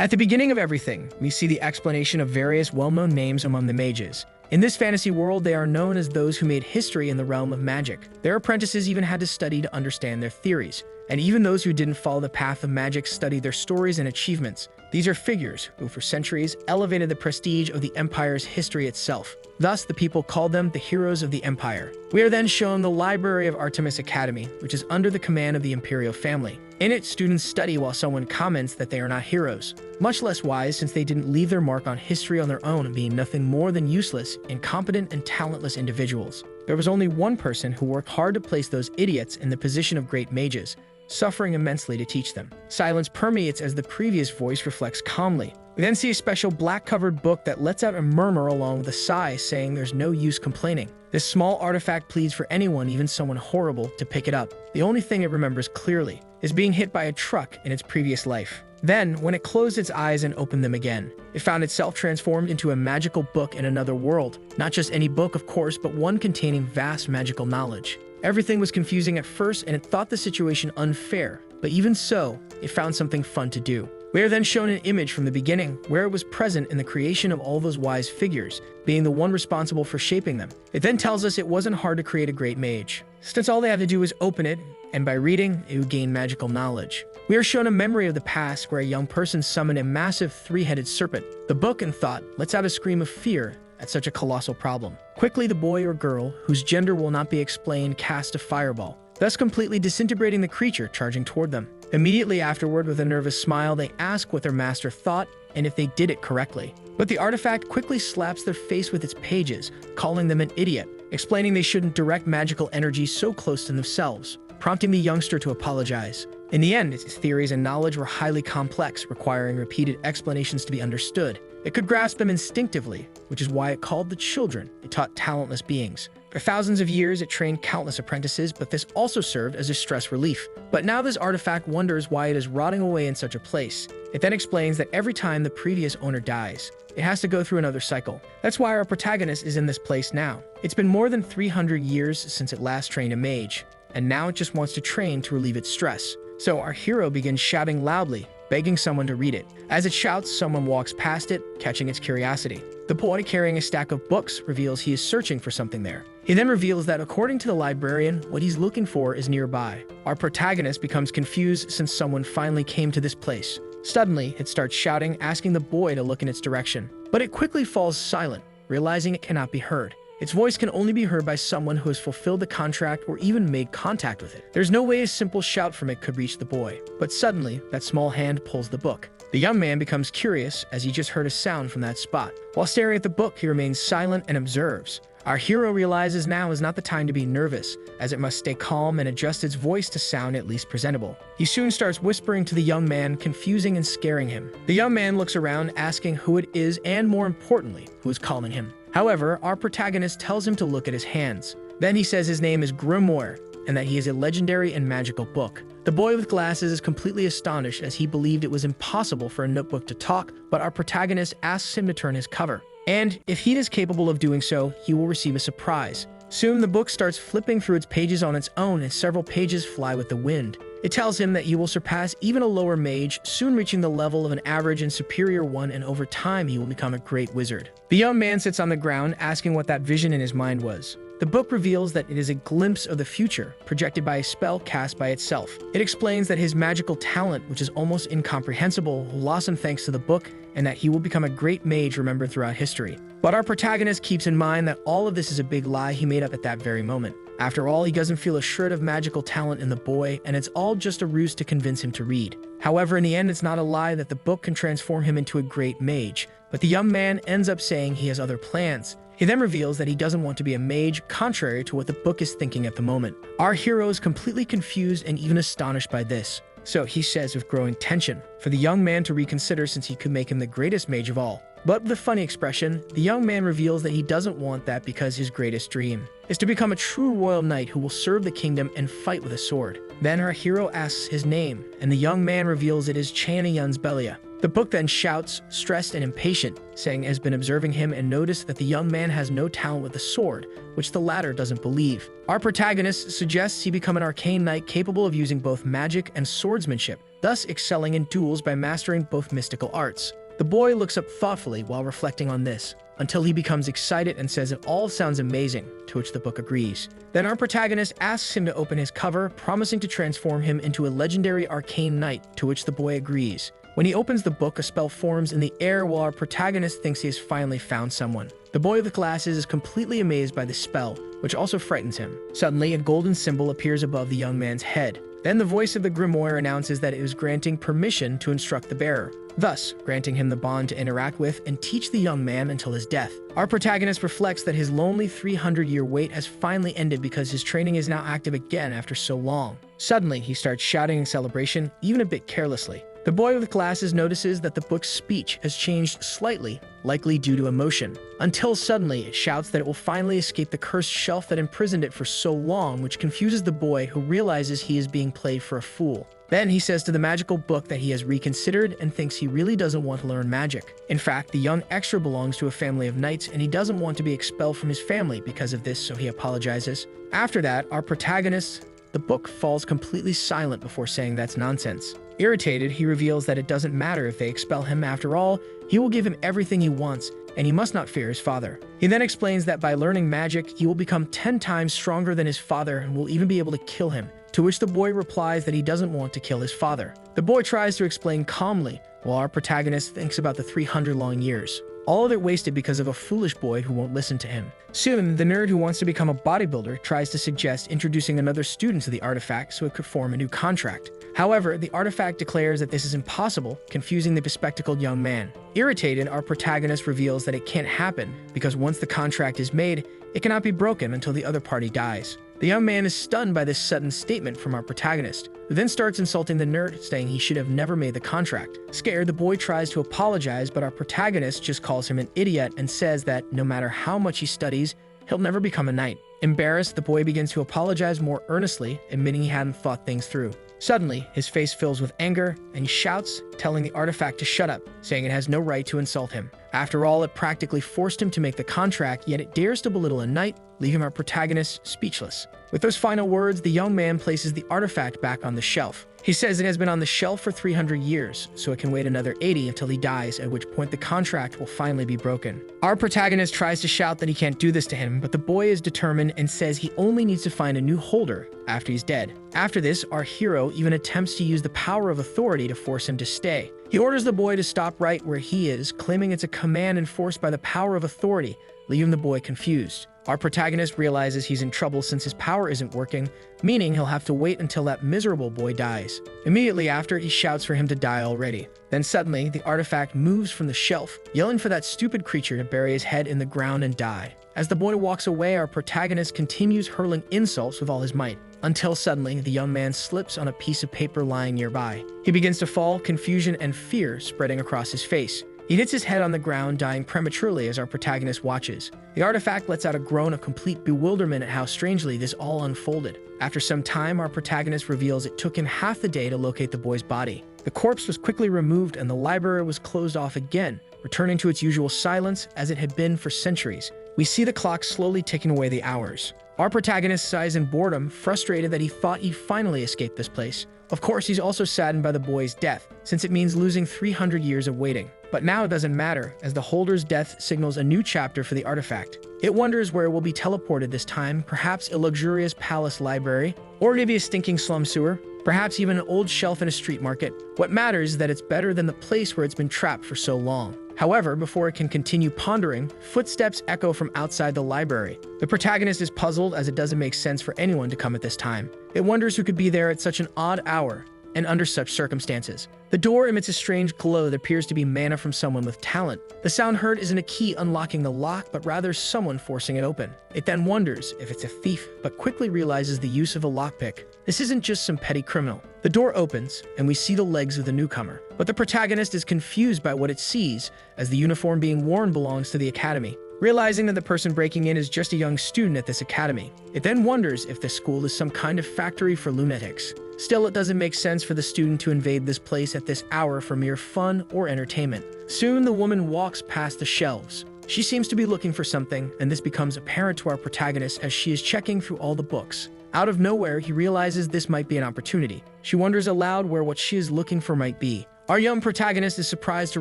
At the beginning of everything, we see the explanation of various well-known names among the mages. In this fantasy world, they are known as those who made history in the realm of magic. Their apprentices even had to study to understand their theories, and even those who didn't follow the path of magic studied their stories and achievements. These are figures who, for centuries, elevated the prestige of the empire's history itself. Thus, the people called them the heroes of the empire. We are then shown the library of Artemis Academy, which is under the command of the imperial family. In it, students study while someone comments that they are not heroes. Much less wise, since they didn't leave their mark on history on their own, being nothing more than useless, incompetent, and talentless individuals. There was only one person who worked hard to place those idiots in the position of great mages, suffering immensely to teach them. Silence permeates as the previous voice reflects calmly. We then see a special black-covered book that lets out a murmur along with a sigh, saying there's no use complaining. This small artifact pleads for anyone, even someone horrible, to pick it up. The only thing it remembers clearly is being hit by a truck in its previous life. Then, when it closed its eyes and opened them again, it found itself transformed into a magical book in another world. Not just any book, of course, but one containing vast magical knowledge. Everything was confusing at first, and it thought the situation unfair, but even so, it found something fun to do. We are then shown an image from the beginning, where it was present in the creation of all those wise figures, being the one responsible for shaping them. It then tells us it wasn't hard to create a great mage, since all they had to do was open it, and by reading, it would gain magical knowledge. We are shown a memory of the past where a young person summoned a massive three-headed serpent. The book, in thought, lets out a scream of fear at such a colossal problem. Quickly, the boy or girl, whose gender will not be explained, cast a fireball, thus completely disintegrating the creature charging toward them. Immediately afterward, with a nervous smile, they ask what their master thought and if they did it correctly. But the artifact quickly slaps their face with its pages, calling them an idiot, explaining they shouldn't direct magical energy so close to themselves, prompting the youngster to apologize. In the end, its theories and knowledge were highly complex, requiring repeated explanations to be understood. It could grasp them instinctively, which is why it called the children. It taught talentless beings. For thousands of years, it trained countless apprentices, but this also served as a stress relief. But now this artifact wonders why it is rotting away in such a place. It then explains that every time the previous owner dies, it has to go through another cycle. That's why our protagonist is in this place now. It's been more than 300 years since it last trained a mage, and now it just wants to train to relieve its stress. So our hero begins shouting loudly, begging someone to read it. As it shouts, someone walks past it, catching its curiosity. The boy, carrying a stack of books, reveals he is searching for something there. He then reveals that according to the librarian, what he's looking for is nearby. Our protagonist becomes confused since someone finally came to this place. Suddenly, it starts shouting, asking the boy to look in its direction. But it quickly falls silent, realizing it cannot be heard. Its voice can only be heard by someone who has fulfilled the contract or even made contact with it. There's no way a simple shout from it could reach the boy. But suddenly, that small hand pulls the book. The young man becomes curious as he just heard a sound from that spot. While staring at the book, he remains silent and observes. Our hero realizes now is not the time to be nervous, as it must stay calm and adjust its voice to sound at least presentable. He soon starts whispering to the young man, confusing and scaring him. The young man looks around, asking who it is and, more importantly, who is calling him. However, our protagonist tells him to look at his hands. Then he says his name is Grimoire, and that he is a legendary and magical book. The boy with glasses is completely astonished as he believed it was impossible for a notebook to talk, but our protagonist asks him to turn his cover. And if he is capable of doing so, he will receive a surprise. Soon the book starts flipping through its pages on its own, and several pages fly with the wind. It tells him that he will surpass even a lower mage, soon reaching the level of an average and superior one, and over time he will become a great wizard. The young man sits on the ground, asking what that vision in his mind was. The book reveals that it is a glimpse of the future, projected by a spell cast by itself. It explains that his magical talent, which is almost incomprehensible, will blossom thanks to the book, and that he will become a great mage remembered throughout history. But our protagonist keeps in mind that all of this is a big lie he made up at that very moment. After all, he doesn't feel a shred of magical talent in the boy, and it's all just a ruse to convince him to read. However, in the end, it's not a lie that the book can transform him into a great mage, but the young man ends up saying he has other plans. He then reveals that he doesn't want to be a mage, contrary to what the book is thinking at the moment. Our hero is completely confused and even astonished by this. So he says with growing tension for the young man to reconsider, since he could make him the greatest mage of all. But with a funny expression, the young man reveals that he doesn't want that because his greatest dream is to become a true royal knight who will serve the kingdom and fight with a sword. Then our hero asks his name, and the young man reveals it is Belia. The book then shouts, stressed and impatient, saying it has been observing him and noticed that the young man has no talent with the sword, which the latter doesn't believe. Our protagonist suggests he become an arcane knight capable of using both magic and swordsmanship, thus excelling in duels by mastering both mystical arts. The boy looks up thoughtfully while reflecting on this, until he becomes excited and says it all sounds amazing, to which the book agrees. Then our protagonist asks him to open his cover, promising to transform him into a legendary arcane knight, to which the boy agrees. When he opens the book, a spell forms in the air while our protagonist thinks he has finally found someone. The boy with the glasses is completely amazed by the spell, which also frightens him. Suddenly, a golden symbol appears above the young man's head. Then the voice of the Grimoire announces that it is granting permission to instruct the bearer, thus granting him the bond to interact with and teach the young man until his death. Our protagonist reflects that his lonely 300-year wait has finally ended because his training is now active again after so long. Suddenly, he starts shouting in celebration, even a bit carelessly. The boy with glasses notices that the book's speech has changed slightly, likely due to emotion, until suddenly it shouts that it will finally escape the cursed shelf that imprisoned it for so long, which confuses the boy, who realizes he is being played for a fool. Then he says to the magical book that he has reconsidered and thinks he really doesn't want to learn magic. In fact, the young extra belongs to a family of knights and he doesn't want to be expelled from his family because of this, so he apologizes. After that, our protagonist, the book, falls completely silent before saying that's nonsense. Irritated, he reveals that it doesn't matter if they expel him. After all, he will give him everything he wants, and he must not fear his father. He then explains that by learning magic, he will become 10 times stronger than his father and will even be able to kill him, to which the boy replies that he doesn't want to kill his father. The boy tries to explain calmly, while our protagonist thinks about the 300 long years. All of it wasted because of a foolish boy who won't listen to him. Soon, the nerd who wants to become a bodybuilder tries to suggest introducing another student to the artifact so it could form a new contract. However, the artifact declares that this is impossible, confusing the bespectacled young man. Irritated, our protagonist reveals that it can't happen because once the contract is made, it cannot be broken until the other party dies. The young man is stunned by this sudden statement from our protagonist, who then starts insulting the nerd, saying he should have never made the contract. Scared, the boy tries to apologize, but our protagonist just calls him an idiot and says that no matter how much he studies, he'll never become a knight. Embarrassed, the boy begins to apologize more earnestly, admitting he hadn't thought things through. Suddenly, his face fills with anger, and he shouts, telling the artifact to shut up, saying it has no right to insult him. After all, it practically forced him to make the contract, yet it dares to belittle a knight, leaving our protagonist speechless. With those final words, the young man places the artifact back on the shelf. He says it has been on the shelf for 300 years, so it can wait another 80 until he dies, at which point the contract will finally be broken. Our protagonist tries to shout that he can't do this to him, but the boy is determined and says he only needs to find a new holder after he's dead. After this, our hero even attempts to use the power of authority to force him to stay. He orders the boy to stop right where he is, claiming it's a command enforced by the power of authority, leaving the boy confused. Our protagonist realizes he's in trouble since his power isn't working, meaning he'll have to wait until that miserable boy dies. Immediately after, he shouts for him to die already. Then suddenly, the artifact moves from the shelf, yelling for that stupid creature to bury his head in the ground and die. As the boy walks away, our protagonist continues hurling insults with all his might, until suddenly the young man slips on a piece of paper lying nearby. He begins to fall, confusion and fear spreading across his face. He hits his head on the ground, dying prematurely as our protagonist watches. The artifact lets out a groan of complete bewilderment at how strangely this all unfolded. After some time, our protagonist reveals it took him half the day to locate the boy's body. The corpse was quickly removed and the library was closed off again, returning to its usual silence as it had been for centuries. We see the clock slowly ticking away the hours. Our protagonist sighs in boredom, frustrated that he thought he'd finally escaped this place. Of course, he's also saddened by the boy's death, since it means losing 300 years of waiting. But now it doesn't matter, as the holder's death signals a new chapter for the artifact. It wonders where it will be teleported this time, perhaps a luxurious palace library, or maybe a stinking slum sewer, perhaps even an old shelf in a street market. What matters is that it's better than the place where it's been trapped for so long. However, before it can continue pondering, footsteps echo from outside the library. The protagonist is puzzled as it doesn't make sense for anyone to come at this time. It wonders who could be there at such an odd hour and under such circumstances. The door emits a strange glow that appears to be mana from someone with talent. The sound heard isn't a key unlocking the lock, but rather someone forcing it open. It then wonders if it's a thief, but quickly realizes the use of a lockpick. This isn't just some petty criminal. The door opens, and we see the legs of the newcomer. But the protagonist is confused by what it sees, as the uniform being worn belongs to the academy. Realizing that the person breaking in is just a young student at this academy, it then wonders if this school is some kind of factory for lunatics. Still, it doesn't make sense for the student to invade this place at this hour for mere fun or entertainment. Soon, the woman walks past the shelves. She seems to be looking for something, and this becomes apparent to our protagonist as she is checking through all the books. Out of nowhere, he realizes this might be an opportunity. She wonders aloud where what she is looking for might be. Our young protagonist is surprised to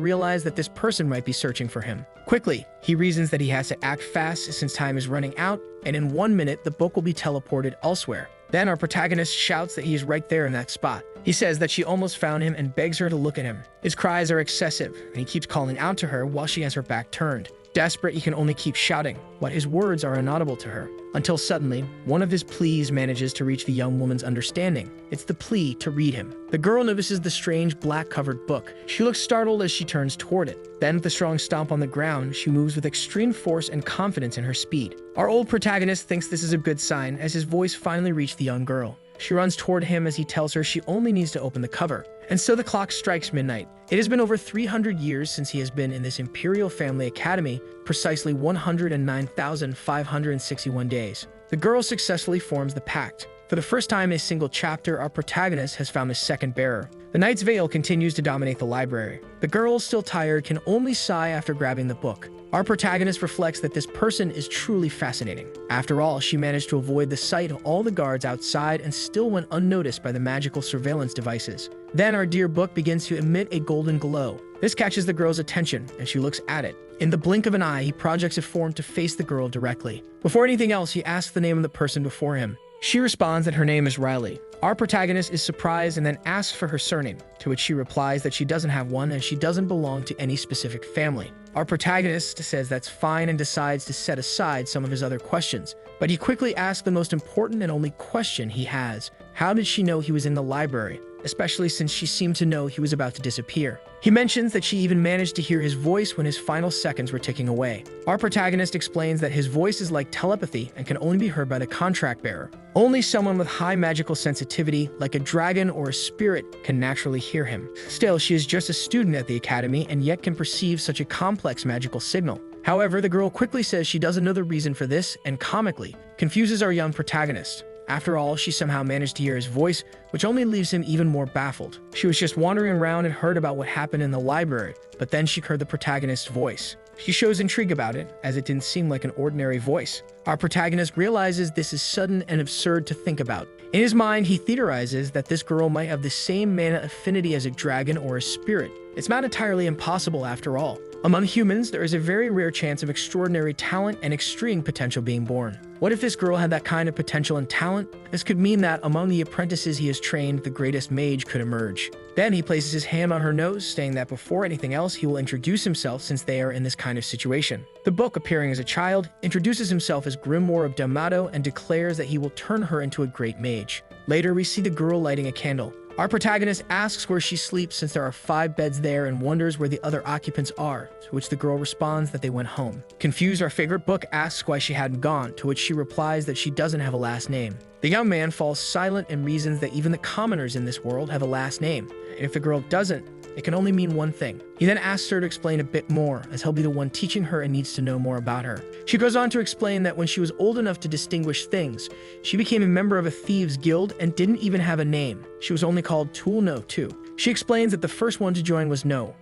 realize that this person might be searching for him. Quickly, he reasons that he has to act fast since time is running out, and in 1 minute, the book will be teleported elsewhere. Then our protagonist shouts that he is right there in that spot. He says that she almost found him and begs her to look at him. His cries are excessive, and he keeps calling out to her while she has her back turned. Desperate, he can only keep shouting, but his words are inaudible to her. Until suddenly, one of his pleas manages to reach the young woman's understanding. It's the plea to read him. The girl notices the strange black-covered book. She looks startled as she turns toward it. Then, with a strong stomp on the ground, she moves with extreme force and confidence in her speed. Our old protagonist thinks this is a good sign as his voice finally reached the young girl. She runs toward him as he tells her she only needs to open the cover. And so the clock strikes midnight. It has been over 300 years since he has been in this Imperial Family Academy, precisely 109,561 days. The girl successfully forms the pact. For the first time in a single chapter, our protagonist has found a second bearer. The Knight's Veil continues to dominate the library. The girl, still tired, can only sigh after grabbing the book. Our protagonist reflects that this person is truly fascinating. After all, she managed to avoid the sight of all the guards outside and still went unnoticed by the magical surveillance devices. Then our dear book begins to emit a golden glow. This catches the girl's attention, and she looks at it. In the blink of an eye, he projects a form to face the girl directly. Before anything else, he asks the name of the person before him. She responds that her name is Riley. Our protagonist is surprised and then asks for her surname, to which she replies that she doesn't have one and she doesn't belong to any specific family. Our protagonist says that's fine and decides to set aside some of his other questions, but he quickly asks the most important and only question he has. How did she know he was in the library, especially since she seemed to know he was about to disappear? He mentions that she even managed to hear his voice when his final seconds were ticking away. Our protagonist explains that his voice is like telepathy and can only be heard by the contract bearer. Only someone with high magical sensitivity, like a dragon or a spirit, can naturally hear him. Still, she is just a student at the academy and yet can perceive such a complex magical signal. However, the girl quickly says she doesn't know the reason for this and comically confuses our young protagonist. After all, she somehow managed to hear his voice, which only leaves him even more baffled. She was just wandering around and heard about what happened in the library, but then she heard the protagonist's voice. She shows intrigue about it, as it didn't seem like an ordinary voice. Our protagonist realizes this is sudden and absurd to think about. In his mind, he theorizes that this girl might have the same mana affinity as a dragon or a spirit. It's not entirely impossible after all. Among humans, there is a very rare chance of extraordinary talent and extreme potential being born. What if this girl had that kind of potential and talent? This could mean that among the apprentices he has trained, the greatest mage could emerge. Then he places his hand on her nose, saying that before anything else, he will introduce himself since they are in this kind of situation. The book, appearing as a child, introduces himself as Grimoire of Damato and declares that he will turn her into a great mage. Later, we see the girl lighting a candle. Our protagonist asks where she sleeps since there are 5 beds there and wonders where the other occupants are, to which the girl responds that they went home. Confused, our favorite book asks why she hadn't gone, to which she replies that she doesn't have a last name. The young man falls silent and reasons that even the commoners in this world have a last name, and if the girl doesn't, it can only mean one thing. He then asks her to explain a bit more, as he'll be the one teaching her and needs to know more about her. She goes on to explain that when she was old enough to distinguish things, she became a member of a thieves' guild and didn't even have a name. She was only called Tool No 2. She explains that the first one to join was No,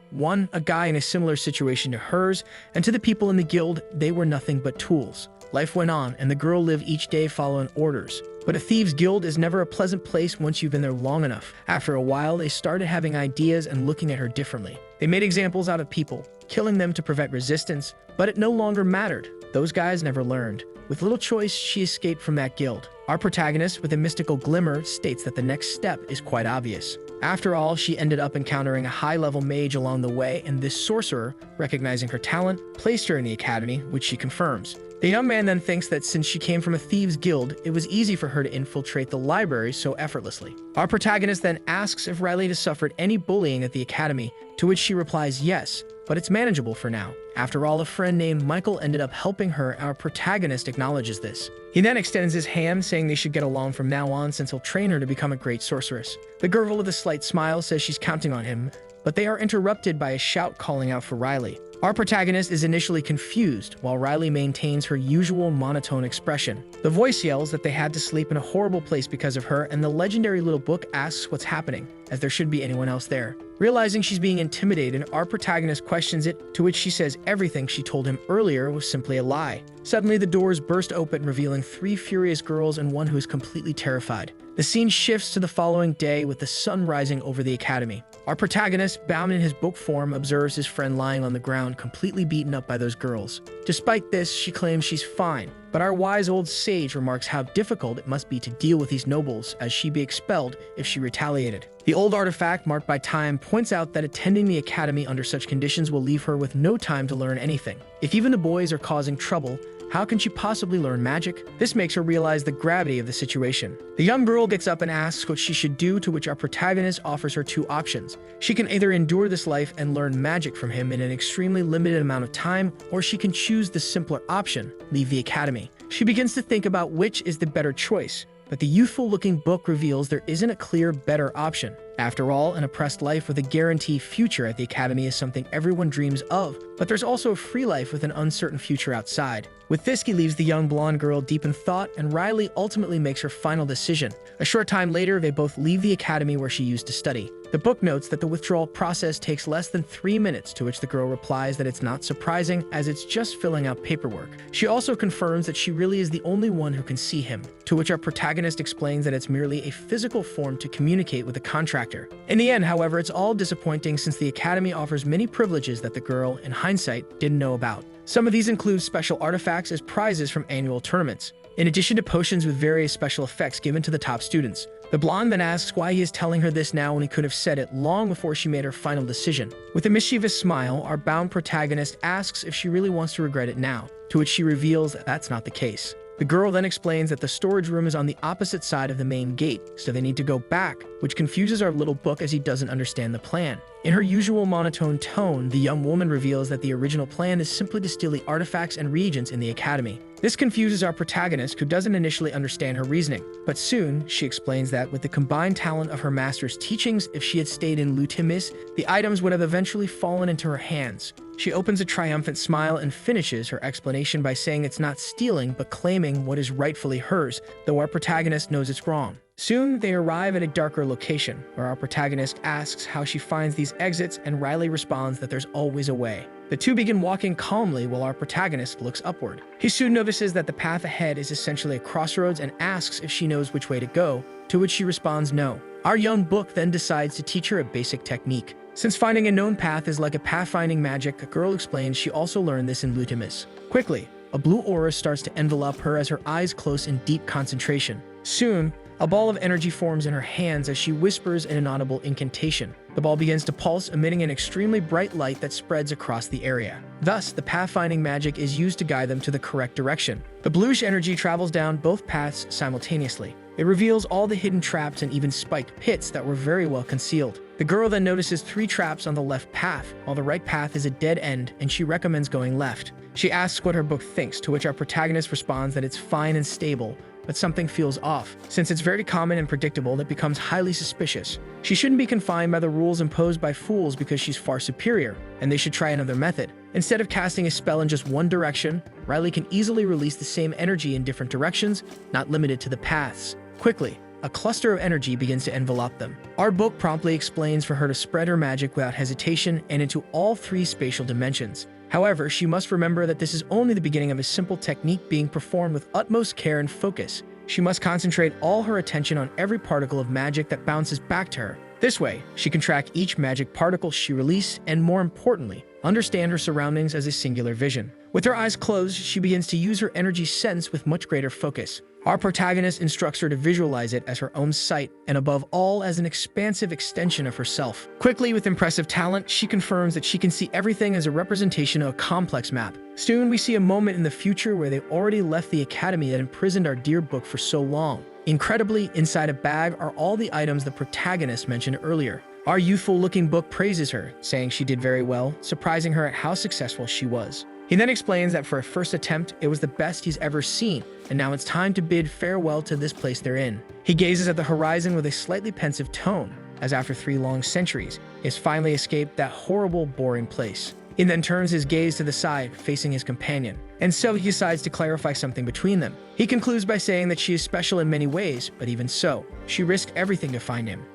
a guy in a similar situation to hers, and to the people in the guild, they were nothing but tools. Life went on, and the girl lived each day following orders. But a thieves' guild is never a pleasant place once you've been there long enough. After a while, they started having ideas and looking at her differently. They made examples out of people, killing them to prevent resistance, but it no longer mattered. Those guys never learned. With little choice, she escaped from that guild. Our protagonist, with a mystical glimmer, states that the next step is quite obvious. After all, she ended up encountering a high-level mage along the way, and this sorcerer, recognizing her talent, placed her in the academy, which she confirms. The young man then thinks that since she came from a thieves' guild, it was easy for her to infiltrate the library so effortlessly. Our protagonist then asks if Riley has suffered any bullying at the academy, to which she replies yes, but it's manageable for now. After all, a friend named Michael ended up helping her, and our protagonist acknowledges this. He then extends his hand, saying they should get along from now on since he'll train her to become a great sorceress. The girl with a slight smile says she's counting on him, but they are interrupted by a shout calling out for Riley. Our protagonist is initially confused, while Riley maintains her usual monotone expression. The voice yells that they had to sleep in a horrible place because of her, and the legendary little book asks what's happening, as there should be anyone else there. Realizing she's being intimidated, our protagonist questions it, to which she says everything she told him earlier was simply a lie. Suddenly, the doors burst open, revealing 3 furious girls and one who is completely terrified. The scene shifts to the following day with the sun rising over the academy. Our protagonist, bound in his book form, observes his friend lying on the ground, completely beaten up by those girls. Despite this, she claims she's fine, but our wise old sage remarks how difficult it must be to deal with these nobles, as she'd be expelled if she retaliated. The old artifact, marked by time, points out that attending the academy under such conditions will leave her with no time to learn anything. If even the boys are causing trouble, how can she possibly learn magic? This makes her realize the gravity of the situation. The young girl gets up and asks what she should do, to which our protagonist offers her 2 options. She can either endure this life and learn magic from him in an extremely limited amount of time, or she can choose the simpler option, leave the academy. She begins to think about which is the better choice, but the youthful-looking book reveals there isn't a clear, better option. After all, an oppressed life with a guaranteed future at the academy is something everyone dreams of, but there's also a free life with an uncertain future outside. With this, he leaves the young blonde girl deep in thought, and Riley ultimately makes her final decision. A short time later, they both leave the academy where she used to study. The book notes that the withdrawal process takes less than 3 minutes, to which the girl replies that it's not surprising, as it's just filling out paperwork. She also confirms that she really is the only one who can see him, to which our protagonist explains that it's merely a physical form to communicate with the contractor. In the end, however, it's all disappointing, since the academy offers many privileges that the girl, in hindsight, didn't know about. Some of these include special artifacts as prizes from annual tournaments, in addition to potions with various special effects given to the top students. The blonde then asks why he is telling her this now when he could have said it long before she made her final decision. With a mischievous smile, our bound protagonist asks if she really wants to regret it now, to which she reveals that that's not the case. The girl then explains that the storage room is on the opposite side of the main gate, so they need to go back, which confuses our little book as he doesn't understand the plan. In her usual monotone tone, the young woman reveals that the original plan is simply to steal the artifacts and reagents in the academy. This confuses our protagonist, who doesn't initially understand her reasoning, but soon she explains that with the combined talent of her master's teachings, if she had stayed in Lutimis, the items would have eventually fallen into her hands. She opens a triumphant smile and finishes her explanation by saying it's not stealing, but claiming what is rightfully hers, though our protagonist knows it's wrong. Soon, they arrive at a darker location, where our protagonist asks how she finds these exits, and Riley responds that there's always a way. The two begin walking calmly while our protagonist looks upward. He soon notices that the path ahead is essentially a crossroads and asks if she knows which way to go, to which she responds no. Our young book then decides to teach her a basic technique. Since finding a known path is like a pathfinding magic, a girl explains she also learned this in Lutimis. Quickly, a blue aura starts to envelop her as her eyes close in deep concentration. Soon, a ball of energy forms in her hands as she whispers an inaudible incantation. The ball begins to pulse, emitting an extremely bright light that spreads across the area. Thus, the pathfinding magic is used to guide them to the correct direction. The bluish energy travels down both paths simultaneously. It reveals all the hidden traps and even spiked pits that were very well concealed. The girl then notices 3 traps on the left path, while the right path is a dead end, and she recommends going left. She asks what her book thinks, to which our protagonist responds that it's fine and stable, but something feels off. Since it's very common and predictable, it becomes highly suspicious. She shouldn't be confined by the rules imposed by fools because she's far superior, and they should try another method. Instead of casting a spell in just one direction, Riley can easily release the same energy in different directions, not limited to the paths. Quickly, a cluster of energy begins to envelop them. Our book promptly explains for her to spread her magic without hesitation and into all 3 spatial dimensions. However, she must remember that this is only the beginning of a simple technique being performed with utmost care and focus. She must concentrate all her attention on every particle of magic that bounces back to her. This way, she can track each magic particle she releases and, more importantly, understand her surroundings as a singular vision. With her eyes closed, she begins to use her energy sense with much greater focus. Our protagonist instructs her to visualize it as her own sight, and above all as an expansive extension of herself. Quickly, with impressive talent, she confirms that she can see everything as a representation of a complex map. Soon, we see a moment in the future where they already left the academy that imprisoned our dear book for so long. Incredibly, inside a bag are all the items the protagonist mentioned earlier. Our youthful-looking book praises her, saying she did very well, surprising her at how successful she was. He then explains that for a first attempt, it was the best he's ever seen, and now it's time to bid farewell to this place they're in. He gazes at the horizon with a slightly pensive tone, as after 3 long centuries, he has finally escaped that horrible, boring place. He then turns his gaze to the side, facing his companion, and so he decides to clarify something between them. He concludes by saying that she is special in many ways, but even so, she risked everything to find him.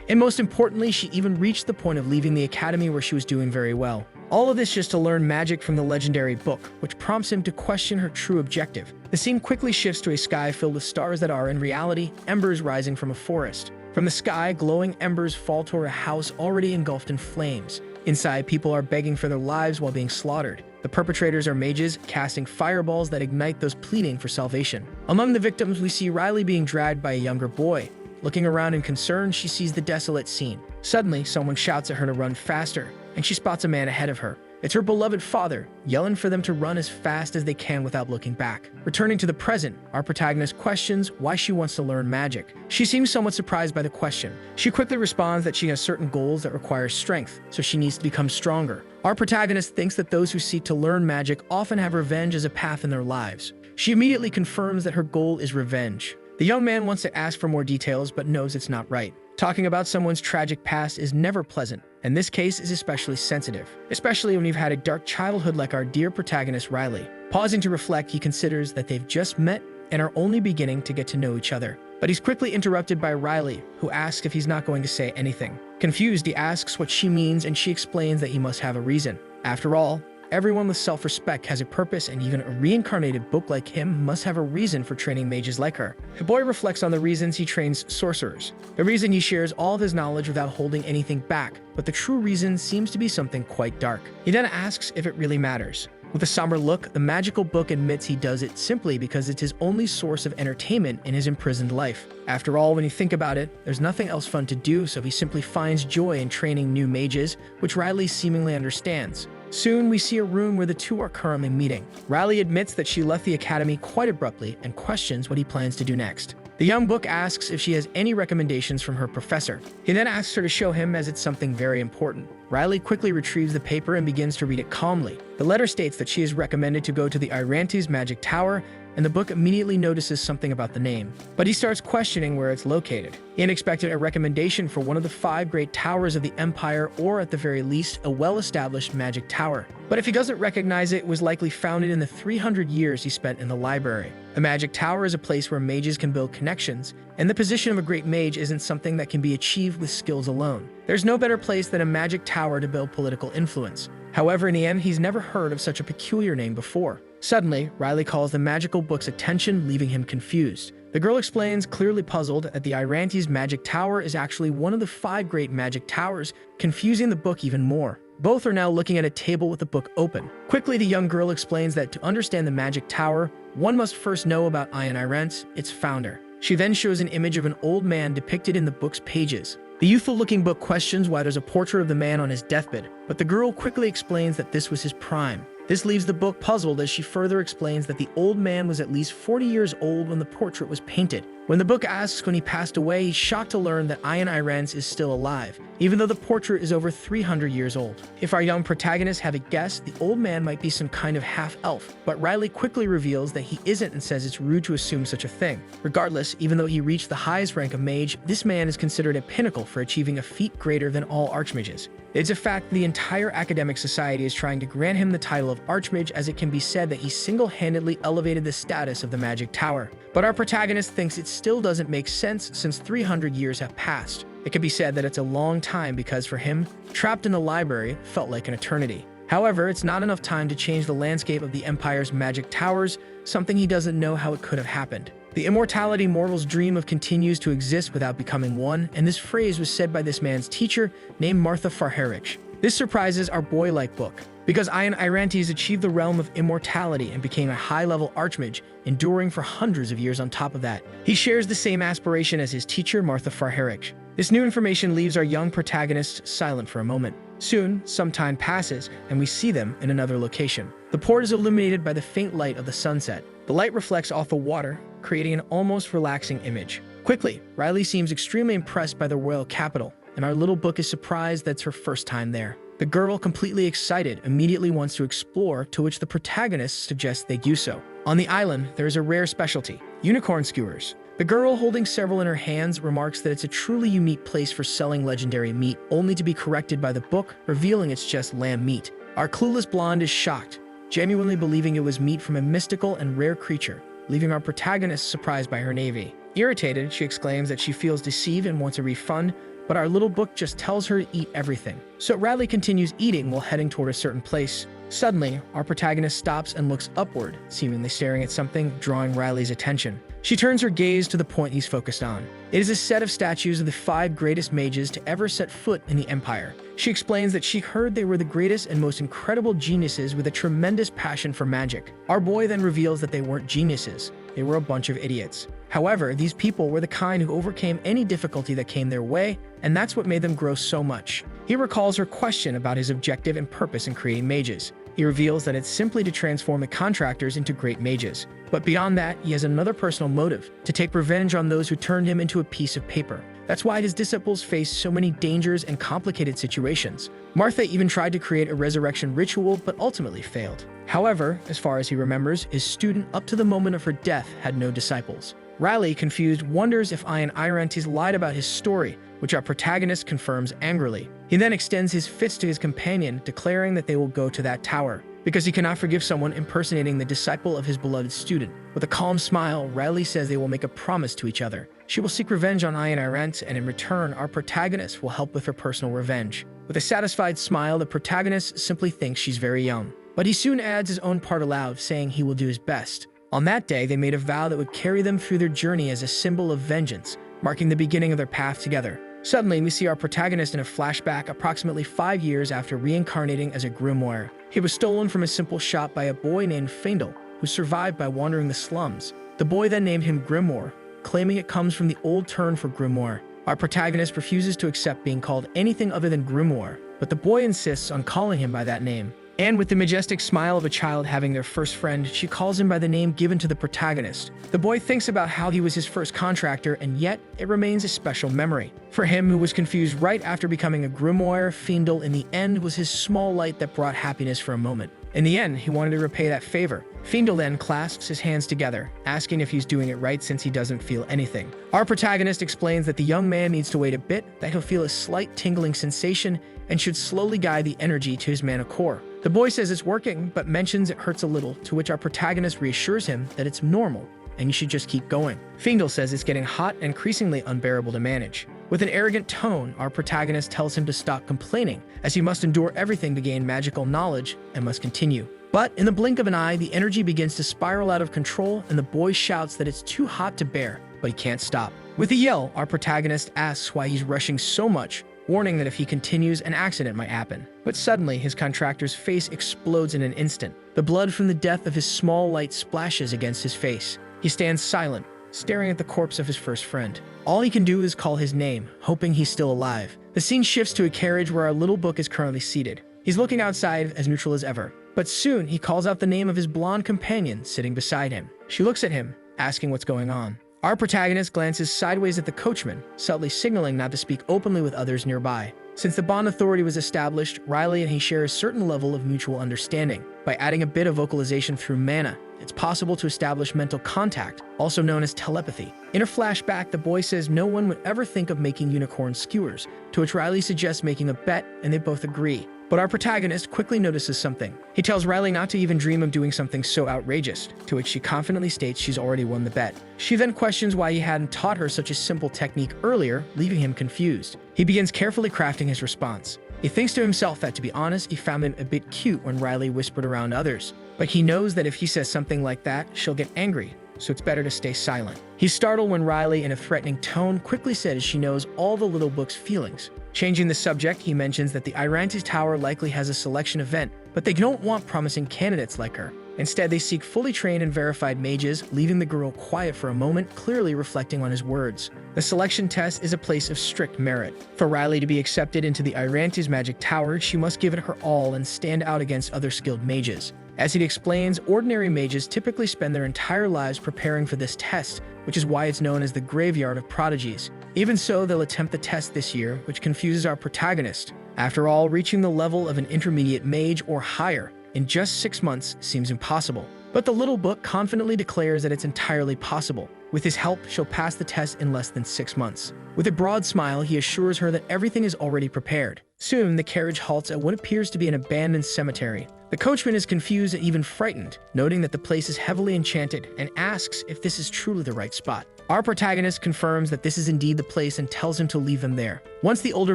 And most importantly, she even reached the point of leaving the academy where she was doing very well. All of this just to learn magic from the legendary book, which prompts him to question her true objective. The scene quickly shifts to a sky filled with stars that are, in reality, embers rising from a forest. From the sky, glowing embers fall toward a house already engulfed in flames. Inside, people are begging for their lives while being slaughtered. The perpetrators are mages, casting fireballs that ignite those pleading for salvation. Among the victims, we see Riley being dragged by a younger boy. Looking around in concern, she sees the desolate scene. Suddenly, someone shouts at her to run faster, and she spots a man ahead of her. It's her beloved father, yelling for them to run as fast as they can without looking back. Returning to the present, our protagonist questions why she wants to learn magic. She seems somewhat surprised by the question. She quickly responds that she has certain goals that require strength, so she needs to become stronger. Our protagonist thinks that those who seek to learn magic often have revenge as a path in their lives. She immediately confirms that her goal is revenge. The young man wants to ask for more details, but knows it's not right. Talking about someone's tragic past is never pleasant, and this case is especially sensitive, especially when you've had a dark childhood like our dear protagonist Riley. Pausing to reflect, he considers that they've just met and are only beginning to get to know each other. But he's quickly interrupted by Riley, who asks if he's not going to say anything. Confused, he asks what she means, and she explains that he must have a reason. After all, everyone with self-respect has a purpose, and even a reincarnated book like him must have a reason for training mages like her. The boy reflects on the reasons he trains sorcerers. The reason he shares all of his knowledge without holding anything back, but the true reason seems to be something quite dark. He then asks if it really matters. With a somber look, the magical book admits he does it simply because it's his only source of entertainment in his imprisoned life. After all, when you think about it, there's nothing else fun to do, so he simply finds joy in training new mages, which Riley seemingly understands. Soon, we see a room where the two are currently meeting. Riley admits that she left the academy quite abruptly and questions what he plans to do next. The young book asks if she has any recommendations from her professor. He then asks her to show him, as it's something very important. Riley quickly retrieves the paper and begins to read it calmly. The letter states that she is recommended to go to the Irantes Magic Tower, and the book immediately notices something about the name. But he starts questioning where it's located. He expected a recommendation for one of the 5 great towers of the Empire, or at the very least, a well-established magic tower. But if he doesn't recognize it, it was likely founded in the 300 years he spent in the library. A magic tower is a place where mages can build connections, and the position of a great mage isn't something that can be achieved with skills alone. There's no better place than a magic tower to build political influence. However, in the end, he's never heard of such a peculiar name before. Suddenly, Riley calls the magical book's attention, leaving him confused. The girl explains, clearly puzzled, that the Irantes Magic Tower is actually one of the 5 great magic towers, confusing the book even more. Both are now looking at a table with the book open. Quickly, the young girl explains that to understand the magic tower, one must first know about Iron Irance, its founder. She then shows an image of an old man depicted in the book's pages. The youthful-looking book questions why there's a portrait of the man on his deathbed, but the girl quickly explains that this was his prime. This leaves the book puzzled as she further explains that the old man was at least 40 years old when the portrait was painted. When the book asks when he passed away, he's shocked to learn that Iron Irance is still alive, even though the portrait is over 300 years old. If our young protagonists have a guess, the old man might be some kind of half-elf, but Riley quickly reveals that he isn't and says it's rude to assume such a thing. Regardless, even though he reached the highest rank of mage, this man is considered a pinnacle for achieving a feat greater than all archmages. It's a fact the entire academic society is trying to grant him the title of Archmage, as it can be said that he single-handedly elevated the status of the Magic Tower. But our protagonist thinks it still doesn't make sense since 300 years have passed. It can be said that it's a long time because for him, trapped in the library felt like an eternity. However, it's not enough time to change the landscape of the Empire's magic towers, something he doesn't know how it could have happened. The immortality mortals dream of continues to exist without becoming one, and this phrase was said by this man's teacher, named Martha Farharich. This surprises our boy-like book, because Iron Irantes achieved the realm of immortality and became a high-level archmage, enduring for hundreds of years on top of that. He shares the same aspiration as his teacher, Martha Farharich. This new information leaves our young protagonist silent for a moment. Soon, some time passes, and we see them in another location. The port is illuminated by the faint light of the sunset. The light reflects off the water, creating an almost relaxing image. Quickly, Riley seems extremely impressed by the royal capital, and our little book is surprised that's her first time there. The girl, completely excited, immediately wants to explore, to which the protagonist suggests they do so. On the island, there is a rare specialty, unicorn skewers. The girl, holding several in her hands, remarks that it's a truly unique place for selling legendary meat, only to be corrected by the book, revealing it's just lamb meat. Our clueless blonde is shocked, genuinely believing it was meat from a mystical and rare creature, leaving our protagonist surprised by her navy. Irritated, she exclaims that she feels deceived and wants a refund, but our little book just tells her to eat everything. So Riley continues eating while heading toward a certain place. Suddenly, our protagonist stops and looks upward, seemingly staring at something, drawing Riley's attention. She turns her gaze to the point he's focused on. It is a set of statues of the 5 greatest mages to ever set foot in the Empire. She explains that she heard they were the greatest and most incredible geniuses with a tremendous passion for magic. Our boy then reveals that they weren't geniuses. They were a bunch of idiots. However, these people were the kind who overcame any difficulty that came their way, and that's what made them grow so much. He recalls her question about his objective and purpose in creating mages. He reveals that it's simply to transform the contractors into great mages. But beyond that, he has another personal motive, to take revenge on those who turned him into a piece of paper. That's why his disciples face so many dangers and complicated situations. Martha even tried to create a resurrection ritual, but ultimately failed. However, as far as he remembers, his student up to the moment of her death had no disciples. Riley, confused, wonders if Ian Irantes lied about his story, which our protagonist confirms angrily. He then extends his fist to his companion, declaring that they will go to that tower, because he cannot forgive someone impersonating the disciple of his beloved student. With a calm smile, Riley says they will make a promise to each other. She will seek revenge on Ian Irantes, and in return, our protagonist will help with her personal revenge. With a satisfied smile, the protagonist simply thinks she's very young. But he soon adds his own part aloud, saying he will do his best. On that day, they made a vow that would carry them through their journey as a symbol of vengeance, marking the beginning of their path together. Suddenly, we see our protagonist in a flashback approximately 5 years after reincarnating as a Grimoire. He was stolen from a simple shop by a boy named Findel, who survived by wandering the slums. The boy then named him Grimoire, claiming it comes from the old term for grimoire. Our protagonist refuses to accept being called anything other than Grimoire, but the boy insists on calling him by that name. And with the majestic smile of a child having their first friend, she calls him by the name given to the protagonist. The boy thinks about how he was his first contractor, and yet it remains a special memory. For him, who was confused right after becoming a Grimoire, Findel in the end was his small light that brought happiness for a moment. In the end, he wanted to repay that favor. Findel then clasps his hands together, asking if he's doing it right since he doesn't feel anything. Our protagonist explains that the young man needs to wait a bit, that he'll feel a slight tingling sensation, and should slowly guide the energy to his mana core. The boy says it's working, but mentions it hurts a little, to which our protagonist reassures him that it's normal, and you should just keep going. Findel says it's getting hot and increasingly unbearable to manage. With an arrogant tone, our protagonist tells him to stop complaining, as he must endure everything to gain magical knowledge and must continue. But in the blink of an eye, the energy begins to spiral out of control, and the boy shouts that it's too hot to bear, but he can't stop. With a yell, our protagonist asks why he's rushing so much, warning that if he continues, an accident might happen. But suddenly, his contractor's face explodes in an instant. The blood from the death of his small light splashes against his face. He stands silent, staring at the corpse of his first friend. All he can do is call his name, hoping he's still alive. The scene shifts to a carriage where our little book is currently seated. He's looking outside as neutral as ever. But soon, he calls out the name of his blonde companion sitting beside him. She looks at him, asking what's going on. Our protagonist glances sideways at the coachman, subtly signaling not to speak openly with others nearby. Since the bond authority was established, Riley and he share a certain level of mutual understanding. By adding a bit of vocalization through mana, it's possible to establish mental contact, also known as telepathy. In a flashback, the boy says no one would ever think of making unicorn skewers, to which Riley suggests making a bet, and they both agree. But our protagonist quickly notices something. He tells Riley not to even dream of doing something so outrageous, to which she confidently states she's already won the bet. She then questions why he hadn't taught her such a simple technique earlier, leaving him confused. He begins carefully crafting his response. He thinks to himself that, to be honest, he found it a bit cute when Riley whispered around others. But he knows that if he says something like that, she'll get angry, so it's better to stay silent. He's startled when Riley, in a threatening tone, quickly says she knows all the little book's feelings. Changing the subject, he mentions that the Irantes Tower likely has a selection event, but they don't want promising candidates like her. Instead, they seek fully trained and verified mages, leaving the girl quiet for a moment, clearly reflecting on his words. The selection test is a place of strict merit. For Riley to be accepted into the Irantes Magic Tower, she must give it her all and stand out against other skilled mages. As he explains, ordinary mages typically spend their entire lives preparing for this test, which is why it's known as the Graveyard of Prodigies. Even so, they'll attempt the test this year, which confuses our protagonist. After all, reaching the level of an intermediate mage or higher in just 6 months seems impossible. But the little book confidently declares that it's entirely possible. With his help, she'll pass the test in less than 6 months. With a broad smile, he assures her that everything is already prepared. Soon, the carriage halts at what appears to be an abandoned cemetery. The coachman is confused and even frightened, noting that the place is heavily enchanted, and asks if this is truly the right spot. Our protagonist confirms that this is indeed the place and tells him to leave them there. Once the older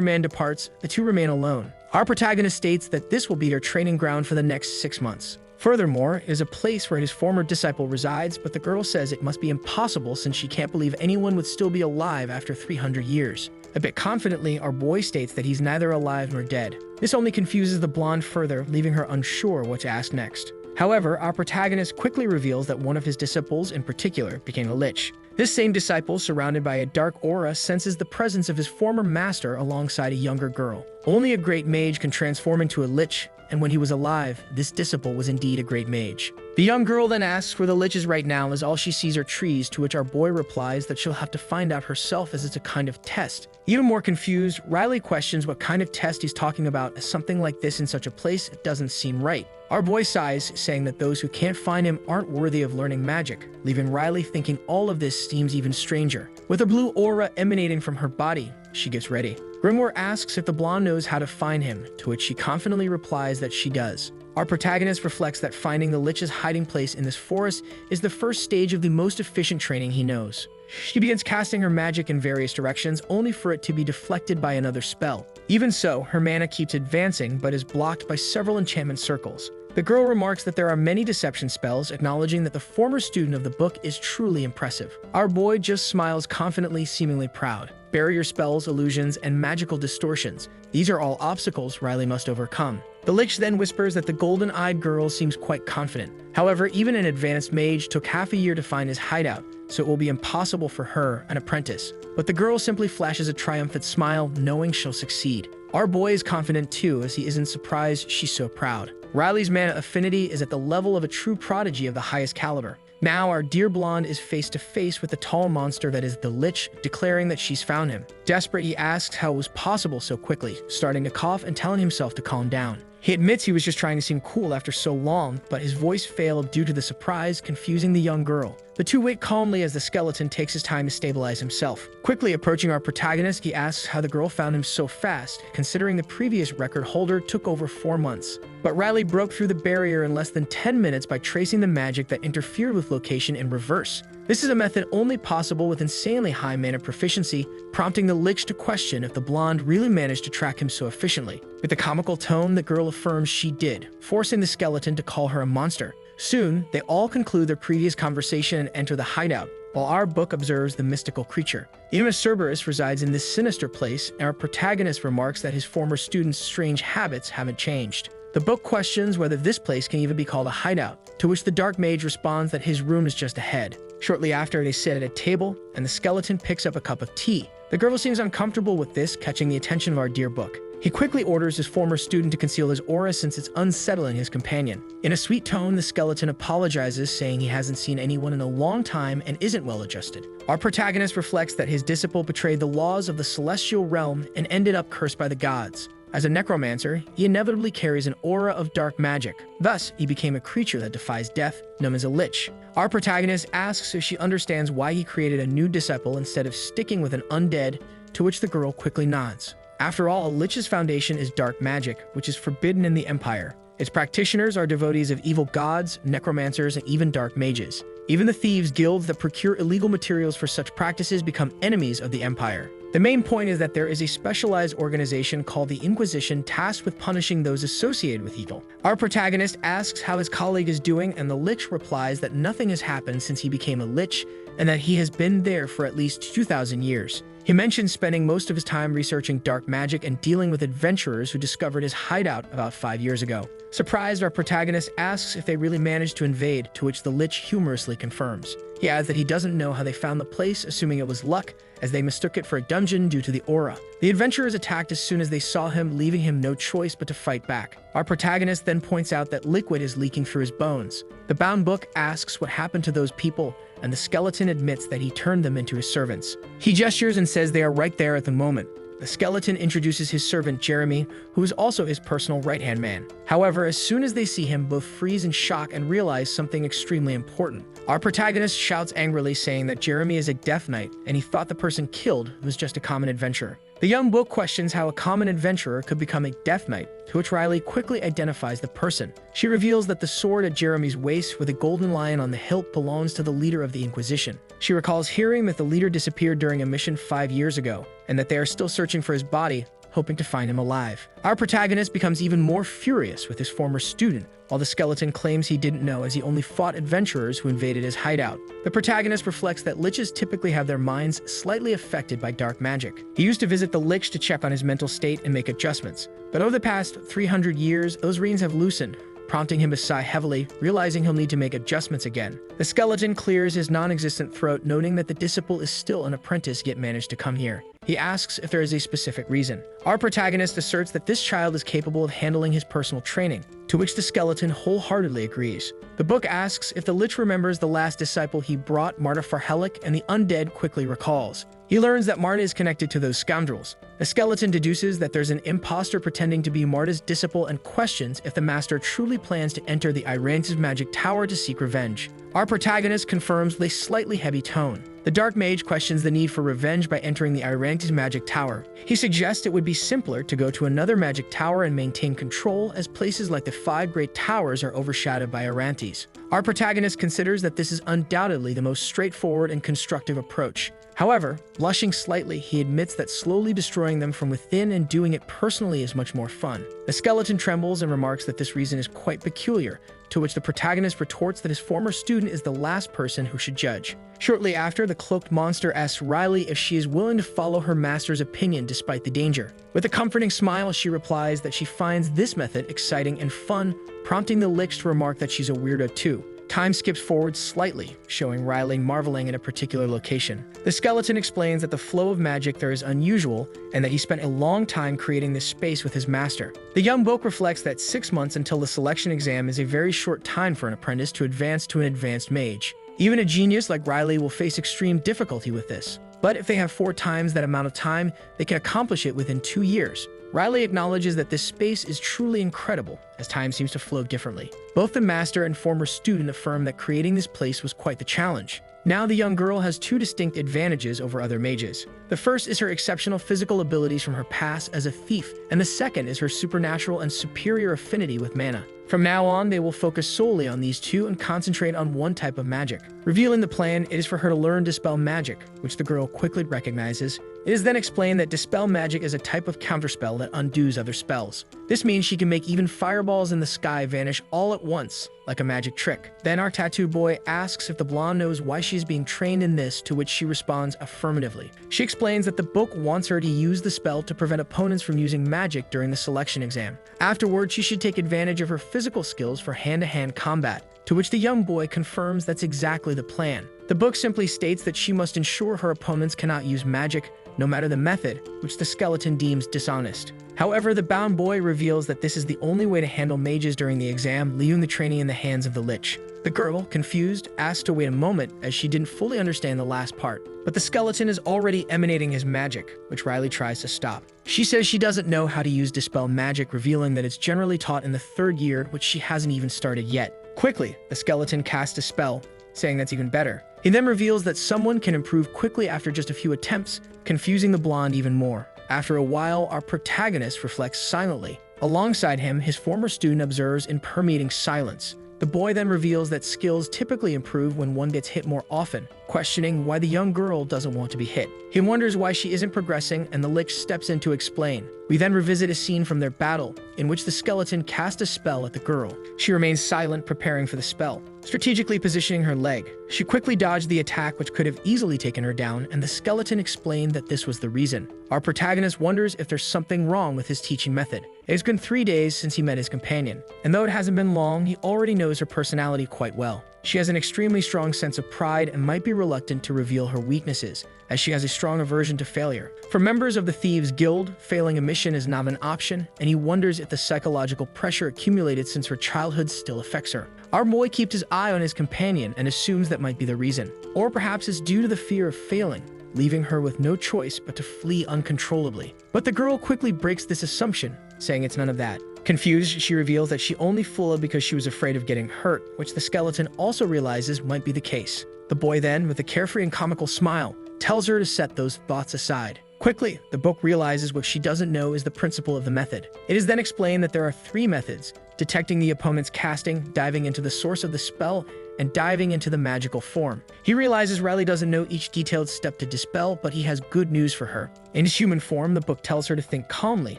man departs, the two remain alone. Our protagonist states that this will be their training ground for the next 6 months. Furthermore, it is a place where his former disciple resides, but the girl says it must be impossible since she can't believe anyone would still be alive after 300 years. A bit confidently, our boy states that he's neither alive nor dead. This only confuses the blonde further, leaving her unsure what to ask next. However, our protagonist quickly reveals that one of his disciples in particular became a lich. This same disciple, surrounded by a dark aura, senses the presence of his former master alongside a younger girl. Only a great mage can transform into a lich, and when he was alive, this disciple was indeed a great mage. The young girl then asks where the lich is right now, as all she sees are trees, to which our boy replies that she'll have to find out herself as it's a kind of test. Even more confused, Riley questions what kind of test he's talking about, as something like this in such a place doesn't seem right. Our boy sighs, saying that those who can't find him aren't worthy of learning magic, leaving Riley thinking all of this seems even stranger. With a blue aura emanating from her body, she gets ready. Grimoire asks if the blonde knows how to find him, to which she confidently replies that she does. Our protagonist reflects that finding the lich's hiding place in this forest is the first stage of the most efficient training he knows. She begins casting her magic in various directions, only for it to be deflected by another spell. Even so, her mana keeps advancing, but is blocked by several enchantment circles. The girl remarks that there are many deception spells, acknowledging that the former student of the book is truly impressive. Our boy just smiles confidently, seemingly proud. Barrier spells, illusions, and magical distortions. These are all obstacles Riley must overcome. The lich then whispers that the golden-eyed girl seems quite confident. However, even an advanced mage took half a year to find his hideout, so it will be impossible for her, an apprentice. But the girl simply flashes a triumphant smile, knowing she'll succeed. Our boy is confident too, as he isn't surprised she's so proud. Riley's mana affinity is at the level of a true prodigy of the highest caliber. Now our dear blonde is face to face with the tall monster that is the lich, declaring that she's found him. Desperate, he asks how it was possible so quickly, starting to cough and telling himself to calm down. He admits he was just trying to seem cool after so long, but his voice failed due to the surprise, confusing the young girl. The two wait calmly as the skeleton takes his time to stabilize himself. Quickly approaching our protagonist, he asks how the girl found him so fast, considering the previous record holder took over 4 months. But Riley broke through the barrier in less than 10 minutes by tracing the magic that interfered with location in reverse. This is a method only possible with insanely high mana proficiency, prompting the lich to question if the blonde really managed to track him so efficiently. With a comical tone, the girl affirms she did, forcing the skeleton to call her a monster. Soon, they all conclude their previous conversation and enter the hideout, while our book observes the mystical creature. Even Cerberus resides in this sinister place, and our protagonist remarks that his former student's strange habits haven't changed. The book questions whether this place can even be called a hideout, to which the dark mage responds that his room is just ahead. Shortly after, they sit at a table, and the skeleton picks up a cup of tea. The girl seems uncomfortable with this, catching the attention of our dear book. He quickly orders his former student to conceal his aura since it's unsettling his companion. In a sweet tone, the skeleton apologizes, saying he hasn't seen anyone in a long time and isn't well adjusted. Our protagonist reflects that his disciple betrayed the laws of the celestial realm and ended up cursed by the gods. As a necromancer, he inevitably carries an aura of dark magic. Thus, he became a creature that defies death, known as a lich. Our protagonist asks if she understands why he created a new disciple instead of sticking with an undead, to which the girl quickly nods. After all, a lich's foundation is dark magic, which is forbidden in the Empire. Its practitioners are devotees of evil gods, necromancers, and even dark mages. Even the thieves' guilds that procure illegal materials for such practices become enemies of the Empire. The main point is that there is a specialized organization called the Inquisition tasked with punishing those associated with evil. Our protagonist asks how his colleague is doing, and the lich replies that nothing has happened since he became a lich, and that he has been there for at least 2,000 years. He mentions spending most of his time researching dark magic and dealing with adventurers who discovered his hideout about 5 years ago. Surprised, our protagonist asks if they really managed to invade, to which the lich humorously confirms. He adds that he doesn't know how they found the place, assuming it was luck, as they mistook it for a dungeon due to the aura. The adventurers attacked as soon as they saw him, leaving him no choice but to fight back. Our protagonist then points out that liquid is leaking through his bones. The bound book asks what happened to those people, and the skeleton admits that he turned them into his servants. He gestures and says they are right there at the moment. The skeleton introduces his servant Jeremy, who is also his personal right-hand man. However, as soon as they see him, both freeze in shock and realize something extremely important. Our protagonist shouts angrily, saying that Jeremy is a death knight, and he thought the person killed was just a common adventurer. The young book questions how a common adventurer could become a Death Knight, to which Riley quickly identifies the person. She reveals that the sword at Jeremy's waist with a golden lion on the hilt belongs to the leader of the Inquisition. She recalls hearing that the leader disappeared during a mission 5 years ago, and that they are still searching for his body, hoping to find him alive. Our protagonist becomes even more furious with his former student, while the skeleton claims he didn't know as he only fought adventurers who invaded his hideout. The protagonist reflects that liches typically have their minds slightly affected by dark magic. He used to visit the lich to check on his mental state and make adjustments, but over the past 300 years, those reins have loosened, prompting him to sigh heavily, realizing he'll need to make adjustments again. The skeleton clears his non-existent throat, noting that the disciple is still an apprentice yet managed to come here. He asks if there is a specific reason. Our protagonist asserts that this child is capable of handling his personal training, to which the skeleton wholeheartedly agrees. The book asks if the lich remembers the last disciple he brought, Marta Farhellic, and the undead quickly recalls. He learns that Marta is connected to those scoundrels. The skeleton deduces that there's an imposter pretending to be Marta's disciple and questions if the master truly plans to enter the Irantis magic tower to seek revenge. Our protagonist confirms with a slightly heavy tone. The dark mage questions the need for revenge by entering the Irantis magic tower. He suggests it would be simpler to go to another magic tower and maintain control, as places like the 5 great towers are overshadowed by Irantis. Our protagonist considers that this is undoubtedly the most straightforward and constructive approach. However, blushing slightly, he admits that slowly destroying them from within and doing it personally is much more fun. The skeleton trembles and remarks that this reason is quite peculiar, to which the protagonist retorts that his former student is the last person who should judge. Shortly after, the cloaked monster asks Riley if she is willing to follow her master's opinion despite the danger. With a comforting smile, she replies that she finds this method exciting and fun, prompting the lich to remark that she's a weirdo too. Time skips forward slightly, showing Riley marveling in a particular location. The skeleton explains that the flow of magic there is unusual and that he spent a long time creating this space with his master. The young book reflects that 6 months until the selection exam is a very short time for an apprentice to advance to an advanced mage. Even a genius like Riley will face extreme difficulty with this. But if they have 4 times that amount of time, they can accomplish it within 2 years. Riley acknowledges that this space is truly incredible, as time seems to flow differently. Both the master and former student affirm that creating this place was quite the challenge. Now the young girl has 2 distinct advantages over other mages. The first is her exceptional physical abilities from her past as a thief, and the second is her supernatural and superior affinity with mana. From now on, they will focus solely on these 2 and concentrate on one type of magic. Revealing the plan, it is for her to learn Dispel magic, which the girl quickly recognizes. It is then explained that Dispel magic is a type of counterspell that undoes other spells. This means she can make even fireballs in the sky vanish all at once, like a magic trick. Then our tattoo boy asks if the blonde knows why she is being trained in this, to which she responds affirmatively. She explains that the book wants her to use the spell to prevent opponents from using magic during the selection exam. Afterward, she should take advantage of her physical skills for hand-to-hand combat, to which the young boy confirms that's exactly the plan. The book simply states that she must ensure her opponents cannot use magic, no matter the method, which the skeleton deems dishonest. However, the bound boy reveals that this is the only way to handle mages during the exam, leaving the training in the hands of the lich. The girl, confused, asks to wait a moment as she didn't fully understand the last part. But the skeleton is already emanating his magic, which Riley tries to stop. She says she doesn't know how to use Dispel magic, revealing that it's generally taught in the 3rd year, which she hasn't even started yet. Quickly, the skeleton casts a spell, saying that's even better. He then reveals that someone can improve quickly after just a few attempts, confusing the blonde even more. After a while, our protagonist reflects silently. Alongside him, his former student observes in permeating silence. The boy then reveals that skills typically improve when one gets hit more often, questioning why the young girl doesn't want to be hit. He wonders why she isn't progressing, and the lich steps in to explain. We then revisit a scene from their battle, in which the skeleton casts a spell at the girl. She remains silent, preparing for the spell, strategically positioning her leg. She quickly dodged the attack, which could have easily taken her down, and the skeleton explained that this was the reason. Our protagonist wonders if there's something wrong with his teaching method. It has been 3 days since he met his companion, and though it hasn't been long, he already knows her personality quite well. She has an extremely strong sense of pride and might be reluctant to reveal her weaknesses, as she has a strong aversion to failure. For members of the Thieves Guild, failing a mission is not an option, and he wonders if the psychological pressure accumulated since her childhood still affects her. Our boy keeps his eye on his companion and assumes that might be the reason. Or perhaps it's due to the fear of failing, leaving her with no choice but to flee uncontrollably. But the girl quickly breaks this assumption, saying it's none of that. Confused, she reveals that she only fled because she was afraid of getting hurt, which the skeleton also realizes might be the case. The boy then, with a carefree and comical smile, tells her to set those thoughts aside. Quickly, the book realizes what she doesn't know is the principle of the method. It is then explained that there are 3 methods: detecting the opponent's casting, diving into the source of the spell, and diving into the magical form. He realizes Riley doesn't know each detailed step to dispel, but he has good news for her. In his human form, the book tells her to think calmly,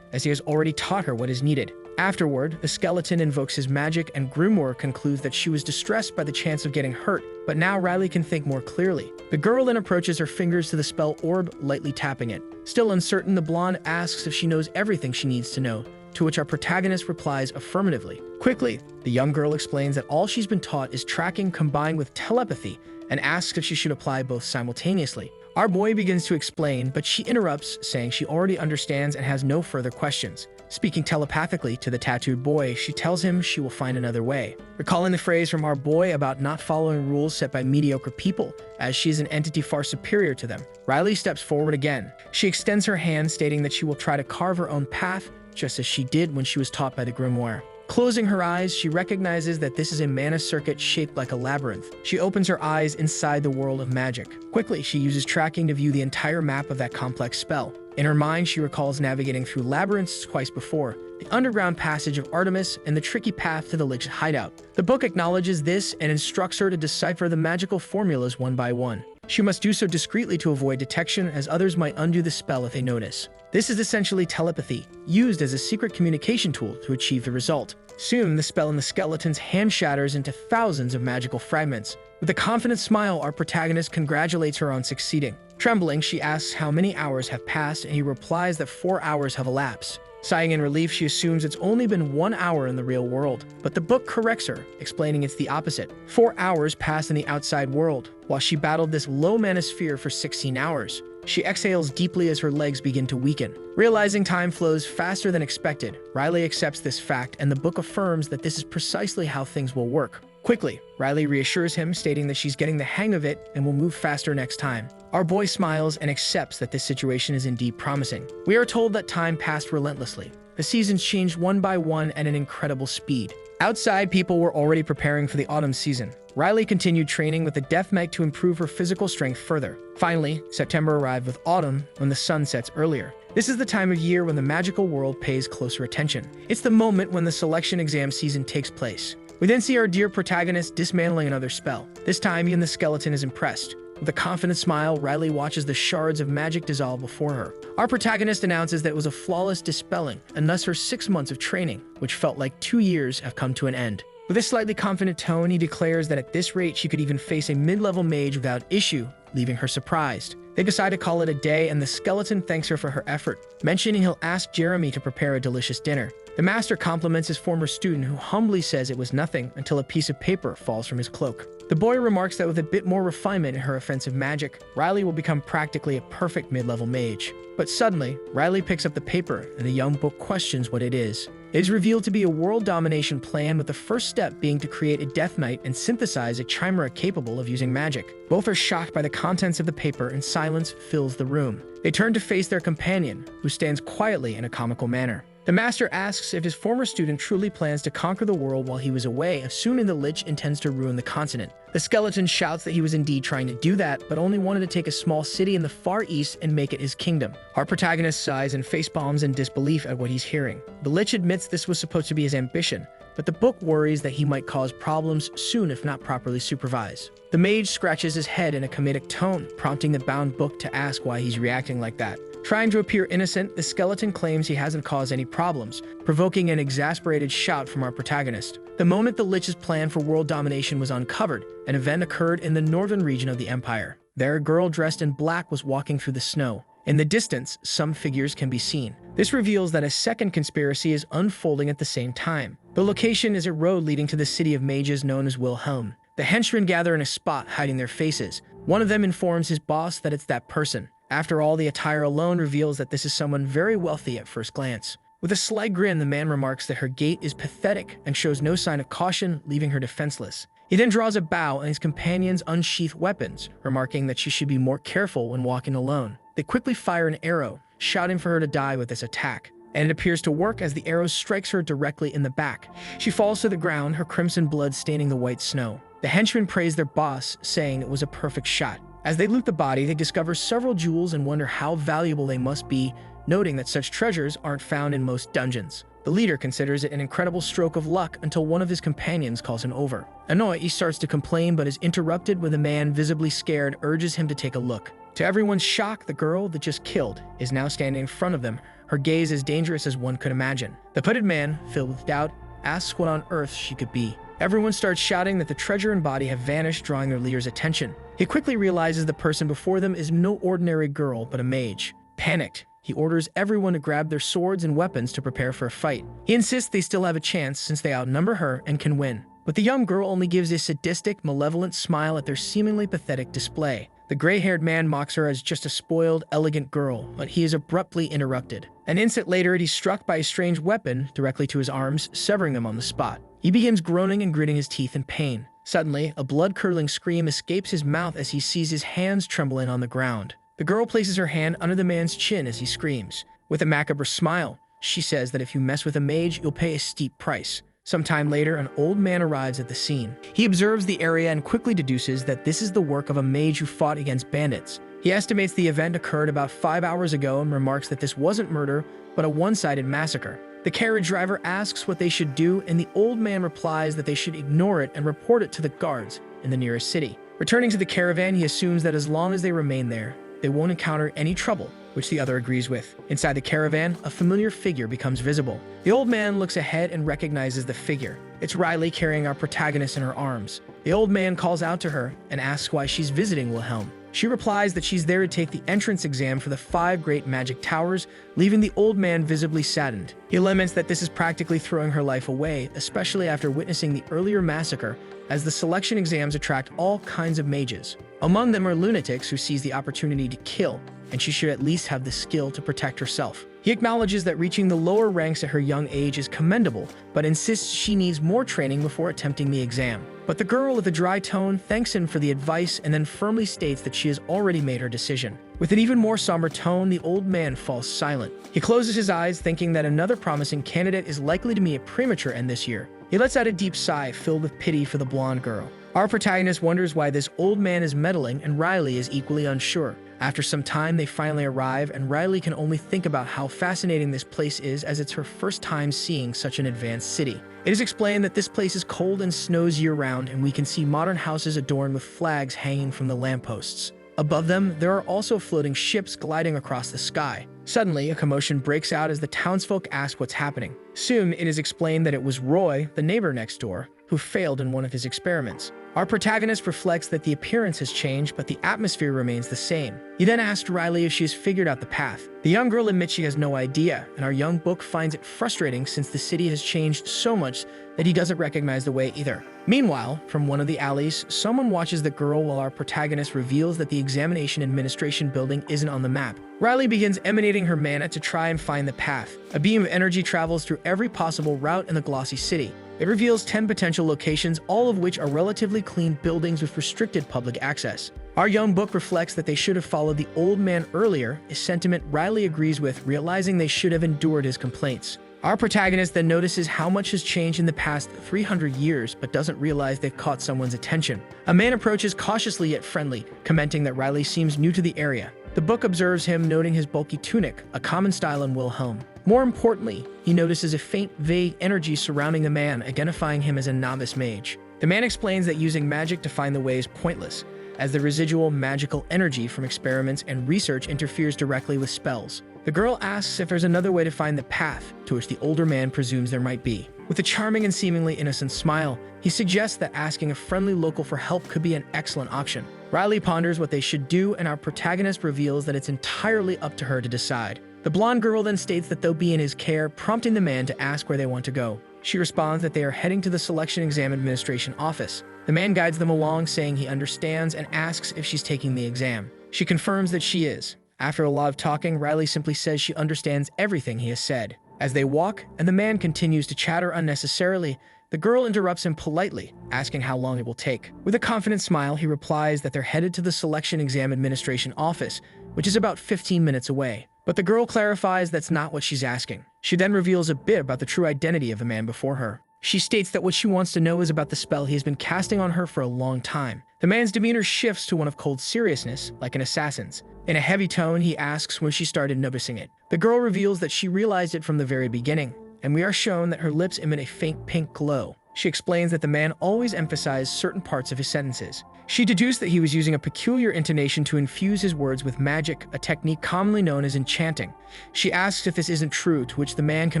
as he has already taught her what is needed. Afterward, the skeleton invokes his magic, and Grimoire concludes that she was distressed by the chance of getting hurt, but now Riley can think more clearly. The girl then approaches her fingers to the spell orb, lightly tapping it. Still uncertain, the blonde asks if she knows everything she needs to know, to which our protagonist replies affirmatively. Quickly, the young girl explains that all she's been taught is tracking combined with telepathy, and asks if she should apply both simultaneously. Our boy begins to explain, but she interrupts, saying she already understands and has no further questions. Speaking telepathically to the tattooed boy, she tells him she will find another way. Recalling the phrase from our boy about not following rules set by mediocre people, as she is an entity far superior to them, Riley steps forward again. She extends her hand, stating that she will try to carve her own path, just as she did when she was taught by the Grimoire. Closing her eyes, she recognizes that this is a mana circuit shaped like a labyrinth. She opens her eyes inside the world of magic. Quickly, she uses tracking to view the entire map of that complex spell. In her mind, she recalls navigating through labyrinths twice before, the underground passage of Artemis and the tricky path to the lich hideout. The book acknowledges this and instructs her to decipher the magical formulas one by one. She must do so discreetly to avoid detection, as others might undo the spell if they notice. This is essentially telepathy, used as a secret communication tool to achieve the result. Soon, the spell in the skeleton's hand shatters into thousands of magical fragments. With a confident smile, our protagonist congratulates her on succeeding. Trembling, she asks how many hours have passed, and he replies that 4 hours have elapsed. Sighing in relief, she assumes it's only been 1 hour in the real world, but the book corrects her, explaining it's the opposite. 4 hours passed in the outside world, while she battled this low manosphere for 16 hours. She exhales deeply as her legs begin to weaken. Realizing time flows faster than expected, Riley accepts this fact, and the book affirms that this is precisely how things will work. Quickly, Riley reassures him, stating that she's getting the hang of it and will move faster next time. Our boy smiles and accepts that this situation is indeed promising. We are told that time passed relentlessly. The seasons changed one by one at an incredible speed. Outside, people were already preparing for the autumn season. Riley continued training with the Death Knight to improve her physical strength further. Finally, September arrived with autumn, when the sun sets earlier. This is the time of year when the magical world pays closer attention. It's the moment when the selection exam season takes place. We then see our dear protagonist dismantling another spell. This time, even the skeleton is impressed. With a confident smile, Riley watches the shards of magic dissolve before her. Our protagonist announces that it was a flawless dispelling, and thus her 6 months of training, which felt like 2 years, have come to an end. With a slightly confident tone, he declares that at this rate she could even face a mid-level mage without issue, leaving her surprised. They decide to call it a day, and the skeleton thanks her for her effort, mentioning he'll ask Jeremy to prepare a delicious dinner. The master compliments his former student, who humbly says it was nothing until a piece of paper falls from his cloak. The boy remarks that with a bit more refinement in her offensive magic, Riley will become practically a perfect mid-level mage. But suddenly, Riley picks up the paper, and the young book questions what it is. It is revealed to be a world domination plan, with the first step being to create a Death Knight and synthesize a chimera capable of using magic. Both are shocked by the contents of the paper, and silence fills the room. They turn to face their companion, who stands quietly in a comical manner. The master asks if his former student truly plans to conquer the world while he was away, assuming the lich intends to ruin the continent. The skeleton shouts that he was indeed trying to do that, but only wanted to take a small city in the Far East and make it his kingdom. Our protagonist sighs and facepalms in disbelief at what he's hearing. The lich admits this was supposed to be his ambition, but the book worries that he might cause problems soon if not properly supervised. The mage scratches his head in a comedic tone, prompting the bound book to ask why he's reacting like that. Trying to appear innocent, the skeleton claims he hasn't caused any problems, provoking an exasperated shout from our protagonist. The moment the lich's plan for world domination was uncovered, an event occurred in the northern region of the empire. There, a girl dressed in black was walking through the snow. In the distance, some figures can be seen. This reveals that a second conspiracy is unfolding at the same time. The location is a road leading to the city of mages known as Wilhelm. The henchmen gather in a spot, hiding their faces. One of them informs his boss that it's that person. After all, the attire alone reveals that this is someone very wealthy at first glance. With a slight grin, the man remarks that her gait is pathetic and shows no sign of caution, leaving her defenseless. He then draws a bow, and his companions unsheath weapons, remarking that she should be more careful when walking alone. They quickly fire an arrow, shouting for her to die with this attack. And it appears to work, as the arrow strikes her directly in the back. She falls to the ground, her crimson blood staining the white snow. The henchmen praise their boss, saying it was a perfect shot. As they loot the body, they discover several jewels and wonder how valuable they must be, noting that such treasures aren't found in most dungeons. The leader considers it an incredible stroke of luck until one of his companions calls him over. Annoyed, he starts to complain but is interrupted when a man visibly scared urges him to take a look. To everyone's shock, the girl that just killed is now standing in front of them, her gaze as dangerous as one could imagine. The hooded man, filled with doubt, asks what on earth she could be. Everyone starts shouting that the treasure and body have vanished, drawing their leader's attention. He quickly realizes the person before them is no ordinary girl, but a mage. Panicked, he orders everyone to grab their swords and weapons to prepare for a fight. He insists they still have a chance since they outnumber her and can win. But the young girl only gives a sadistic, malevolent smile at their seemingly pathetic display. The gray-haired man mocks her as just a spoiled, elegant girl, but he is abruptly interrupted. An instant later, he's struck by a strange weapon directly to his arms, severing them on the spot. He begins groaning and gritting his teeth in pain. Suddenly, a blood-curdling scream escapes his mouth as he sees his hands trembling on the ground. The girl places her hand under the man's chin as he screams. With a macabre smile, she says that if you mess with a mage, you'll pay a steep price. Sometime later, an old man arrives at the scene. He observes the area and quickly deduces that this is the work of a mage who fought against bandits. He estimates the event occurred about 5 hours ago and remarks that this wasn't murder, but a one-sided massacre. The carriage driver asks what they should do, and the old man replies that they should ignore it and report it to the guards in the nearest city. Returning to the caravan, he assumes that as long as they remain there, they won't encounter any trouble, which the other agrees with. Inside the caravan, a familiar figure becomes visible. The old man looks ahead and recognizes the figure. It's Riley carrying our protagonist in her arms. The old man calls out to her and asks why she's visiting Wilhelm. She replies that she's there to take the entrance exam for the 5 great magic towers, leaving the old man visibly saddened. He laments that this is practically throwing her life away, especially after witnessing the earlier massacre, as the selection exams attract all kinds of mages. Among them are lunatics who seize the opportunity to kill, and she should at least have the skill to protect herself. He acknowledges that reaching the lower ranks at her young age is commendable, but insists she needs more training before attempting the exam. But the girl with a dry tone thanks him for the advice and then firmly states that she has already made her decision. With an even more somber tone, the old man falls silent. He closes his eyes, thinking that another promising candidate is likely to be a premature end this year. He lets out a deep sigh filled with pity for the blonde girl. Our protagonist wonders why this old man is meddling, and Riley is equally unsure. After some time, they finally arrive, and Riley can only think about how fascinating this place is, as it's her first time seeing such an advanced city. It is explained that this place is cold and snows year-round, and we can see modern houses adorned with flags hanging from the lampposts. Above them, there are also floating ships gliding across the sky. Suddenly, a commotion breaks out as the townsfolk ask what's happening. Soon, it is explained that it was Roy, the neighbor next door, who failed in one of his experiments. Our protagonist reflects that the appearance has changed, but the atmosphere remains the same. He then asks Riley if she has figured out the path. The young girl admits she has no idea, and our young book finds it frustrating since the city has changed so much that he doesn't recognize the way either. Meanwhile, from one of the alleys, someone watches the girl while our protagonist reveals that the examination administration building isn't on the map. Riley begins emanating her mana to try and find the path. A beam of energy travels through every possible route in the glossy city. It reveals 10 potential locations, all of which are relatively clean buildings with restricted public access. Our young book reflects that they should have followed the old man earlier, a sentiment Riley agrees with, realizing they should have endured his complaints. Our protagonist then notices how much has changed in the past 300 years, but doesn't realize they've caught someone's attention. A man approaches cautiously yet friendly, commenting that Riley seems new to the area. The book observes him, noting his bulky tunic, a common style in Wilhelm. More importantly, he notices a faint, vague energy surrounding the man, identifying him as a novice mage. The man explains that using magic to find the way is pointless, as the residual magical energy from experiments and research interferes directly with spells. The girl asks if there's another way to find the path, to which the older man presumes there might be. With a charming and seemingly innocent smile, he suggests that asking a friendly local for help could be an excellent option. Riley ponders what they should do, and our protagonist reveals that it's entirely up to her to decide. The blonde girl then states that they'll be in his care, prompting the man to ask where they want to go. She responds that they are heading to the Selection Exam Administration office. The man guides them along, saying he understands, and asks if she's taking the exam. She confirms that she is. After a lot of talking, Riley simply says she understands everything he has said. As they walk, and the man continues to chatter unnecessarily, the girl interrupts him politely, asking how long it will take. With a confident smile, he replies that they're headed to the Selection Exam Administration office, which is about 15 minutes away. But the girl clarifies that's not what she's asking. She then reveals a bit about the true identity of the man before her. She states that what she wants to know is about the spell he has been casting on her for a long time. The man's demeanor shifts to one of cold seriousness, like an assassin's. In a heavy tone, he asks when she started noticing it. The girl reveals that she realized it from the very beginning, and we are shown that her lips emit a faint pink glow. She explains that the man always emphasized certain parts of his sentences. She deduced that he was using a peculiar intonation to infuse his words with magic, a technique commonly known as enchanting. She asks if this isn't true, to which the man can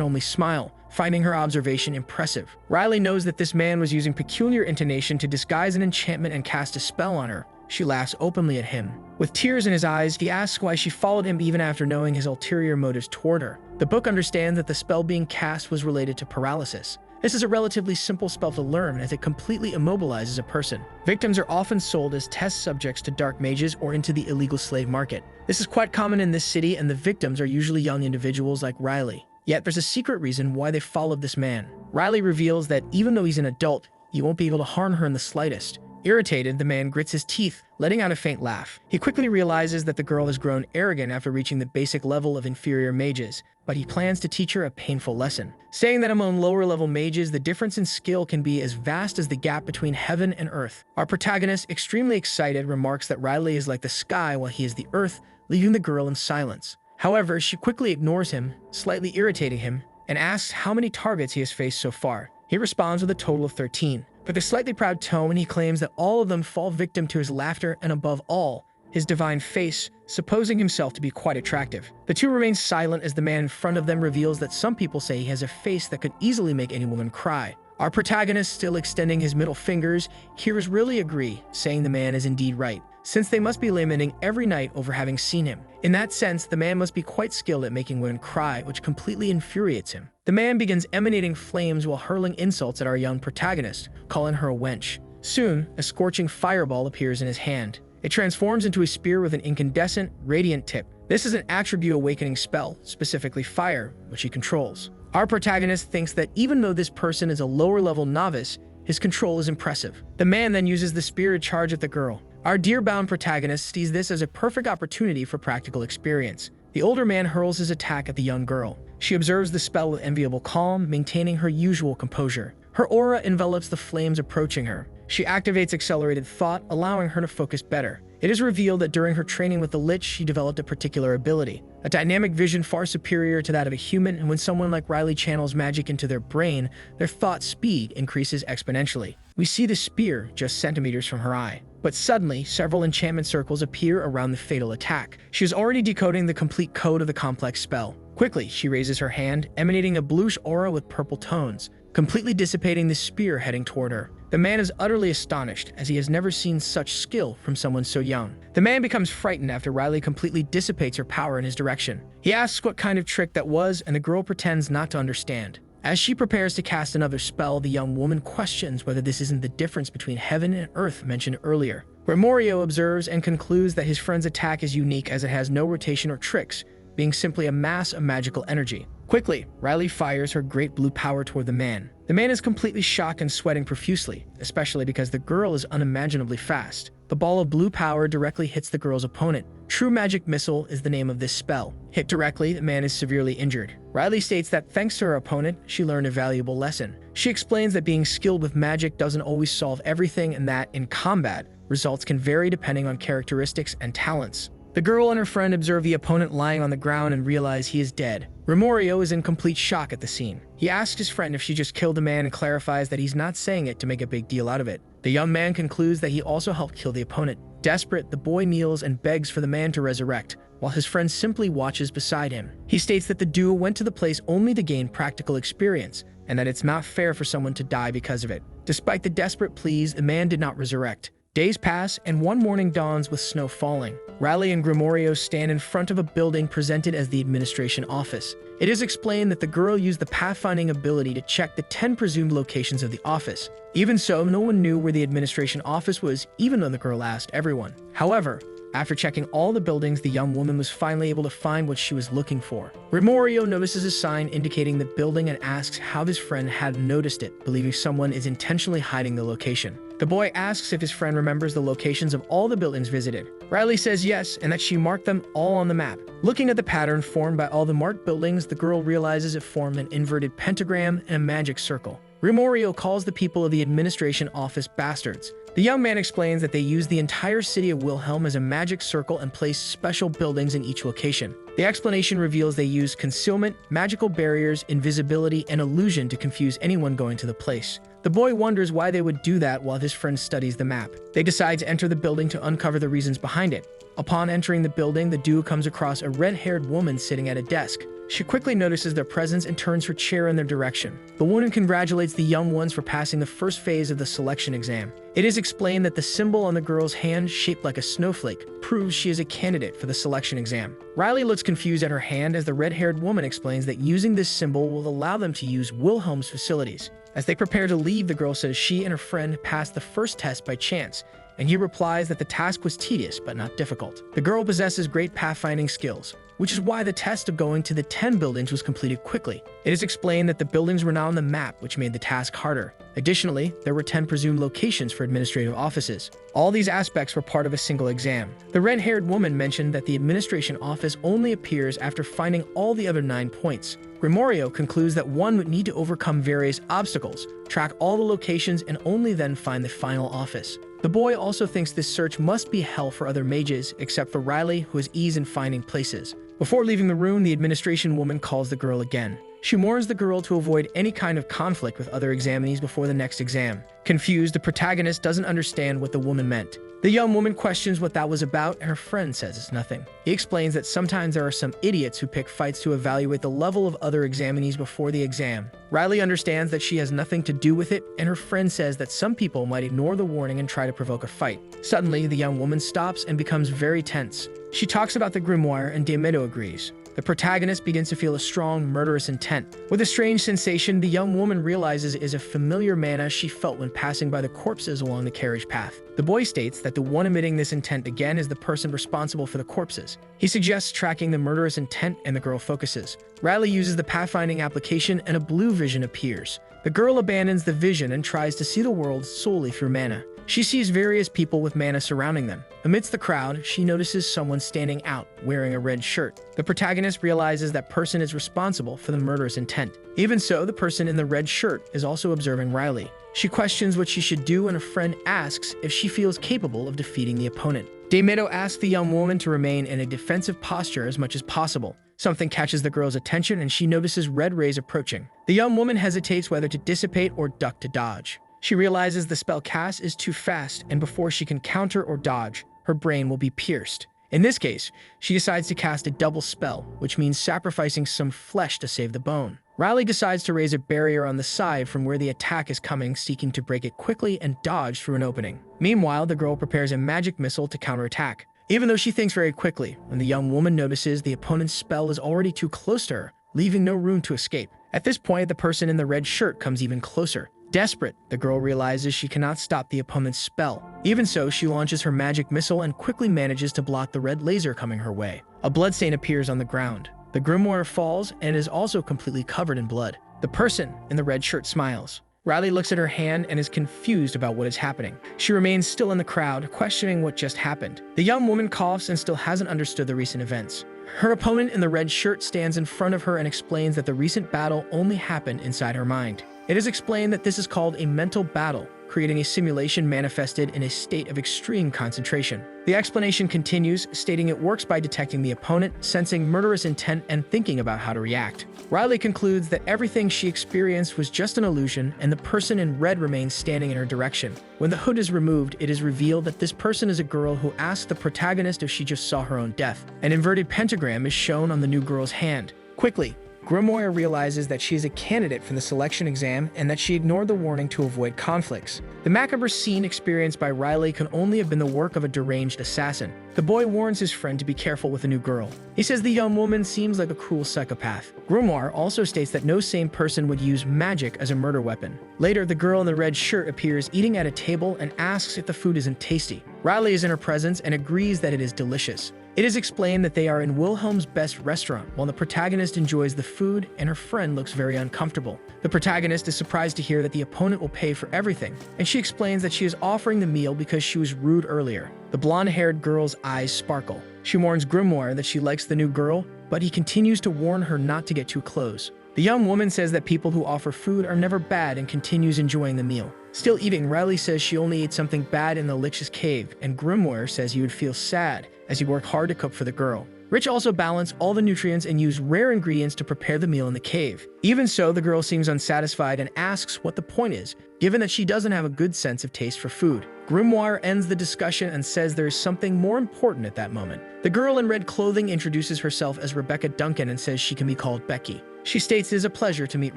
only smile, finding her observation impressive. Riley knows that this man was using peculiar intonation to disguise an enchantment and cast a spell on her. She laughs openly at him. With tears in his eyes, he asks why she followed him even after knowing his ulterior motives toward her. The book understands that the spell being cast was related to paralysis. This is a relatively simple spell to learn, as it completely immobilizes a person. Victims are often sold as test subjects to dark mages or into the illegal slave market. This is quite common in this city, and the victims are usually young individuals like Riley. Yet there's a secret reason why they followed this man. Riley reveals that even though he's an adult, he won't be able to harm her in the slightest. Irritated, the man grits his teeth, letting out a faint laugh. He quickly realizes that the girl has grown arrogant after reaching the basic level of inferior mages, but he plans to teach her a painful lesson, saying that among lower-level mages, the difference in skill can be as vast as the gap between heaven and earth. Our protagonist, extremely excited, remarks that Riley is like the sky while he is the earth, leaving the girl in silence. However, she quickly ignores him, slightly irritating him, and asks how many targets he has faced so far. He responds with a total of 13. With a slightly proud tone, he claims that all of them fall victim to his laughter and, above all, his divine face, supposing himself to be quite attractive. The two remain silent as the man in front of them reveals that some people say he has a face that could easily make any woman cry. Our protagonist, still extending his middle fingers, hears really agree, saying the man is indeed right, since they must be lamenting every night over having seen him. In that sense, the man must be quite skilled at making women cry, which completely infuriates him. The man begins emanating flames while hurling insults at our young protagonist, calling her a wench. Soon, a scorching fireball appears in his hand. It transforms into a spear with an incandescent, radiant tip. This is an attribute awakening spell, specifically fire, which he controls. Our protagonist thinks that even though this person is a lower-level novice, his control is impressive. The man then uses the spear to charge at the girl. Our deer-bound protagonist sees this as a perfect opportunity for practical experience. The older man hurls his attack at the young girl. She observes the spell with enviable calm, maintaining her usual composure. Her aura envelops the flames approaching her. She activates accelerated thought, allowing her to focus better. It is revealed that during her training with the lich, she developed a particular ability, a dynamic vision far superior to that of a human, and when someone like Riley channels magic into their brain, their thought speed increases exponentially. We see the spear just centimeters from her eye. But suddenly, several enchantment circles appear around the fatal attack. She is already decoding the complete code of the complex spell. Quickly, she raises her hand, emanating a bluish aura with purple tones, completely dissipating the spear heading toward her. The man is utterly astonished, as he has never seen such skill from someone so young. The man becomes frightened after Riley completely dissipates her power in his direction. He asks what kind of trick that was, and the girl pretends not to understand. As she prepares to cast another spell, the young woman questions whether this isn't the difference between heaven and earth mentioned earlier. Grimoire observes and concludes that his friend's attack is unique as it has no rotation or tricks, being simply a mass of magical energy. Quickly, Riley fires her great blue power toward the man. The man is completely shocked and sweating profusely, especially because the girl is unimaginably fast. The ball of blue power directly hits the girl's opponent. True Magic Missile is the name of this spell. Hit directly, the man is severely injured. Riley states that thanks to her opponent, she learned a valuable lesson. She explains that being skilled with magic doesn't always solve everything, and that, in combat, results can vary depending on characteristics and talents. The girl and her friend observe the opponent lying on the ground and realize he is dead. Grimoire is in complete shock at the scene. He asks his friend if she just killed the man and clarifies that he's not saying it to make a big deal out of it. The young man concludes that he also helped kill the opponent. Desperate, the boy kneels and begs for the man to resurrect, while his friend simply watches beside him. He states that the duo went to the place only to gain practical experience, and that it's not fair for someone to die because of it. Despite the desperate pleas, the man did not resurrect. Days pass, and one morning dawns with snow falling. Riley and Grimoire stand in front of a building presented as the administration office. It is explained that the girl used the pathfinding ability to check the 10 presumed locations of the office. Even so, no one knew where the administration office was, even though the girl asked everyone. However, after checking all the buildings, the young woman was finally able to find what she was looking for. Grimoire notices a sign indicating the building and asks how his friend had noticed it, believing someone is intentionally hiding the location. The boy asks if his friend remembers the locations of all the buildings visited. Riley says yes, and that she marked them all on the map. Looking at the pattern formed by all the marked buildings, the girl realizes it formed an inverted pentagram and a magic circle. Grimoire calls the people of the administration office bastards. The young man explains that they use the entire city of Wilhelm as a magic circle and place special buildings in each location. The explanation reveals they use concealment, magical barriers, invisibility, and illusion to confuse anyone going to the place. The boy wonders why they would do that while his friend studies the map. They decide to enter the building to uncover the reasons behind it. Upon entering the building, the duo comes across a red-haired woman sitting at a desk. She quickly notices their presence and turns her chair in their direction. The woman congratulates the young ones for passing the first phase of the selection exam. It is explained that the symbol on the girl's hand, shaped like a snowflake, proves she is a candidate for the selection exam. Riley looks confused at her hand as the red-haired woman explains that using this symbol will allow them to use Wilhelm's facilities. As they prepare to leave, the girl says she and her friend passed the first test by chance, and he replies that the task was tedious but not difficult. The girl possesses great pathfinding skills, which is why the test of going to the 10 buildings was completed quickly. It is explained that the buildings were not on the map, which made the task harder. Additionally, there were 10 presumed locations for administrative offices. All these aspects were part of a single exam. The red-haired woman mentioned that the administration office only appears after finding all the other 9 points. Grimoire concludes that one would need to overcome various obstacles, track all the locations, and only then find the final office. The boy also thinks this search must be hell for other mages, except for Riley, who has ease in finding places. Before leaving the room, the administration woman calls the girl again. She warns the girl to avoid any kind of conflict with other examinees before the next exam. Confused, the protagonist doesn't understand what the woman meant. The young woman questions what that was about, and her friend says it's nothing. He explains that sometimes there are some idiots who pick fights to evaluate the level of other examinees before the exam. Riley understands that she has nothing to do with it, and her friend says that some people might ignore the warning and try to provoke a fight. Suddenly, the young woman stops and becomes very tense. She talks about the grimoire, and Diamedo agrees. The protagonist begins to feel a strong, murderous intent. With a strange sensation, the young woman realizes it is a familiar mana she felt when passing by the corpses along the carriage path. The boy states that the one emitting this intent again is the person responsible for the corpses. He suggests tracking the murderous intent, and the girl focuses. Riley uses the pathfinding application, and a blue vision appears. The girl abandons the vision and tries to see the world solely through mana. She sees various people with mana surrounding them. Amidst the crowd, she notices someone standing out, wearing a red shirt. The protagonist realizes that person is responsible for the murderous intent. Even so, the person in the red shirt is also observing Riley. She questions what she should do, and a friend asks if she feels capable of defeating the opponent. Diamedo asks the young woman to remain in a defensive posture as much as possible. Something catches the girl's attention, and she notices red rays approaching. The young woman hesitates whether to dissipate or duck to dodge. She realizes the spell cast is too fast, and before she can counter or dodge, her brain will be pierced. In this case, she decides to cast a double spell, which means sacrificing some flesh to save the bone. Riley decides to raise a barrier on the side from where the attack is coming, seeking to break it quickly and dodge through an opening. Meanwhile, the girl prepares a magic missile to counterattack. Even though she thinks very quickly, when the young woman notices the opponent's spell is already too close to her, leaving no room to escape. At this point, the person in the red shirt comes even closer. Desperate, the girl realizes she cannot stop the opponent's spell. Even so, she launches her magic missile and quickly manages to block the red laser coming her way. A bloodstain appears on the ground. The grimoire falls and is also completely covered in blood. The person in the red shirt smiles. Riley looks at her hand and is confused about what is happening. She remains still in the crowd, questioning what just happened. The young woman coughs and still hasn't understood the recent events. Her opponent in the red shirt stands in front of her and explains that the recent battle only happened inside her mind. It is explained that this is called a mental battle, creating a simulation manifested in a state of extreme concentration. The explanation continues, stating it works by detecting the opponent, sensing murderous intent, and thinking about how to react. Riley concludes that everything she experienced was just an illusion, and the person in red remains standing in her direction. When the hood is removed, it is revealed that this person is a girl who asks the protagonist if she just saw her own death. An inverted pentagram is shown on the new girl's hand. Quickly, Grimoire realizes that she is a candidate for the selection exam and that she ignored the warning to avoid conflicts. The macabre scene experienced by Riley can only have been the work of a deranged assassin. The boy warns his friend to be careful with the new girl. He says the young woman seems like a cruel psychopath. Grimoire also states that no sane person would use magic as a murder weapon. Later, the girl in the red shirt appears eating at a table and asks if the food isn't tasty. Riley is in her presence and agrees that it is delicious. It is explained that they are in Wilhelm's best restaurant, while the protagonist enjoys the food and her friend looks very uncomfortable. The protagonist is surprised to hear that the opponent will pay for everything, and she explains that she is offering the meal because she was rude earlier. The blonde-haired girl's eyes sparkle. She warns Grimoire that she likes the new girl, but he continues to warn her not to get too close. The young woman says that people who offer food are never bad and continues enjoying the meal. Still eating, Riley says she only ate something bad in the lich's cave, and Grimoire says he would feel sad as he worked hard to cook for the girl. Rich also balanced all the nutrients and used rare ingredients to prepare the meal in the cave. Even so, the girl seems unsatisfied and asks what the point is, given that she doesn't have a good sense of taste for food. Grimoire ends the discussion and says there is something more important at that moment. The girl in red clothing introduces herself as Rebecca Duncan and says she can be called Becky. She states it is a pleasure to meet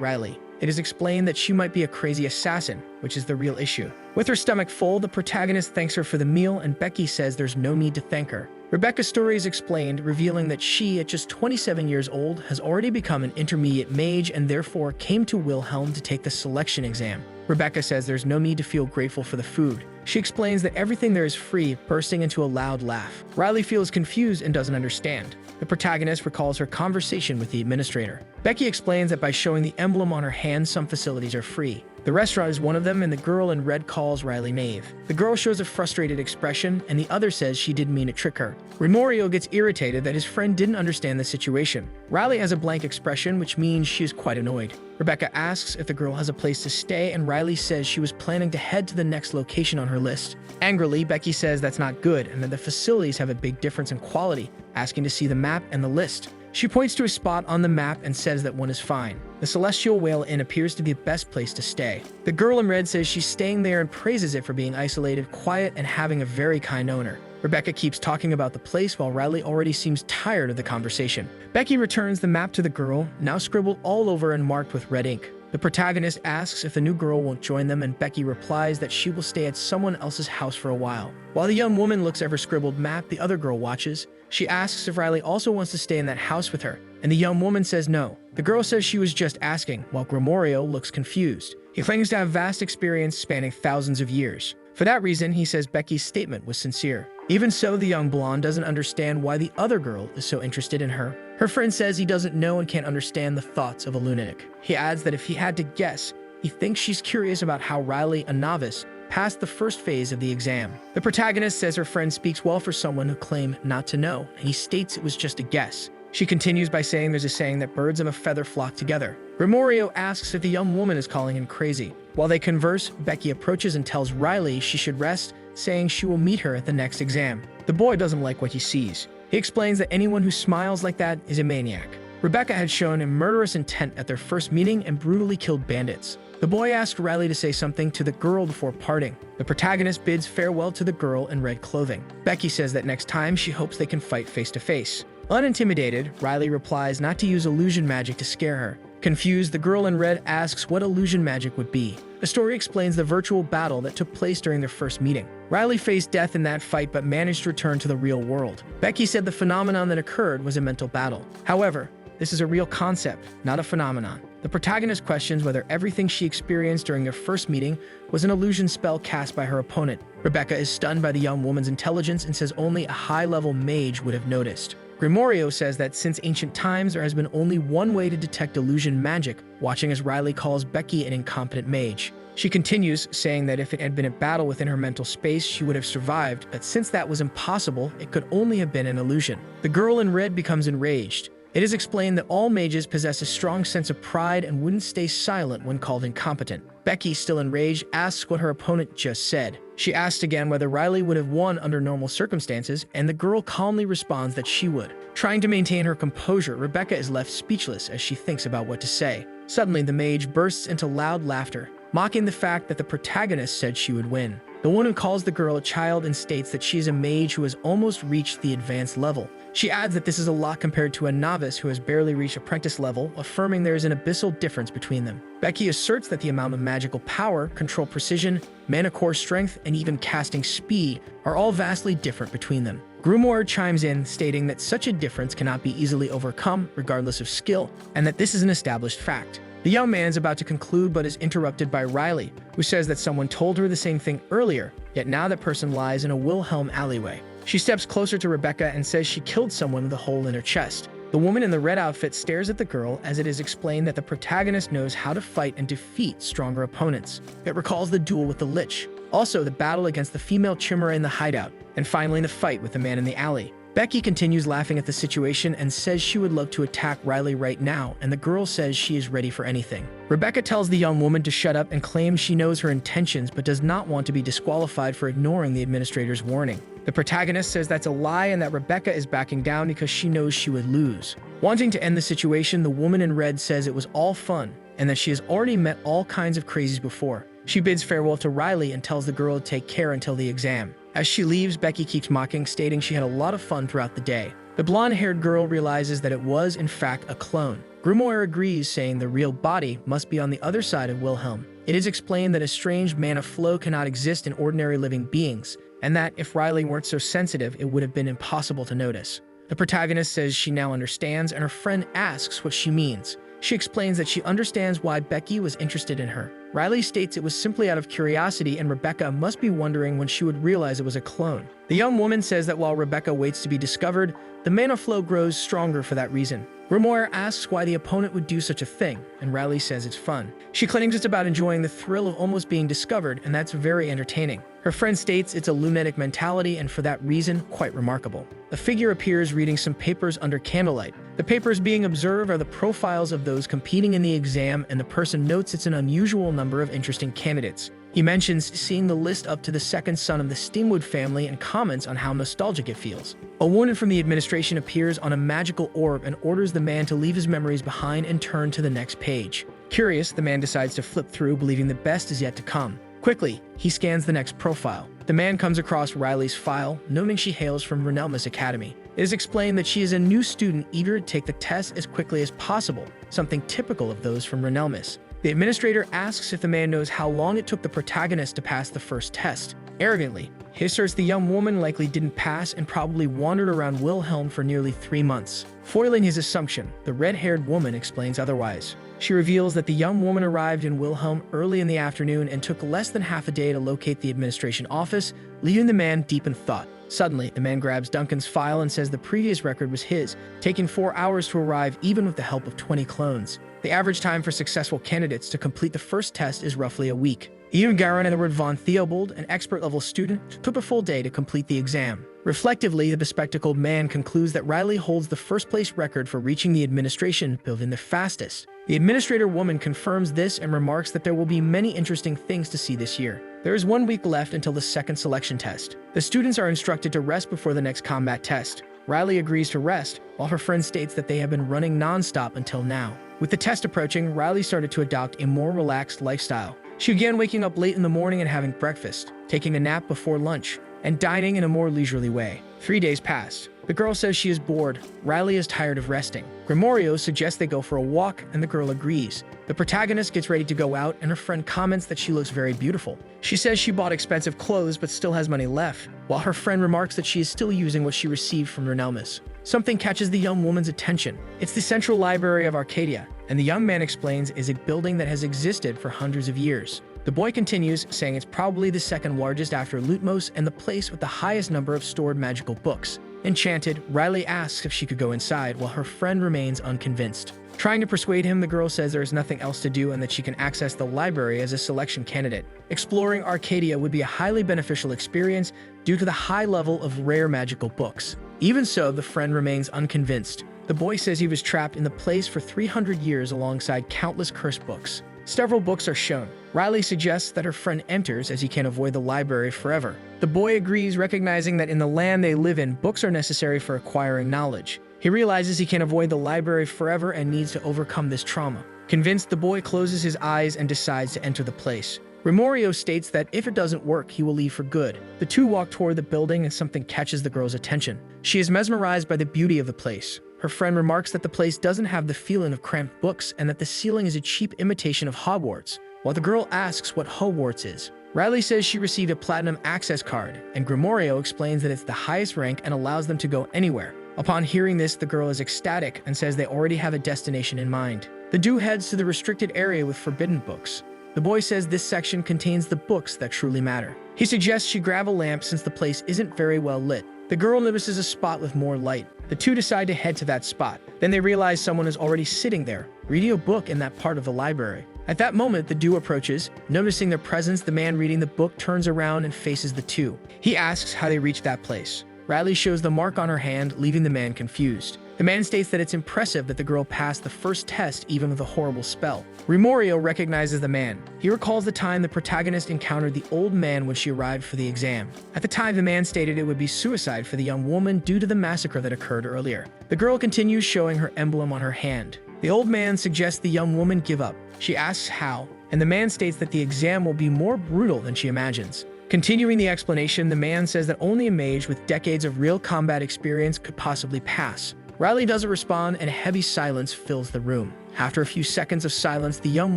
Riley. It is explained that she might be a crazy assassin, which is the real issue. With her stomach full, the protagonist thanks her for the meal, and Becky says there's no need to thank her. Rebecca's story is explained, revealing that she, at just 27 years old, has already become an intermediate mage and therefore came to Wilhelm to take the selection exam. Rebecca says there's no need to feel grateful for the food. She explains that everything there is free, bursting into a loud laugh. Riley feels confused and doesn't understand. The protagonist recalls her conversation with the administrator. Becky explains that by showing the emblem on her hand, some facilities are free. The restaurant is one of them, and the girl in red calls Riley knave. The girl shows a frustrated expression, and the other says she didn't mean to trick her. Grimoire gets irritated that his friend didn't understand the situation. Riley has a blank expression, which means she is quite annoyed. Rebecca asks if the girl has a place to stay, and Riley says she was planning to head to the next location on her list. Angrily, Becky says that's not good, and that the facilities have a big difference in quality, asking to see the map and the list. She points to a spot on the map and says that one is fine. The Celestial Whale Inn appears to be the best place to stay. The girl in red says she's staying there and praises it for being isolated, quiet, and having a very kind owner. Rebecca keeps talking about the place while Riley already seems tired of the conversation. Becky returns the map to the girl, now scribbled all over and marked with red ink. The protagonist asks if the new girl won't join them, and Becky replies that she will stay at someone else's house for a while. While the young woman looks at her scribbled map, the other girl watches. She asks if Riley also wants to stay in that house with her, and the young woman says no. The girl says she was just asking, while Grimoire looks confused. He claims to have vast experience spanning thousands of years. For that reason, he says Becky's statement was sincere. Even so, the young blonde doesn't understand why the other girl is so interested in her. Her friend says he doesn't know and can't understand the thoughts of a lunatic. He adds that if he had to guess, he thinks she's curious about how Riley, a novice, passed the first phase of the exam. The protagonist says her friend speaks well for someone who claimed not to know, and he states it was just a guess. She continues by saying there's a saying that birds of a feather flock together. Grimoire asks if the young woman is calling him crazy. While they converse, Becky approaches and tells Riley she should rest, saying she will meet her at the next exam. The boy doesn't like what he sees. He explains that anyone who smiles like that is a maniac. Rebecca had shown a murderous intent at their first meeting and brutally killed bandits. The boy asks Riley to say something to the girl before parting. The protagonist bids farewell to the girl in red clothing. Becky says that next time she hopes they can fight face to face. Unintimidated, Riley replies not to use illusion magic to scare her. Confused, the girl in red asks what illusion magic would be. The story explains the virtual battle that took place during their first meeting. Riley faced death in that fight but managed to return to the real world. Becky said the phenomenon that occurred was a mental battle. However, this is a real concept, not a phenomenon. The protagonist questions whether everything she experienced during their first meeting was an illusion spell cast by her opponent. Rebecca is stunned by the young woman's intelligence and says only a high-level mage would have noticed. Grimoire says that since ancient times, there has been only one way to detect illusion magic, watching as Riley calls Becky an incompetent mage. She continues, saying that if it had been a battle within her mental space, she would have survived, but since that was impossible, it could only have been an illusion. The girl in red becomes enraged. It is explained that all mages possess a strong sense of pride and wouldn't stay silent when called incompetent. Becky, still enraged, asks what her opponent just said. She asks again whether Riley would have won under normal circumstances, and the girl calmly responds that she would. Trying to maintain her composure, Rebecca is left speechless as she thinks about what to say. Suddenly, the mage bursts into loud laughter, mocking the fact that the protagonist said she would win. The one who calls the girl a child and states that she is a mage who has almost reached the advanced level. She adds that this is a lot compared to a novice who has barely reached apprentice level, affirming there is an abyssal difference between them. Becky asserts that the amount of magical power, control precision, mana core strength, and even casting speed are all vastly different between them. Grimoire chimes in, stating that such a difference cannot be easily overcome, regardless of skill, and that this is an established fact. The young man is about to conclude but is interrupted by Riley, who says that someone told her the same thing earlier, yet now that person lies in a Wilhelm alleyway. She steps closer to Rebecca and says she killed someone with a hole in her chest. The woman in the red outfit stares at the girl as it is explained that the protagonist knows how to fight and defeat stronger opponents. It recalls the duel with the lich, also the battle against the female chimera in the hideout, and finally the fight with the man in the alley. Becky continues laughing at the situation and says she would love to attack Riley right now, and the girl says she is ready for anything. Rebecca tells the young woman to shut up and claims she knows her intentions but does not want to be disqualified for ignoring the administrator's warning. The protagonist says that's a lie and that Rebecca is backing down because she knows she would lose. Wanting to end the situation, the woman in red says it was all fun and that she has already met all kinds of crazies before. She bids farewell to Riley and tells the girl to take care until the exam. As she leaves, Becky keeps mocking, stating she had a lot of fun throughout the day. The blonde-haired girl realizes that it was, in fact, a clone. Grimoire agrees, saying the real body must be on the other side of Wilhelm. It is explained that a strange mana flow cannot exist in ordinary living beings, and that if Riley weren't so sensitive, it would have been impossible to notice. The protagonist says she now understands, and her friend asks what she means. She explains that she understands why Becky was interested in her. Riley states it was simply out of curiosity, and Rebecca must be wondering when she would realize it was a clone. The young woman says that while Rebecca waits to be discovered, the mana flow grows stronger for that reason. Grimoire asks why the opponent would do such a thing, and Riley says it's fun. She claims it's about enjoying the thrill of almost being discovered, and that's very entertaining. Her friend states it's a lunatic mentality, and for that reason, quite remarkable. A figure appears reading some papers under candlelight. The papers being observed are the profiles of those competing in the exam, and the person notes it's an unusual number of interesting candidates. He mentions seeing the list up to the second son of the Steamwood family and comments on how nostalgic it feels. A woman from the administration appears on a magical orb and orders the man to leave his memories behind and turn to the next page. Curious, the man decides to flip through, believing the best is yet to come. Quickly, he scans the next profile. The man comes across Riley's file, noting she hails from Renelmus Academy. It is explained that she is a new student eager to take the test as quickly as possible, something typical of those from Renelmus. The administrator asks if the man knows how long it took the protagonist to pass the first test. Arrogantly, he asserts the young woman likely didn't pass and probably wandered around Wilhelm for nearly 3 months. Foiling his assumption, the red-haired woman explains otherwise. She reveals that the young woman arrived in Wilhelm early in the afternoon and took less than half a day to locate the administration office, leaving the man deep in thought. Suddenly, the man grabs Duncan's file and says the previous record was his, taking 4 hours to arrive even with the help of 20 clones. The average time for successful candidates to complete the first test is roughly a week. Even Garon and Edward von Theobald, an expert-level student, took a full day to complete the exam. Reflectively, the bespectacled man concludes that Riley holds the first-place record for reaching the administration building the fastest. The administrator woman confirms this and remarks that there will be many interesting things to see this year. There is 1 week left until the second selection test. The students are instructed to rest before the next combat test. Riley agrees to rest, while her friend states that they have been running non-stop until now. With the test approaching, Riley started to adopt a more relaxed lifestyle. She began waking up late in the morning and having breakfast, taking a nap before lunch, and dining in a more leisurely way. 3 days passed. The girl says she is bored. Riley is tired of resting. Grimoire suggests they go for a walk, and the girl agrees. The protagonist gets ready to go out, and her friend comments that she looks very beautiful. She says she bought expensive clothes but still has money left, while her friend remarks that she is still using what she received from Renelmus. Something catches the young woman's attention. It's the Central Library of Arcadia, and the young man explains is a building that has existed for hundreds of years. The boy continues, saying it's probably the second largest after Lutmos and the place with the highest number of stored magical books. Enchanted, Riley asks if she could go inside, while her friend remains unconvinced. Trying to persuade him, the girl says there is nothing else to do and that she can access the library as a selection candidate. Exploring Arcadia would be a highly beneficial experience due to the high level of rare magical books. Even so, the friend remains unconvinced. The boy says he was trapped in the place for 300 years alongside countless cursed books. Several books are shown. Riley suggests that her friend enters as he can't avoid the library forever. The boy agrees, recognizing that in the land they live in, books are necessary for acquiring knowledge. He realizes he can't avoid the library forever and needs to overcome this trauma. Convinced, the boy closes his eyes and decides to enter the place. Grimoire states that if it doesn't work, he will leave for good. The two walk toward the building and something catches the girl's attention. She is mesmerized by the beauty of the place. Her friend remarks that the place doesn't have the feeling of cramped books and that the ceiling is a cheap imitation of Hogwarts, while the girl asks what Hogwarts is. Riley says she received a platinum access card, and Grimoire explains that it's the highest rank and allows them to go anywhere. Upon hearing this, the girl is ecstatic and says they already have a destination in mind. The duo heads to the restricted area with forbidden books. The boy says this section contains the books that truly matter. He suggests she grab a lamp since the place isn't very well lit. The girl notices a spot with more light. The two decide to head to that spot. Then they realize someone is already sitting there, reading a book in that part of the library. At that moment, the duo approaches. Noticing their presence, the man reading the book turns around and faces the two. He asks how they reached that place. Riley shows the mark on her hand, leaving the man confused. The man states that it's impressive that the girl passed the first test even with a horrible spell. Grimoire recognizes the man. He recalls the time the protagonist encountered the old man when she arrived for the exam. At the time, the man stated it would be suicide for the young woman due to the massacre that occurred earlier. The girl continues showing her emblem on her hand. The old man suggests the young woman give up. She asks how, and the man states that the exam will be more brutal than she imagines. Continuing the explanation, the man says that only a mage with decades of real combat experience could possibly pass. Riley doesn't respond, and a heavy silence fills the room. After a few seconds of silence, the young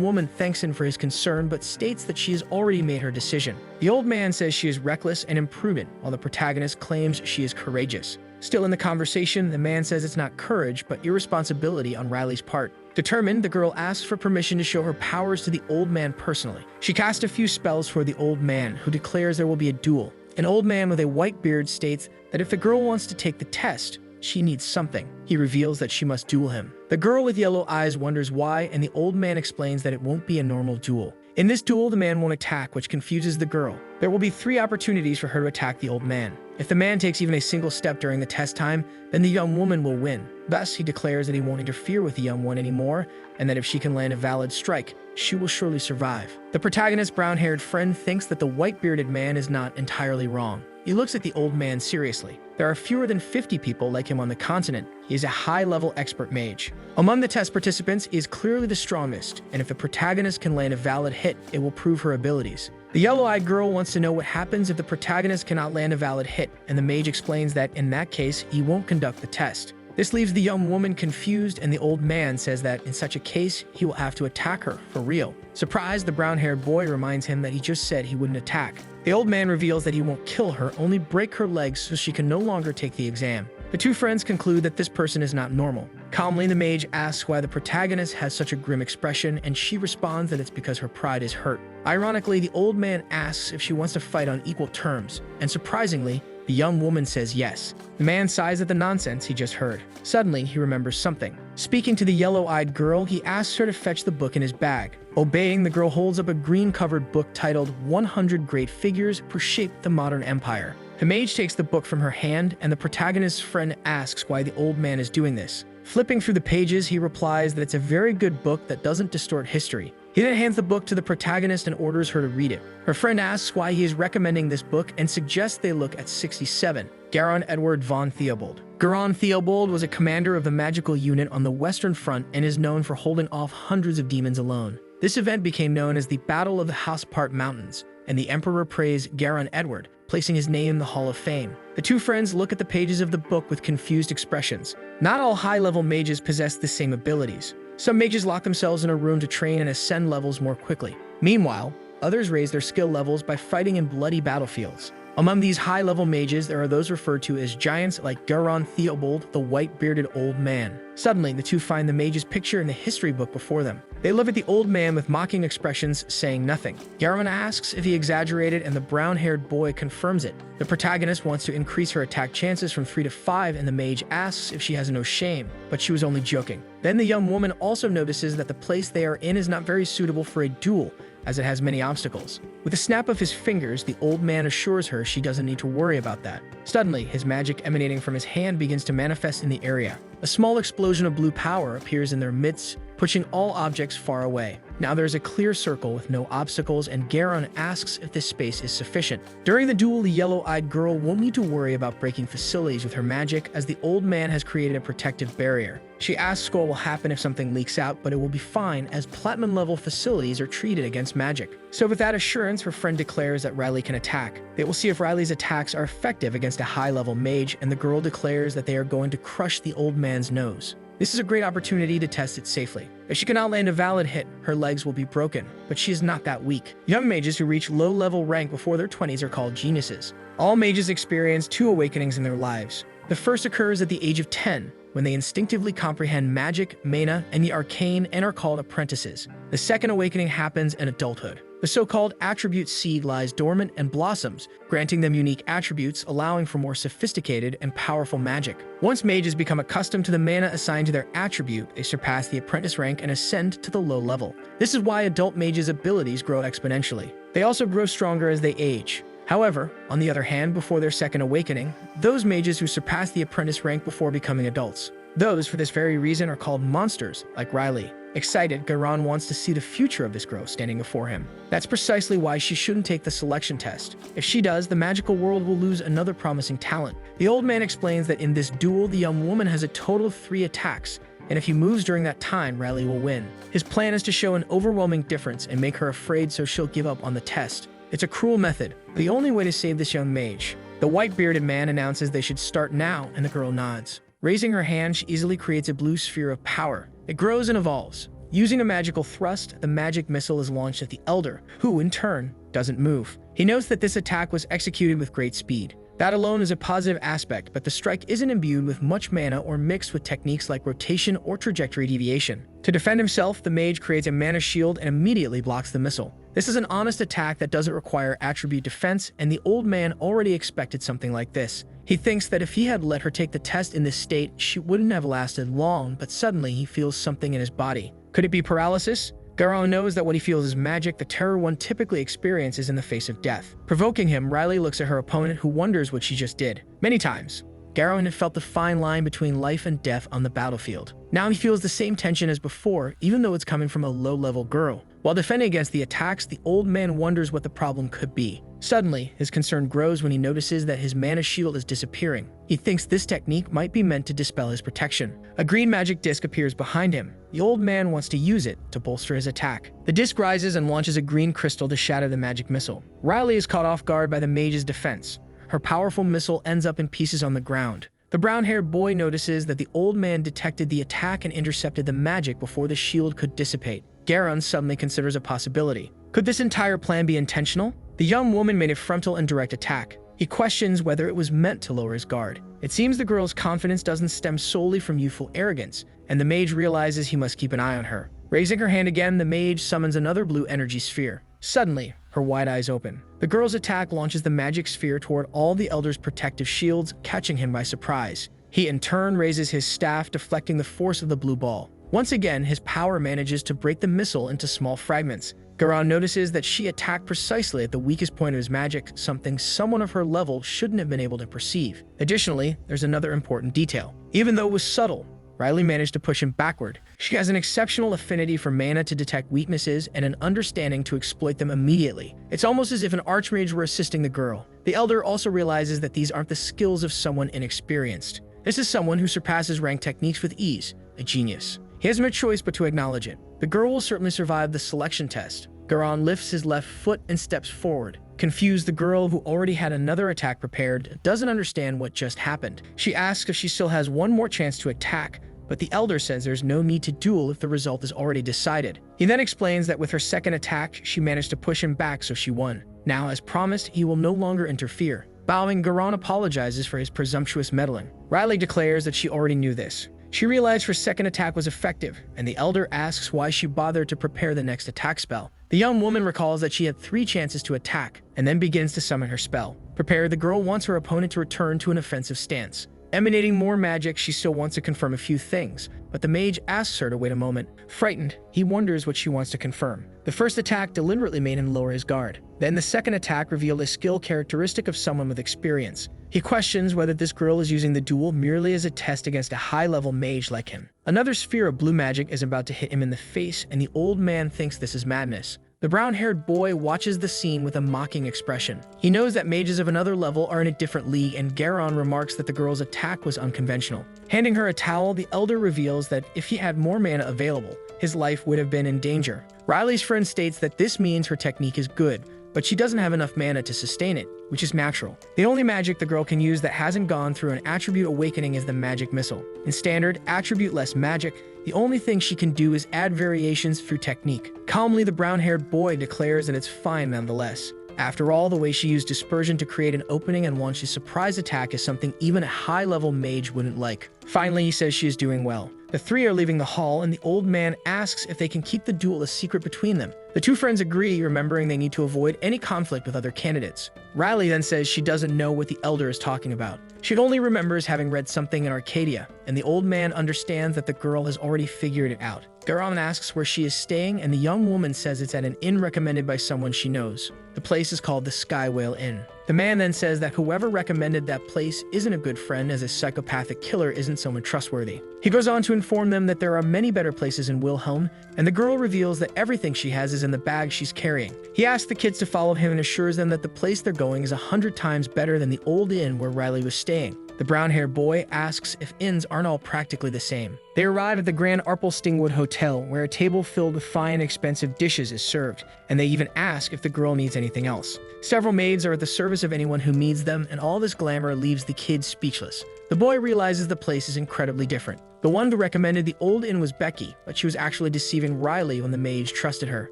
woman thanks him for his concern but states that she has already made her decision. The old man says she is reckless and imprudent, while the protagonist claims she is courageous. Still in the conversation, the man says it's not courage but irresponsibility on Riley's part. Determined, the girl asks for permission to show her powers to the old man personally. She casts a few spells for the old man, who declares there will be a duel. An old man with a white beard states that if the girl wants to take the test, she needs something. He reveals that she must duel him. The girl with yellow eyes wonders why, and the old man explains that it won't be a normal duel. In this duel, the man won't attack, which confuses the girl. There will be 3 opportunities for her to attack the old man. If the man takes even a single step during the test time, then the young woman will win. Thus, he declares that he won't interfere with the young one anymore, and that if she can land a valid strike, she will surely survive. The protagonist's brown-haired friend thinks that the white-bearded man is not entirely wrong. He looks at the old man seriously. There are fewer than 50 people like him on the continent. He is a high-level expert mage. Among the test participants, he is clearly the strongest, and if the protagonist can land a valid hit, it will prove her abilities. The yellow-eyed girl wants to know what happens if the protagonist cannot land a valid hit, and the mage explains that, in that case, he won't conduct the test. This leaves the young woman confused, and the old man says that, in such a case, he will have to attack her, for real. Surprised, the brown-haired boy reminds him that he just said he wouldn't attack. The old man reveals that he won't kill her, only break her legs so she can no longer take the exam. The 2 friends conclude that this person is not normal. Calmly, the mage asks why the protagonist has such a grim expression, and she responds that it's because her pride is hurt. Ironically, the old man asks if she wants to fight on equal terms, and surprisingly, the young woman says yes. The man sighs at the nonsense he just heard. Suddenly, he remembers something. Speaking to the yellow-eyed girl, he asks her to fetch the book in his bag. Obeying, the girl holds up a green-covered book titled 100 Great Figures Who Shaped the Modern Empire. The mage takes the book from her hand, and the protagonist's friend asks why the old man is doing this. Flipping through the pages, he replies that it's a very good book that doesn't distort history. He then hands the book to the protagonist and orders her to read it. Her friend asks why he is recommending this book and suggests they look at 67, Garon Edward von Theobald. Garon Theobald was a commander of the magical unit on the Western Front and is known for holding off hundreds of demons alone. This event became known as the Battle of the Hauspart Mountains, and the Emperor praised Garon Edward, placing his name in the Hall of Fame. The 2 friends look at the pages of the book with confused expressions. Not all high-level mages possess the same abilities. Some mages lock themselves in a room to train and ascend levels more quickly. Meanwhile, others raise their skill levels by fighting in bloody battlefields. Among these high-level mages, there are those referred to as giants like Garon Theobald, the white-bearded old man. Suddenly, the 2 find the mage's picture in the history book before them. They look at the old man with mocking expressions, saying nothing. Garon asks if he exaggerated, and the brown-haired boy confirms it. The protagonist wants to increase her attack chances from 3 to 5, and the mage asks if she has no shame, but she was only joking. Then the young woman also notices that the place they are in is not very suitable for a duel, as it has many obstacles. With a snap of his fingers, the old man assures her she doesn't need to worry about that. Suddenly, his magic emanating from his hand begins to manifest in the area. A small explosion of blue power appears in their midst, pushing all objects far away. Now there is a clear circle with no obstacles, and Garon asks if this space is sufficient. During the duel, the yellow-eyed girl won't need to worry about breaking facilities with her magic, as the old man has created a protective barrier. She asks what will happen if something leaks out, but it will be fine, as platinum-level facilities are treated against magic. So with that assurance, her friend declares that Riley can attack. They will see if Riley's attacks are effective against a high-level mage, and the girl declares that they are going to crush the old man's nose. This is a great opportunity to test it safely. If she cannot land a valid hit, her legs will be broken, but she is not that weak. Young mages who reach low-level rank before their 20s are called geniuses. All mages experience 2 awakenings in their lives. The first occurs at the age of 10, when they instinctively comprehend magic, mana, and the arcane and are called apprentices. The second awakening happens in adulthood. The so-called attribute seed lies dormant and blossoms, granting them unique attributes, allowing for more sophisticated and powerful magic. Once mages become accustomed to the mana assigned to their attribute, they surpass the apprentice rank and ascend to the low level. This is why adult mages' abilities grow exponentially. They also grow stronger as they age. However, on the other hand, before their second awakening, those mages who surpass the apprentice rank before becoming adults. Those, for this very reason, are called monsters, like Riley. Excited, Garan wants to see the future of this girl standing before him. That's precisely why she shouldn't take the selection test. If she does, the magical world will lose another promising talent. The old man explains that in this duel, the young woman has a total of 3 attacks, and if he moves during that time, Riley will win. His plan is to show an overwhelming difference and make her afraid so she'll give up on the test. It's a cruel method, the only way to save this young mage. The white-bearded man announces they should start now, and the girl nods. Raising her hand, she easily creates a blue sphere of power. It grows and evolves. Using a magical thrust, the magic missile is launched at the Elder, who, in turn, doesn't move. He notes that this attack was executed with great speed. That alone is a positive aspect, but the strike isn't imbued with much mana or mixed with techniques like rotation or trajectory deviation. To defend himself, the mage creates a mana shield and immediately blocks the missile. This is an honest attack that doesn't require attribute defense, and the old man already expected something like this. He thinks that if he had let her take the test in this state, she wouldn't have lasted long, but suddenly he feels something in his body. Could it be paralysis? Garan knows that what he feels is magic the terror one typically experiences in the face of death. Provoking him, Riley looks at her opponent, who wonders what she just did. Many times, Garan had felt the fine line between life and death on the battlefield. Now he feels the same tension as before, even though it's coming from a low-level girl. While defending against the attacks, the old man wonders what the problem could be. Suddenly, his concern grows when he notices that his mana shield is disappearing. He thinks this technique might be meant to dispel his protection. A green magic disc appears behind him. The old man wants to use it to bolster his attack. The disc rises and launches a green crystal to shatter the magic missile. Riley is caught off guard by the mage's defense. Her powerful missile ends up in pieces on the ground. The brown-haired boy notices that the old man detected the attack and intercepted the magic before the shield could dissipate. Garan suddenly considers a possibility. Could this entire plan be intentional? The young woman made a frontal and direct attack. He questions whether it was meant to lower his guard. It seems the girl's confidence doesn't stem solely from youthful arrogance, and the mage realizes he must keep an eye on her. Raising her hand again, the mage summons another blue energy sphere. Suddenly, her wide eyes open. The girl's attack launches the magic sphere toward all the Elder's protective shields, catching him by surprise. He in turn raises his staff, deflecting the force of the blue ball. Once again, his power manages to break the missile into small fragments. Garan notices that she attacked precisely at the weakest point of his magic, something someone of her level shouldn't have been able to perceive. Additionally, there's another important detail. Even though it was subtle, Riley managed to push him backward. She has an exceptional affinity for mana to detect weaknesses and an understanding to exploit them immediately. It's almost as if an archmage were assisting the girl. The Elder also realizes that these aren't the skills of someone inexperienced. This is someone who surpasses rank techniques with ease, a genius. He has no choice but to acknowledge it. The girl will certainly survive the selection test. Garan lifts his left foot and steps forward. Confused, the girl, who already had another attack prepared, doesn't understand what just happened. She asks if she still has one more chance to attack, but the Elder says there's no need to duel if the result is already decided. He then explains that with her second attack, she managed to push him back, so she won. Now, as promised, he will no longer interfere. Bowing, Garan apologizes for his presumptuous meddling. Riley declares that she already knew this. She realized her second attack was effective, and the Elder asks why she bothered to prepare the next attack spell. The young woman recalls that she had 3 chances to attack, and then begins to summon her spell. Prepared, the girl wants her opponent to return to an offensive stance. Emanating more magic, she still wants to confirm a few things, but the mage asks her to wait a moment. Frightened, he wonders what she wants to confirm. The first attack deliberately made him lower his guard. Then the second attack revealed a skill characteristic of someone with experience. He questions whether this girl is using the duel merely as a test against a high-level mage like him. Another sphere of blue magic is about to hit him in the face, and the old man thinks this is madness. The brown-haired boy watches the scene with a mocking expression. He knows that mages of another level are in a different league, and Garan remarks that the girl's attack was unconventional. Handing her a towel, the Elder reveals that if he had more mana available, his life would have been in danger. Riley's friend states that this means her technique is good, but she doesn't have enough mana to sustain it, which is natural. The only magic the girl can use that hasn't gone through an attribute awakening is the magic missile. In standard, attribute-less magic, the only thing she can do is add variations through technique. Calmly, the brown-haired boy declares that it's fine nonetheless. After all, the way she used dispersion to create an opening and launch a surprise attack is something even a high-level mage wouldn't like. Finally, he says she is doing well. The 3 are leaving the hall, and the old man asks if they can keep the duel a secret between them. The 2 friends agree, remembering they need to avoid any conflict with other candidates. Riley then says she doesn't know what the Elder is talking about. She only remembers having read something in Arcadia, and the old man understands that the girl has already figured it out. Garan asks where she is staying, and the young woman says it's at an inn recommended by someone she knows. The place is called the Sky Whale Inn. The man then says that whoever recommended that place isn't a good friend, as a psychopathic killer isn't someone trustworthy. He goes on to inform them that there are many better places in Wilhelm, and the girl reveals that everything she has is in the bag she's carrying. He asks the kids to follow him and assures them that the place they're going is 100 times better than the old inn where Riley was staying. The brown-haired boy asks if inns aren't all practically the same. They arrive at the Grand Stingwood Hotel, where a table filled with fine, expensive dishes is served, and they even ask if the girl needs anything else. Several maids are at the service of anyone who needs them, and all this glamour leaves the kids speechless. The boy realizes the place is incredibly different. The one who recommended the old inn was Becky, but she was actually deceiving Riley when the mage trusted her.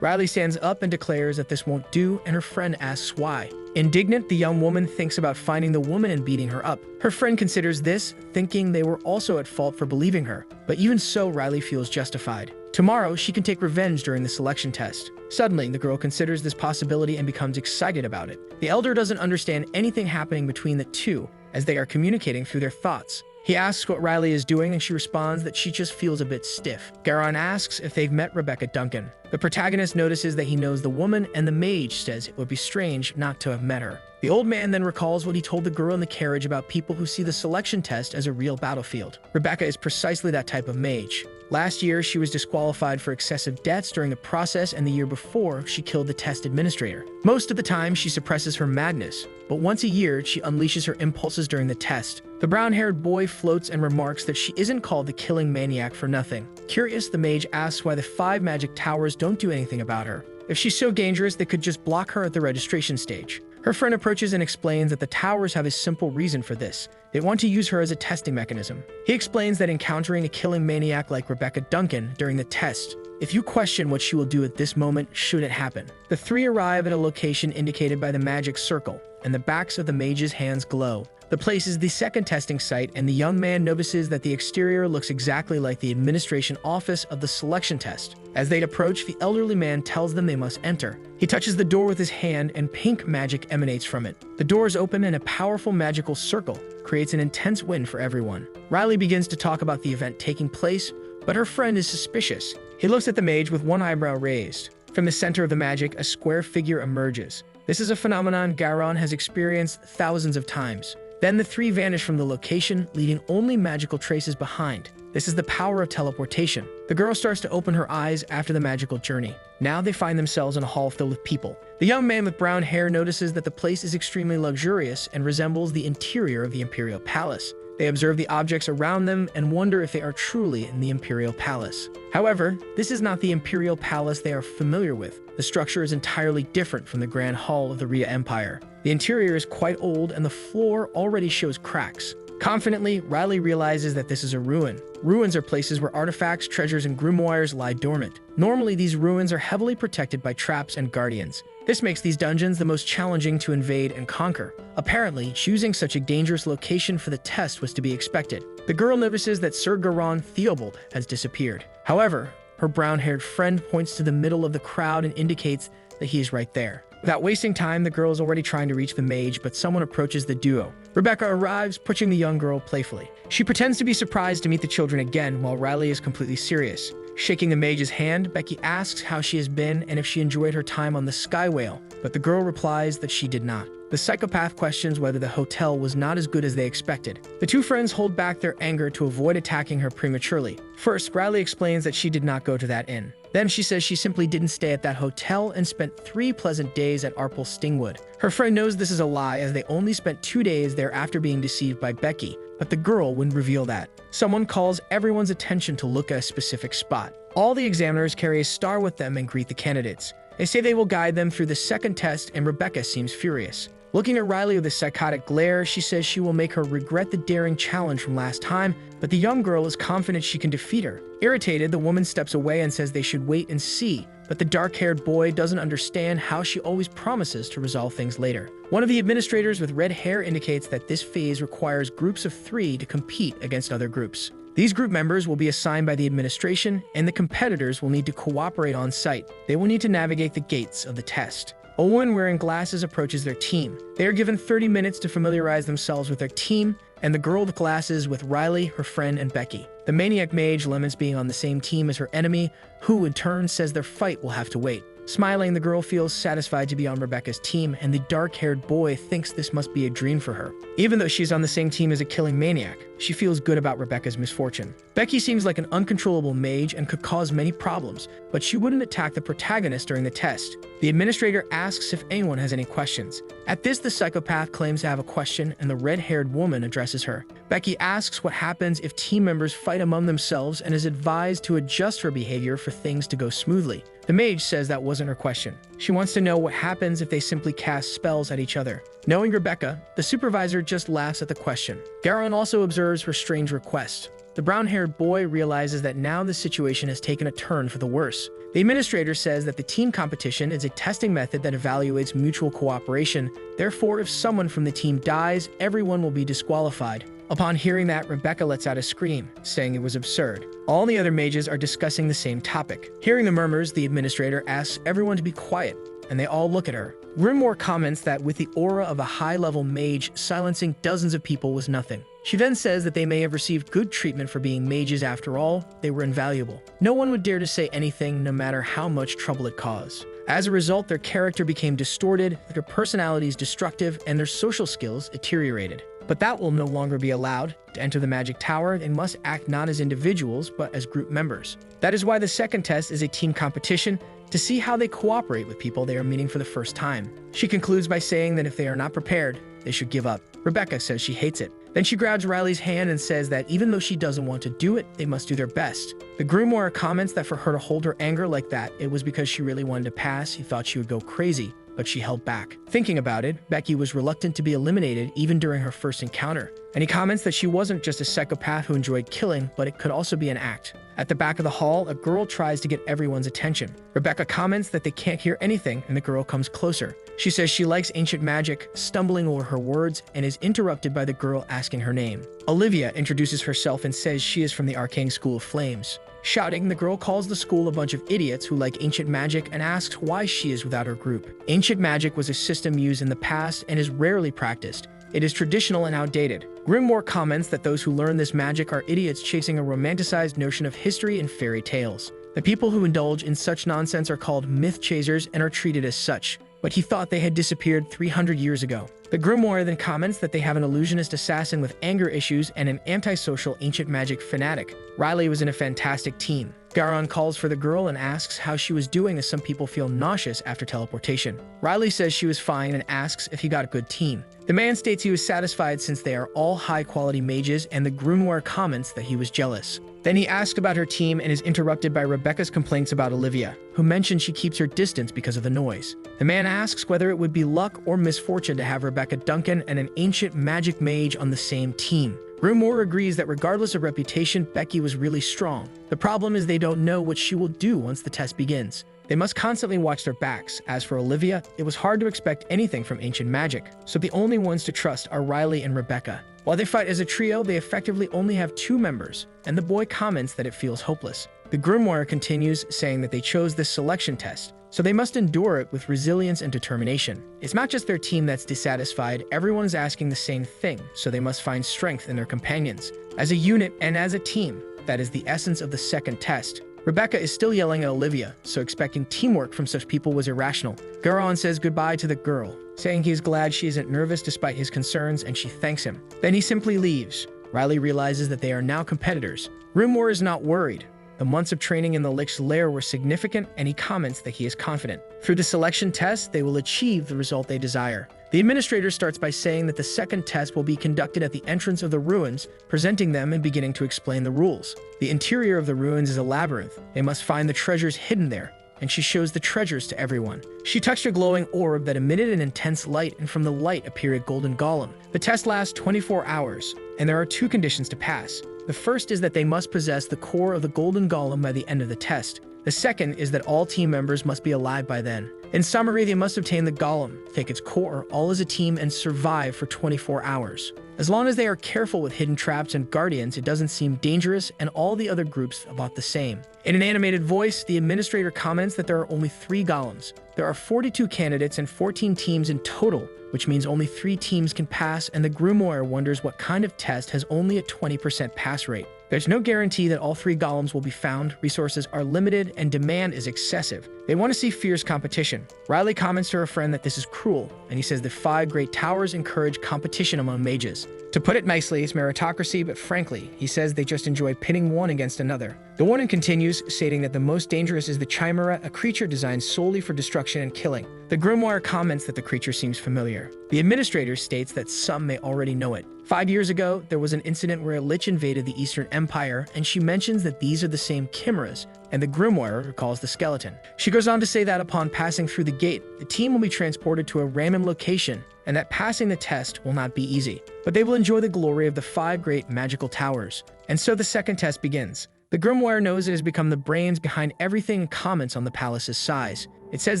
Riley stands up and declares that this won't do, and her friend asks why. Indignant, the young woman thinks about finding the woman and beating her up. Her friend considers this, thinking they were also at fault for believing her. But even so, Riley feels justified. Tomorrow, she can take revenge during the selection test. Suddenly, the girl considers this possibility and becomes excited about it. The elder doesn't understand anything happening between the two, as they are communicating through their thoughts. He asks what Riley is doing, and she responds that she just feels a bit stiff. Garon asks if they've met Rebecca Duncan. The protagonist notices that he knows the woman, and the mage says it would be strange not to have met her. The old man then recalls what he told the girl in the carriage about people who see the selection test as a real battlefield. Rebecca is precisely that type of mage. Last year, she was disqualified for excessive deaths during the process, and the year before, she killed the test administrator. Most of the time, she suppresses her madness, but once a year, she unleashes her impulses during the test. The brown-haired boy floats and remarks that she isn't called the killing maniac for nothing. Curious, the mage asks why the 5 magic towers don't do anything about her. If she's so dangerous, they could just block her at the registration stage. Her friend approaches and explains that the towers have a simple reason for this. They want to use her as a testing mechanism. He explains that encountering a killing maniac like Rebecca Duncan during the test, if you question what she will do at this moment should it happen. The 3 arrive at a location indicated by the magic circle, and the backs of the mage's hands glow. The place is the second testing site, and the young man notices that the exterior looks exactly like the administration office of the selection test. As they approach, the elderly man tells them they must enter. He touches the door with his hand, and pink magic emanates from it. The doors open, and a powerful magical circle creates an intense wind for everyone. Riley begins to talk about the event taking place, but her friend is suspicious. He looks at the mage with one eyebrow raised. From the center of the magic, a square figure emerges. This is a phenomenon Garon has experienced thousands of times. Then the 3 vanish from the location, leaving only magical traces behind. This is the power of teleportation. The girl starts to open her eyes after the magical journey. Now they find themselves in a hall filled with people. The young man with brown hair notices that the place is extremely luxurious and resembles the interior of the Imperial Palace. They observe the objects around them and wonder if they are truly in the Imperial Palace. However, this is not the Imperial Palace they are familiar with. The structure is entirely different from the Grand Hall of the Rhea Empire. The interior is quite old, and the floor already shows cracks. Confidently, Riley realizes that this is a ruin. Ruins are places where artifacts, treasures, and grimoires lie dormant. Normally, these ruins are heavily protected by traps and guardians. This makes these dungeons the most challenging to invade and conquer. Apparently, choosing such a dangerous location for the test was to be expected. The girl notices that Sir Garon Theobald has disappeared. However, her brown-haired friend points to the middle of the crowd and indicates that he is right there. Without wasting time, the girl is already trying to reach the mage, but someone approaches the duo. Rebecca arrives, pushing the young girl playfully. She pretends to be surprised to meet the children again, while Riley is completely serious. Shaking the mage's hand, Becky asks how she has been and if she enjoyed her time on the Sky Whale, but the girl replies that she did not. The psychopath questions whether the hotel was not as good as they expected. The 2 friends hold back their anger to avoid attacking her prematurely. First, Riley explains that she did not go to that inn. Then she says she simply didn't stay at that hotel and spent 3 pleasant days at Stingwood. Her friend knows this is a lie, as they only spent 2 days there after being deceived by Becky, but the girl wouldn't reveal that. Someone calls everyone's attention to look at a specific spot. All the examiners carry a star with them and greet the candidates. They say they will guide them through the second test, and Rebecca seems furious. Looking at Riley with a psychotic glare, she says she will make her regret the daring challenge from last time, but the young girl is confident she can defeat her. Irritated, the woman steps away and says they should wait and see, but the dark-haired boy doesn't understand how she always promises to resolve things later. One of the administrators with red hair indicates that this phase requires groups of 3 to compete against other groups. These group members will be assigned by the administration, and the competitors will need to cooperate on site. They will need to navigate the gates of the test. A woman wearing glasses approaches their team. They are given 30 minutes to familiarize themselves with their team, and the girl with glasses with Riley, her friend, and Becky. The maniac mage laments being on the same team as her enemy, who in turn says their fight will have to wait. Smiling, the girl feels satisfied to be on Rebecca's team, and the dark-haired boy thinks this must be a dream for her. Even though she's on the same team as a killing maniac, she feels good about Rebecca's misfortune. Becky seems like an uncontrollable mage and could cause many problems, but she wouldn't attack the protagonist during the test. The administrator asks if anyone has any questions. At this, the psychopath claims to have a question, and the red-haired woman addresses her. Becky asks what happens if team members fight among themselves and is advised to adjust her behavior for things to go smoothly. The mage says that wasn't her question. She wants to know what happens if they simply cast spells at each other. Knowing Rebecca, the supervisor just laughs at the question. Garon also observes her strange request. The brown-haired boy realizes that now the situation has taken a turn for the worse. The administrator says that the team competition is a testing method that evaluates mutual cooperation. Therefore, if someone from the team dies, everyone will be disqualified. Upon hearing that, Rebecca lets out a scream, saying it was absurd. All the other mages are discussing the same topic. Hearing the murmurs, the administrator asks everyone to be quiet, and they all look at her. Grimoire comments that with the aura of a high-level mage, silencing dozens of people was nothing. She then says that they may have received good treatment for being mages after all, they were invaluable. No one would dare to say anything, no matter how much trouble it caused. As a result, their character became distorted, their personalities destructive, and their social skills deteriorated. But that will no longer be allowed. To enter the magic tower, they must act not as individuals, but as group members. That is why the second test is a team competition, to see how they cooperate with people they are meeting for the first time. She concludes by saying that if they are not prepared, they should give up. Rebecca says she hates it. Then she grabs Riley's hand and says that even though she doesn't want to do it, they must do their best. The Grimoire comments that for her to hold her anger like that, it was because she really wanted to pass. He thought she would go crazy, but she held back. Thinking about it, Becky was reluctant to be eliminated even during her first encounter. And he comments that she wasn't just a psychopath who enjoyed killing, but it could also be an act. At the back of the hall, a girl tries to get everyone's attention. Rebecca comments that they can't hear anything, and the girl comes closer. She says she likes ancient magic, stumbling over her words, and is interrupted by the girl asking her name. Olivia introduces herself and says she is from the Arcane School of Flames. Shouting, the girl calls the school a bunch of idiots who like ancient magic and asks why she is without her group. Ancient magic was a system used in the past and is rarely practiced. It is traditional and outdated. Grimoire comments that those who learn this magic are idiots chasing a romanticized notion of history and fairy tales. The people who indulge in such nonsense are called myth chasers and are treated as such. But he thought they had disappeared 300 years ago. The Grimoire then comments that they have an illusionist assassin with anger issues and an antisocial ancient magic fanatic. Riley was in a fantastic team. Garon calls for the girl and asks how she was doing, as some people feel nauseous after teleportation. Riley says she was fine and asks if he got a good team. The man states he was satisfied since they are all high-quality mages, and the Grimoire comments that he was jealous. Then he asks about her team and is interrupted by Rebecca's complaints about Olivia, who mentions she keeps her distance because of the noise. The man asks whether it would be luck or misfortune to have Rebecca Duncan and an ancient magic mage on the same team. Grimoire agrees that regardless of reputation, Becky was really strong. The problem is they don't know what she will do once the test begins. They must constantly watch their backs. As for Olivia, it was hard to expect anything from ancient magic, so the only ones to trust are Riley and Rebecca. While they fight as a trio, they effectively only have 2 members, and the boy comments that it feels hopeless. The Grimoire continues, saying that they chose this selection test, so they must endure it with resilience and determination. It's not just their team that's dissatisfied, everyone is asking the same thing, so they must find strength in their companions. As a unit and as a team, that is the essence of the second test. Rebecca is still yelling at Olivia, so expecting teamwork from such people was irrational. Garon says goodbye to the girl, saying he is glad she isn't nervous despite his concerns, and she thanks him. Then he simply leaves. Riley realizes that they are now competitors. Grimoire is not worried. The months of training in the lich's lair were significant, and he comments that he is confident. Through the selection test, they will achieve the result they desire. The administrator starts by saying that the second test will be conducted at the entrance of the ruins, presenting them and beginning to explain the rules. The interior of the ruins is a labyrinth. They must find the treasures hidden there, and she shows the treasures to everyone. She touched a glowing orb that emitted an intense light, and from the light appeared a golden golem. The test lasts 24 hours, and there are 2 conditions to pass. The first is that they must possess the core of the golden golem by the end of the test. The second is that all team members must be alive by then. In summary, they must obtain the golem, take its core, all as a team, and survive for 24 hours. As long as they are careful with hidden traps and guardians, it doesn't seem dangerous, and all the other groups about the same. In an animated voice, the administrator comments that there are only 3 golems. There are 42 candidates and 14 teams in total, which means only 3 teams can pass, and the Grimoire wonders what kind of test has only a 20% pass rate. There's no guarantee that all 3 golems will be found, resources are limited, and demand is excessive. They want to see fierce competition. Riley comments to her friend that this is cruel, and he says the 5 great towers encourage competition among mages. To put it nicely, it's meritocracy, but frankly, he says they just enjoy pitting one against another. The warden continues, stating that the most dangerous is the Chimera, a creature designed solely for destruction and killing. The Grimoire comments that the creature seems familiar. The administrator states that some may already know it. 5 years ago, there was an incident where a lich invaded the Eastern Empire, and she mentions that these are the same chimeras, and the Grimoire recalls the skeleton. She goes on to say that upon passing through the gate, the team will be transported to a random location, and that passing the test will not be easy. But they will enjoy the glory of the 5 great magical towers. And so the second test begins. The Grimoire knows it has become the brains behind everything and comments on the palace's size. It says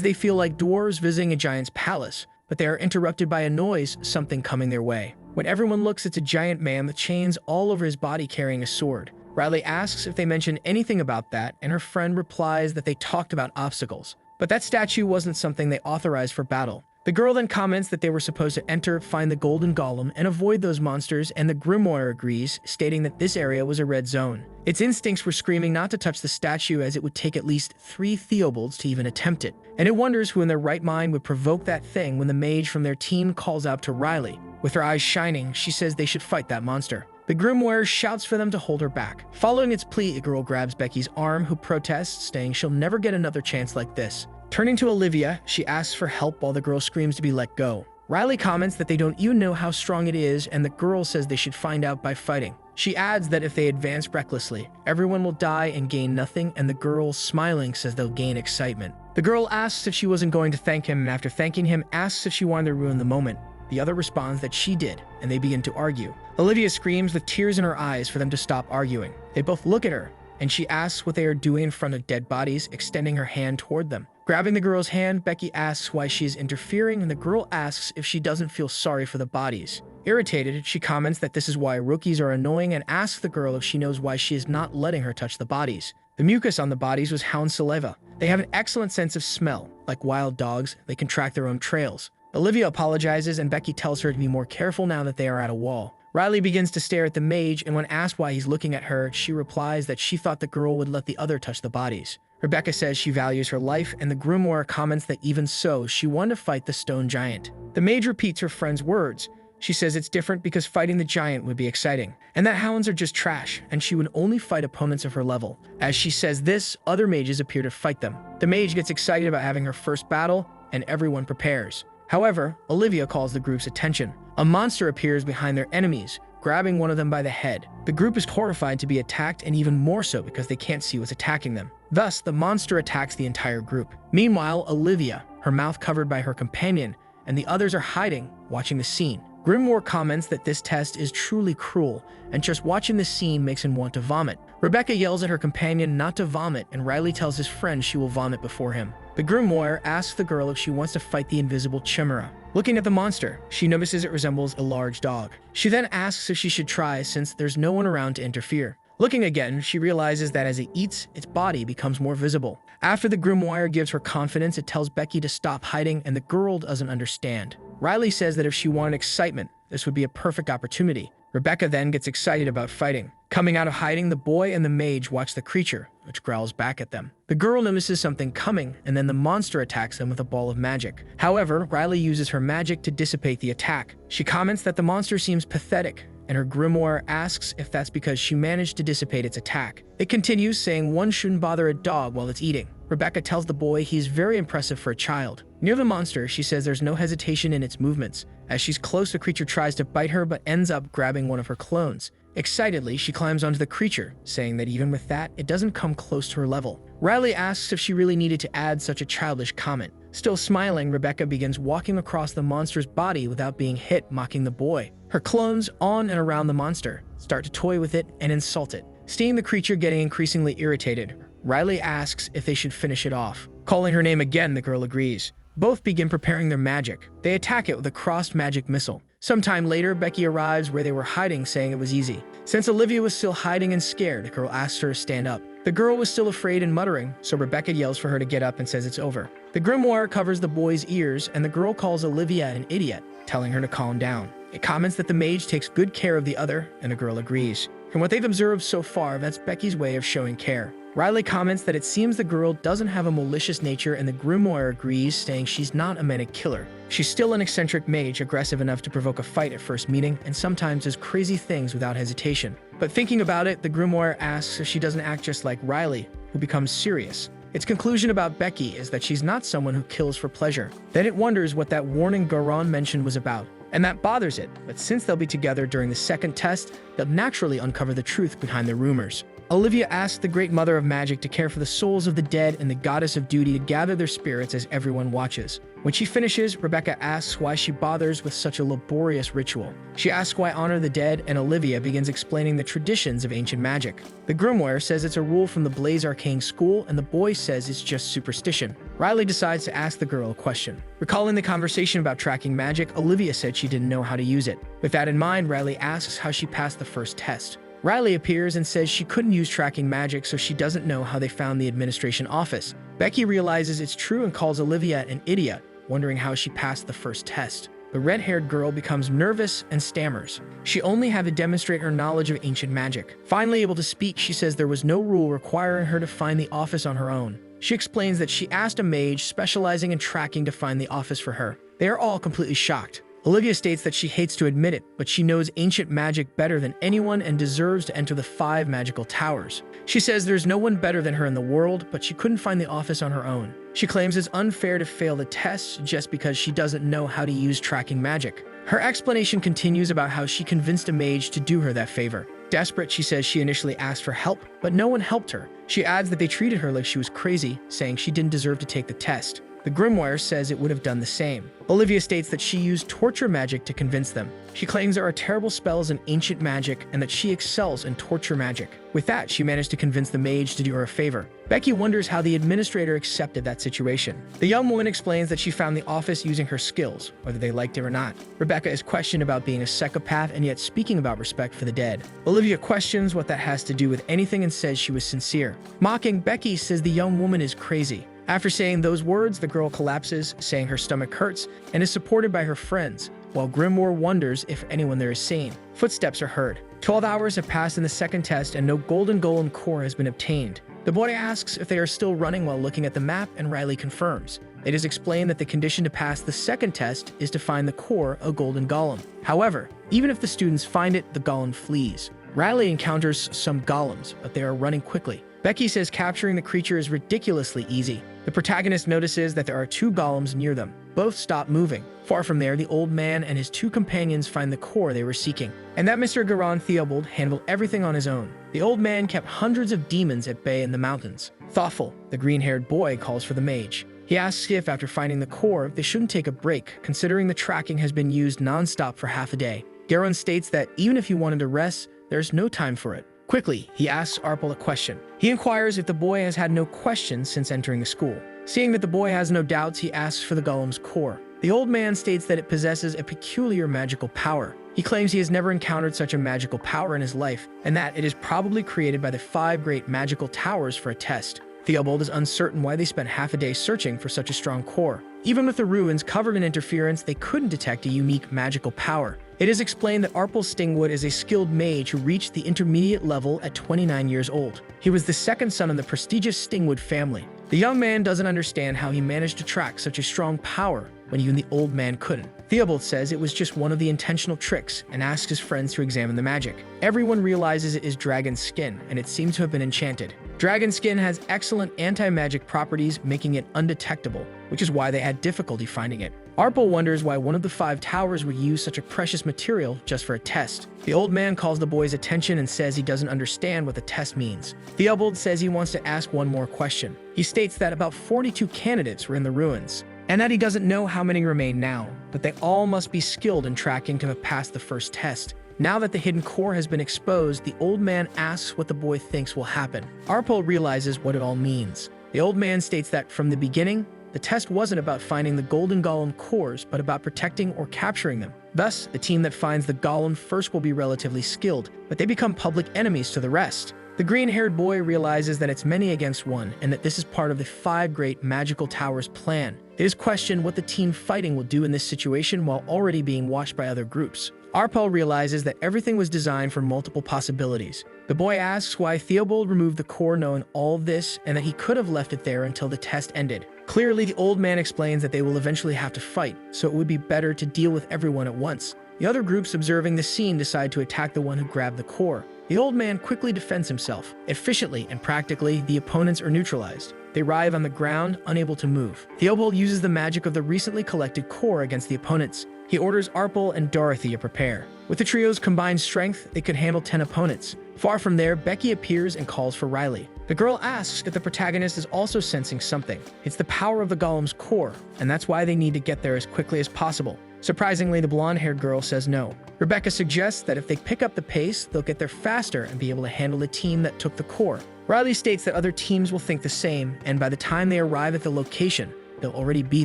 they feel like dwarves visiting a giant's palace, but they are interrupted by a noise, something coming their way. When everyone looks, it's a giant man with chains all over his body carrying a sword. Riley asks if they mention anything about that, and her friend replies that they talked about obstacles. But that statue wasn't something they authorized for battle. The girl then comments that they were supposed to enter, find the golden golem, and avoid those monsters, and the Grimoire agrees, stating that this area was a red zone. Its instincts were screaming not to touch the statue, as it would take at least 3 Theobalds to even attempt it. And it wonders who in their right mind would provoke that thing when the mage from their team calls out to Riley. With her eyes shining, she says they should fight that monster. The Grimoire shouts for them to hold her back. Following its plea, a girl grabs Becky's arm, who protests, saying she'll never get another chance like this. Turning to Olivia, she asks for help while the girl screams to be let go. Riley comments that they don't even know how strong it is, and the girl says they should find out by fighting. She adds that if they advance recklessly, everyone will die and gain nothing, and the girl, smiling, says they'll gain excitement. The girl asks if she wasn't going to thank him, and after thanking him, asks if she wanted to ruin the moment. The other responds that she did, and they begin to argue. Olivia screams with tears in her eyes for them to stop arguing. They both look at her, and she asks what they are doing in front of dead bodies, extending her hand toward them. Grabbing the girl's hand, Becky asks why she is interfering, and the girl asks if she doesn't feel sorry for the bodies. Irritated, she comments that this is why rookies are annoying and asks the girl if she knows why she is not letting her touch the bodies. The mucus on the bodies was hound saliva. They have an excellent sense of smell. Like wild dogs, they can track their own trails. Olivia apologizes, and Becky tells her to be more careful now that they are at a wall. Riley begins to stare at the mage, and when asked why he's looking at her, she replies that she thought the girl would let the other touch the bodies. Rebecca says she values her life, and the Grimoire comments that even so, she wanted to fight the stone giant. The mage repeats her friend's words. She says it's different because fighting the giant would be exciting, and that hounds are just trash, and she would only fight opponents of her level. As she says this, other mages appear to fight them. The mage gets excited about having her first battle, and everyone prepares. However, Olivia calls the group's attention. A monster appears behind their enemies, grabbing one of them by the head. The group is horrified to be attacked, and even more so because they can't see what's attacking them. Thus, the monster attacks the entire group. Meanwhile, Olivia, her mouth covered by her companion, and the others are hiding, watching the scene. Grimoire comments that this test is truly cruel, and just watching the scene makes him want to vomit. Rebecca yells at her companion not to vomit, and Riley tells his friend she will vomit before him. The Grimoire asks the girl if she wants to fight the invisible chimera. Looking at the monster, she notices it resembles a large dog. She then asks if she should try since there's no one around to interfere. Looking again, she realizes that as it eats, its body becomes more visible. After the Grimoire gives her confidence, it tells Becky to stop hiding, and the girl doesn't understand. Riley says that if she wanted excitement, this would be a perfect opportunity. Rebecca then gets excited about fighting. Coming out of hiding, the boy and the mage watch the creature, which growls back at them. The girl notices something coming, and then the monster attacks them with a ball of magic. However, Riley uses her magic to dissipate the attack. She comments that the monster seems pathetic, and her Grimoire asks if that's because she managed to dissipate its attack. It continues, saying one shouldn't bother a dog while it's eating. Rebecca tells the boy he's very impressive for a child. Near the monster, she says there's no hesitation in its movements. As she's close, the creature tries to bite her but ends up grabbing one of her clones. Excitedly, she climbs onto the creature, saying that even with that, it doesn't come close to her level. Riley asks if she really needed to add such a childish comment. Still smiling, Rebecca begins walking across the monster's body without being hit, mocking the boy. Her clones, on and around the monster, start to toy with it and insult it. Seeing the creature getting increasingly irritated, Riley asks if they should finish it off. Calling her name again, the girl agrees. Both begin preparing their magic. They attack it with a crossed magic missile. Sometime later, Becky arrives where they were hiding, saying it was easy. Since Olivia was still hiding and scared, the girl asks her to stand up. The girl was still afraid and muttering, so Rebecca yells for her to get up and says it's over. The Grimoire covers the boy's ears, and the girl calls Olivia an idiot, telling her to calm down. It comments that the mage takes good care of the other, and the girl agrees. From what they've observed so far, that's Becky's way of showing care. Riley comments that it seems the girl doesn't have a malicious nature, and the Grimoire agrees, saying she's not a manic killer. She's still an eccentric mage, aggressive enough to provoke a fight at first meeting, and sometimes does crazy things without hesitation. But thinking about it, the Grimoire asks if she doesn't act just like Riley, who becomes serious. Its conclusion about Becky is that she's not someone who kills for pleasure. Then it wonders what that warning Garon mentioned was about, and that bothers it, but since they'll be together during the second test, they'll naturally uncover the truth behind the rumors. Olivia asks the Great Mother of Magic to care for the souls of the dead and the Goddess of Duty to gather their spirits as everyone watches. When she finishes, Rebecca asks why she bothers with such a laborious ritual. She asks why honor the dead, and Olivia begins explaining the traditions of ancient magic. The Grimoire says it's a rule from the Blaze Arcane School, and the boy says it's just superstition. Riley decides to ask the girl a question. Recalling the conversation about tracking magic, Olivia said she didn't know how to use it. With that in mind, Riley asks how she passed the first test. Riley appears and says she couldn't use tracking magic, so she doesn't know how they found the administration office. Becky realizes it's true and calls Olivia an idiot, wondering how she passed the first test. The red-haired girl becomes nervous and stammers. She only had to demonstrate her knowledge of ancient magic. Finally able to speak, she says there was no rule requiring her to find the office on her own. She explains that she asked a mage specializing in tracking to find the office for her. They are all completely shocked. Olivia states that she hates to admit it, but she knows ancient magic better than anyone and deserves to enter the 5 magical towers. She says there's no one better than her in the world, but she couldn't find the office on her own. She claims it's unfair to fail the test just because she doesn't know how to use tracking magic. Her explanation continues about how she convinced a mage to do her that favor. Desperate, she says she initially asked for help, but no one helped her. She adds that they treated her like she was crazy, saying she didn't deserve to take the test. The Grimoire says it would have done the same. Olivia states that she used torture magic to convince them. She claims there are terrible spells in ancient magic and that she excels in torture magic. With that, she managed to convince the mage to do her a favor. Becky wonders how the administrator accepted that situation. The young woman explains that she found the office using her skills, whether they liked it or not. Rebecca is questioned about being a psychopath and yet speaking about respect for the dead. Olivia questions what that has to do with anything and says she was sincere. Mocking, Becky says the young woman is crazy. After saying those words, the girl collapses, saying her stomach hurts, and is supported by her friends, while Grimoire wonders if anyone there is sane. Footsteps are heard. 12 hours have passed in the second test, and no golden golem core has been obtained. The boy asks if they are still running while looking at the map, and Riley confirms. It is explained that the condition to pass the second test is to find the core of golden golem. However, even if the students find it, the golem flees. Riley encounters some golems, but they are running quickly. Becky says capturing the creature is ridiculously easy. The protagonist notices that there are 2 golems near them. Both stop moving. Far from there, the old man and his 2 companions find the core they were seeking, and that Mr. Garon Theobald handled everything on his own. The old man kept hundreds of demons at bay in the mountains. Thoughtful, the green-haired boy calls for the mage. He asks if, after finding the core, they shouldn't take a break, considering the tracking has been used non-stop for half a day. Garon states that even if he wanted to rest, there's no time for it. Quickly, he asks Arpel a question. He inquires if the boy has had no questions since entering the school. Seeing that the boy has no doubts, he asks for the golem's core. The old man states that it possesses a peculiar magical power. He claims he has never encountered such a magical power in his life, and that it is probably created by the 5 great magical towers for a test. Theobald is uncertain why they spent half a day searching for such a strong core. Even with the ruins covered in interference, they couldn't detect a unique magical power. It is explained that Arpel Stingwood is a skilled mage who reached the intermediate level at 29 years old. He was the second son of the prestigious Stingwood family. The young man doesn't understand how he managed to track such a strong power when even the old man couldn't. Theobald says it was just one of the intentional tricks and asks his friends to examine the magic. Everyone realizes it is dragon skin, and it seems to have been enchanted. Dragon skin has excellent anti-magic properties, making it undetectable, which is why they had difficulty finding it. Arpel wonders why one of the 5 towers would use such a precious material just for a test. The old man calls the boy's attention and says he doesn't understand what the test means. Theobald says he wants to ask one more question. He states that about 42 candidates were in the ruins, and that he doesn't know how many remain now, but they all must be skilled in tracking to have passed the first test. Now that the hidden core has been exposed, the old man asks what the boy thinks will happen. Arpel realizes what it all means. The old man states that from the beginning, the test wasn't about finding the golden golem cores, but about protecting or capturing them. Thus, the team that finds the golem first will be relatively skilled, but they become public enemies to the rest. The green-haired boy realizes that it's many against one, and that this is part of the 5 great magical towers plan. It is questioned what the team fighting will do in this situation while already being watched by other groups. Arpel realizes that everything was designed for multiple possibilities. The boy asks why Theobald removed the core knowing all of this and that he could have left it there until the test ended. Clearly, the old man explains that they will eventually have to fight, so it would be better to deal with everyone at once. The other groups observing the scene decide to attack the one who grabbed the core. The old man quickly defends himself. Efficiently and practically, the opponents are neutralized. They writhe on the ground, unable to move. Theobald uses the magic of the recently collected core against the opponents. He orders Arpel and Dorothy to prepare. With the trio's combined strength, they could handle 10 opponents. Far from there, Becky appears and calls for Riley. The girl asks if the protagonist is also sensing something. It's the power of the golem's core, and that's why they need to get there as quickly as possible. Surprisingly, the blonde-haired girl says no. Rebecca suggests that if they pick up the pace, they'll get there faster and be able to handle the team that took the core. Riley states that other teams will think the same, and by the time they arrive at the location, they'll already be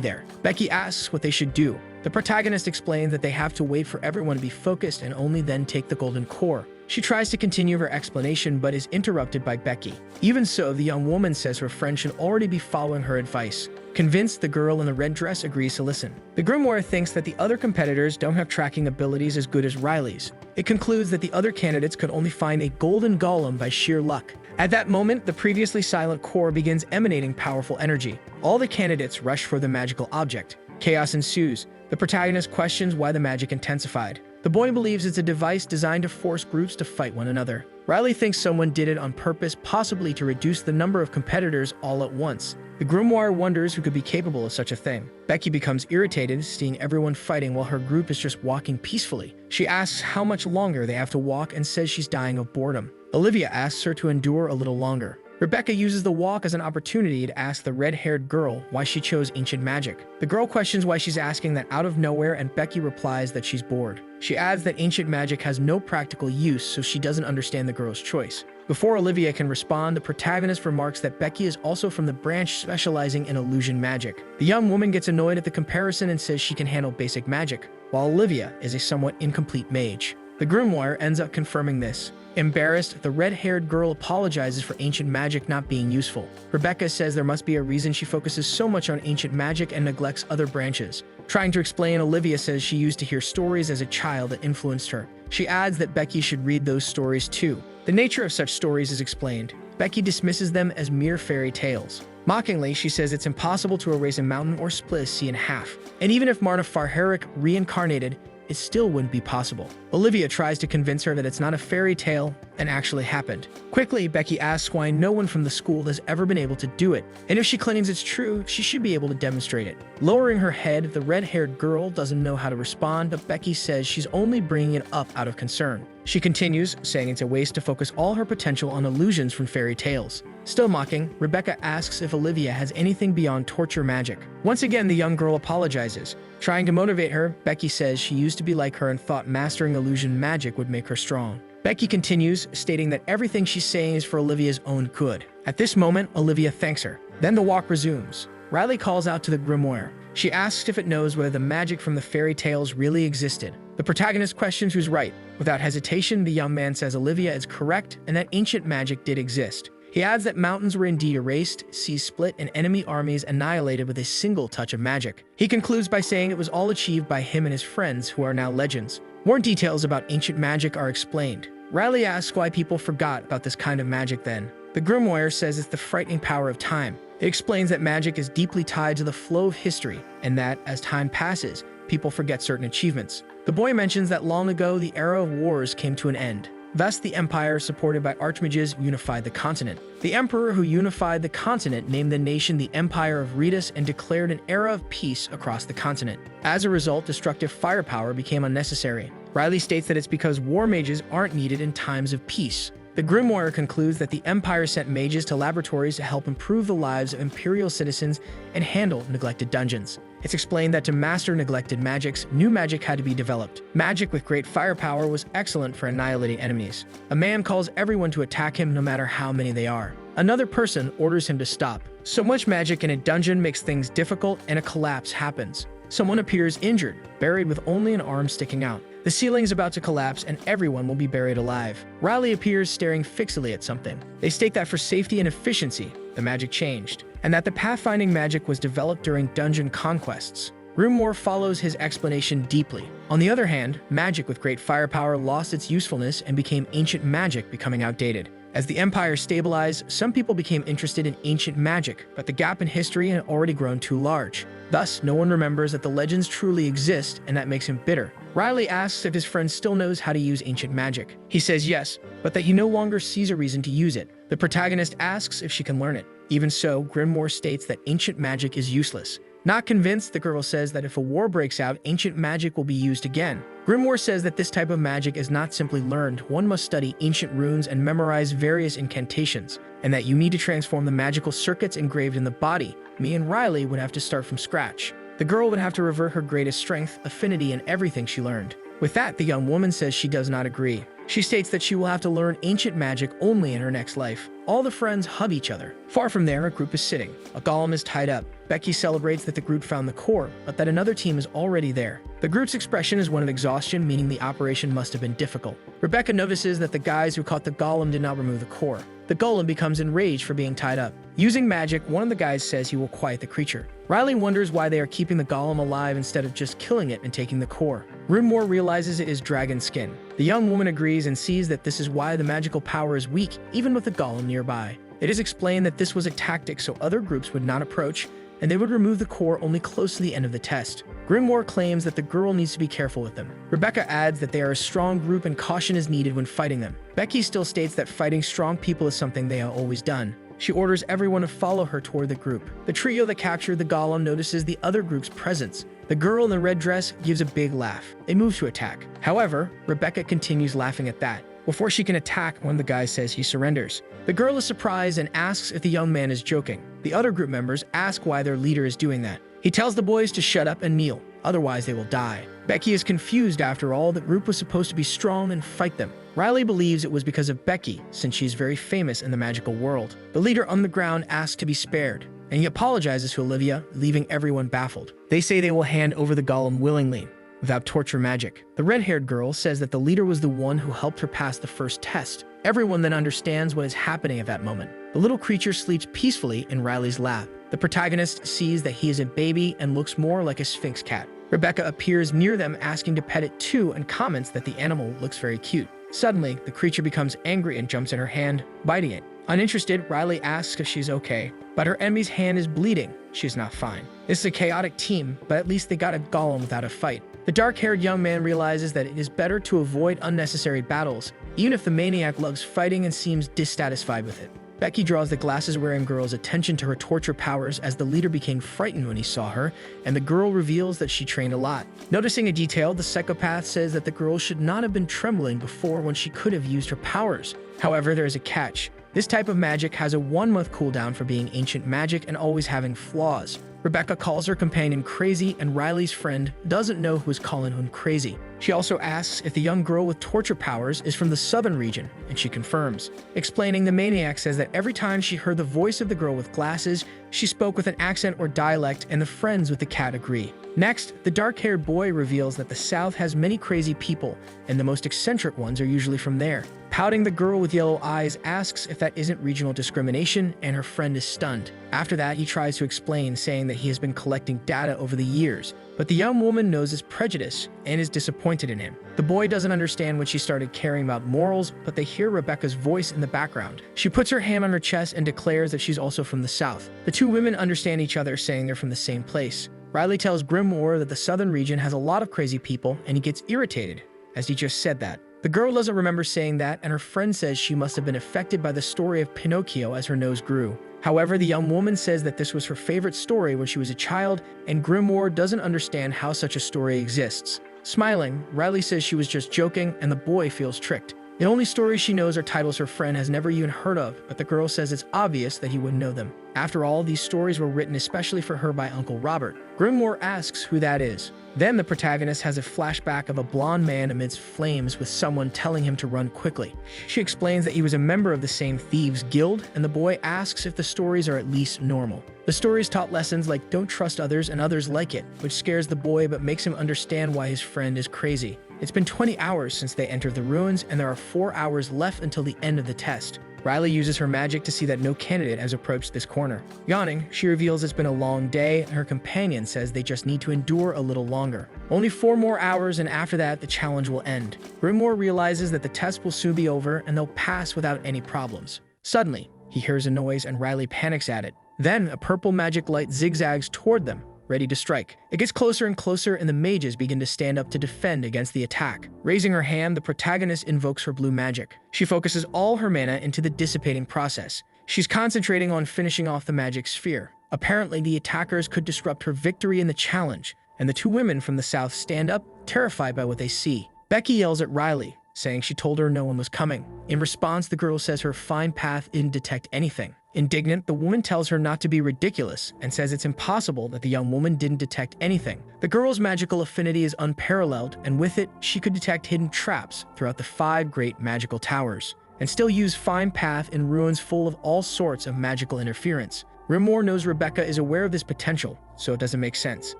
there. Becky asks what they should do. The protagonist explains that they have to wait for everyone to be focused and only then take the golden core. She tries to continue her explanation but is interrupted by Becky. Even so, the young woman says her friend should already be following her advice. Convinced, the girl in the red dress agrees to listen. The Grimoire thinks that the other competitors don't have tracking abilities as good as Riley's. It concludes that the other candidates could only find a golden golem by sheer luck. At that moment, the previously silent core begins emanating powerful energy. All the candidates rush for the magical object. Chaos ensues. The protagonist questions why the magic intensified. The boy believes it's a device designed to force groups to fight one another. Riley thinks someone did it on purpose, possibly to reduce the number of competitors all at once. The Grimoire wonders who could be capable of such a thing. Becky becomes irritated, seeing everyone fighting while her group is just walking peacefully. She asks how much longer they have to walk and says she's dying of boredom. Olivia asks her to endure a little longer. Rebecca uses the walk as an opportunity to ask the red-haired girl why she chose ancient magic. The girl questions why she's asking that out of nowhere, and Becky replies that she's bored. She adds that ancient magic has no practical use, so she doesn't understand the girl's choice. Before Olivia can respond, the protagonist remarks that Becky is also from the branch specializing in illusion magic. The young woman gets annoyed at the comparison and says she can handle basic magic, while Olivia is a somewhat incomplete mage. The Grimoire ends up confirming this. Embarrassed, the red-haired girl apologizes for ancient magic not being useful. Rebecca says there must be a reason she focuses so much on ancient magic and neglects other branches. Trying to explain, Olivia says she used to hear stories as a child that influenced her. She adds that Becky should read those stories too. The nature of such stories is explained. Becky dismisses them as mere fairy tales. Mockingly, she says it's impossible to erase a mountain or split a sea in half. And even if Marta Farheric reincarnated, it still wouldn't be possible. Olivia tries to convince her that it's not a fairy tale and actually happened. Quickly, Becky asks why no one from the school has ever been able to do it, and if she claims it's true, she should be able to demonstrate it. Lowering her head, the red-haired girl doesn't know how to respond, but Becky says she's only bringing it up out of concern. She continues, saying it's a waste to focus all her potential on illusions from fairy tales. Still mocking, Rebecca asks if Olivia has anything beyond torture magic. Once again, the young girl apologizes. Trying to motivate her, Becky says she used to be like her and thought mastering illusion magic would make her strong. Becky continues, stating that everything she's saying is for Olivia's own good. At this moment, Olivia thanks her. Then the walk resumes. Riley calls out to the Grimoire. She asks if it knows whether the magic from the fairy tales really existed. The protagonist questions who's right. Without hesitation, the young man says Olivia is correct and that ancient magic did exist. He adds that mountains were indeed erased, seas split, and enemy armies annihilated with a single touch of magic. He concludes by saying it was all achieved by him and his friends, who are now legends. More details about ancient magic are explained. Riley asks why people forgot about this kind of magic then. The Grimoire says it's the frightening power of time. It explains that magic is deeply tied to the flow of history, and that, as time passes, people forget certain achievements. The boy mentions that long ago the era of wars came to an end. Thus, the empire, supported by archmages, unified the continent. The emperor who unified the continent named the nation the Empire of Redus and declared an era of peace across the continent. As a result, destructive firepower became unnecessary. Riley states that it's because war mages aren't needed in times of peace. The Grimoire concludes that the Empire sent mages to laboratories to help improve the lives of Imperial citizens and handle neglected dungeons. It's explained that to master neglected magics, new magic had to be developed. Magic with great firepower was excellent for annihilating enemies. A man calls everyone to attack him no matter how many they are. Another person orders him to stop. So much magic in a dungeon makes things difficult and a collapse happens. Someone appears injured, buried with only an arm sticking out. The ceiling is about to collapse and everyone will be buried alive. Riley appears staring fixedly at something. They state that for safety and efficiency, the magic changed, and that the pathfinding magic was developed during dungeon conquests. Grimoire follows his explanation deeply. On the other hand, magic with great firepower lost its usefulness and became ancient magic, becoming outdated. As the empire stabilized, some people became interested in ancient magic, but the gap in history had already grown too large. Thus, no one remembers that the legends truly exist, and that makes him bitter. Riley asks if his friend still knows how to use ancient magic. He says yes, but that he no longer sees a reason to use it. The protagonist asks if she can learn it. Even so, Grimoire states that ancient magic is useless. Not convinced, the girl says that if a war breaks out, ancient magic will be used again. Grimoire says that this type of magic is not simply learned, one must study ancient runes and memorize various incantations, and that you need to transform the magical circuits engraved in the body. Me and Riley would have to start from scratch. The girl would have to revert her greatest strength, affinity, and everything she learned. With that, the young woman says she does not agree. She states that she will have to learn ancient magic only in her next life. All the friends hug each other. Far from there, a group is sitting. A golem is tied up. Becky celebrates that the group found the core, but that another team is already there. The group's expression is one of exhaustion, meaning the operation must have been difficult. Rebecca notices that the guys who caught the golem did not remove the core. The golem becomes enraged for being tied up. Using magic, one of the guys says he will quiet the creature. Riley wonders why they are keeping the golem alive instead of just killing it and taking the core. Grimoire realizes it is dragon skin. The young woman agrees and sees that this is why the magical power is weak, even with the golem nearby. It is explained that this was a tactic so other groups would not approach, and they would remove the core only close to the end of the test. Grimoire claims that the girl needs to be careful with them. Rebecca adds that they are a strong group and caution is needed when fighting them. Becky still states that fighting strong people is something they have always done. She orders everyone to follow her toward the group. The trio that captured the golem notices the other group's presence. The girl in the red dress gives a big laugh. They move to attack. However, Rebecca continues laughing at that. Before she can attack, one of the guys says he surrenders. The girl is surprised and asks if the young man is joking. The other group members ask why their leader is doing that. He tells the boys to shut up and kneel, otherwise they will die. Becky is confused. After all, the group was supposed to be strong and fight them. Riley believes it was because of Becky, since she's very famous in the magical world. The leader on the ground asks to be spared, and he apologizes to Olivia, leaving everyone baffled. They say they will hand over the golem willingly, without torture magic. The red-haired girl says that the leader was the one who helped her pass the first test. Everyone then understands what is happening at that moment. The little creature sleeps peacefully in Riley's lap. The protagonist sees that he is a baby and looks more like a sphinx cat. Rebecca appears near them asking to pet it too and comments that the animal looks very cute. Suddenly, the creature becomes angry and jumps in her hand, biting it. Uninterested, Riley asks if she's okay, but her enemy's hand is bleeding. She's not fine. This is a chaotic team, but at least they got a golem without a fight. The dark-haired young man realizes that it is better to avoid unnecessary battles, even if the maniac loves fighting and seems dissatisfied with it. Becky draws the glasses-wearing girl's attention to her torture powers as the leader became frightened when he saw her, and the girl reveals that she trained a lot. Noticing a detail, the psychopath says that the girl should not have been trembling before when she could have used her powers. However, there is a catch. This type of magic has a 1-month cooldown for being ancient magic and always having flaws. Rebecca calls her companion crazy, and Riley's friend doesn't know who is calling him crazy. She also asks if the young girl with torture powers is from the southern region, and she confirms. Explaining, the maniac says that every time she heard the voice of the girl with glasses, she spoke with an accent or dialect, and the friends with the cat agree. Next, the dark-haired boy reveals that the South has many crazy people, and the most eccentric ones are usually from there. Pouting, the girl with yellow eyes asks if that isn't regional discrimination, and her friend is stunned. After that, he tries to explain, saying that he has been collecting data over the years, but the young woman knows his prejudice and is disappointed in him. The boy doesn't understand when she started caring about morals, but they hear Rebecca's voice in the background. She puts her hand on her chest and declares that she's also from the South. The two women understand each other, saying they're from the same place. Riley tells Grimoire that the southern region has a lot of crazy people, and he gets irritated, as he just said that. The girl doesn't remember saying that, and her friend says she must have been affected by the story of Pinocchio as her nose grew. However, the young woman says that this was her favorite story when she was a child, and Grimoire doesn't understand how such a story exists. Smiling, Riley says she was just joking, and the boy feels tricked. The only stories she knows are titles her friend has never even heard of, but the girl says it's obvious that he wouldn't know them. After all, these stories were written especially for her by Uncle Robert. Grimoire asks who that is. Then the protagonist has a flashback of a blonde man amidst flames with someone telling him to run quickly. She explains that he was a member of the same thieves guild, and the boy asks if the stories are at least normal. The stories taught lessons like don't trust others and others like it, which scares the boy but makes him understand why his friend is crazy. It's been 20 hours since they entered the ruins, and there are 4 hours left until the end of the test. Riley uses her magic to see that no candidate has approached this corner. Yawning, she reveals it's been a long day, and her companion says they just need to endure a little longer. Only 4 more hours, and after that, the challenge will end. Grimoire realizes that the test will soon be over, and they'll pass without any problems. Suddenly, he hears a noise, and Riley panics at it. Then, a purple magic light zigzags toward them, ready to strike. It gets closer and closer, and the mages begin to stand up to defend against the attack. Raising her hand, the protagonist invokes her blue magic. She focuses all her mana into the dissipating process. She's concentrating on finishing off the magic sphere. Apparently, the attackers could disrupt her victory in the challenge, and the 2 women from the south stand up, terrified by what they see. Becky yells at Riley, saying she told her no one was coming. In response, the girl says her fine path didn't detect anything. Indignant, the woman tells her not to be ridiculous and says it's impossible that the young woman didn't detect anything. The girl's magical affinity is unparalleled, and with it, she could detect hidden traps throughout the 5 great magical towers, and still use fine path in ruins full of all sorts of magical interference. Grimoire knows Rebecca is aware of this potential, so it doesn't make sense,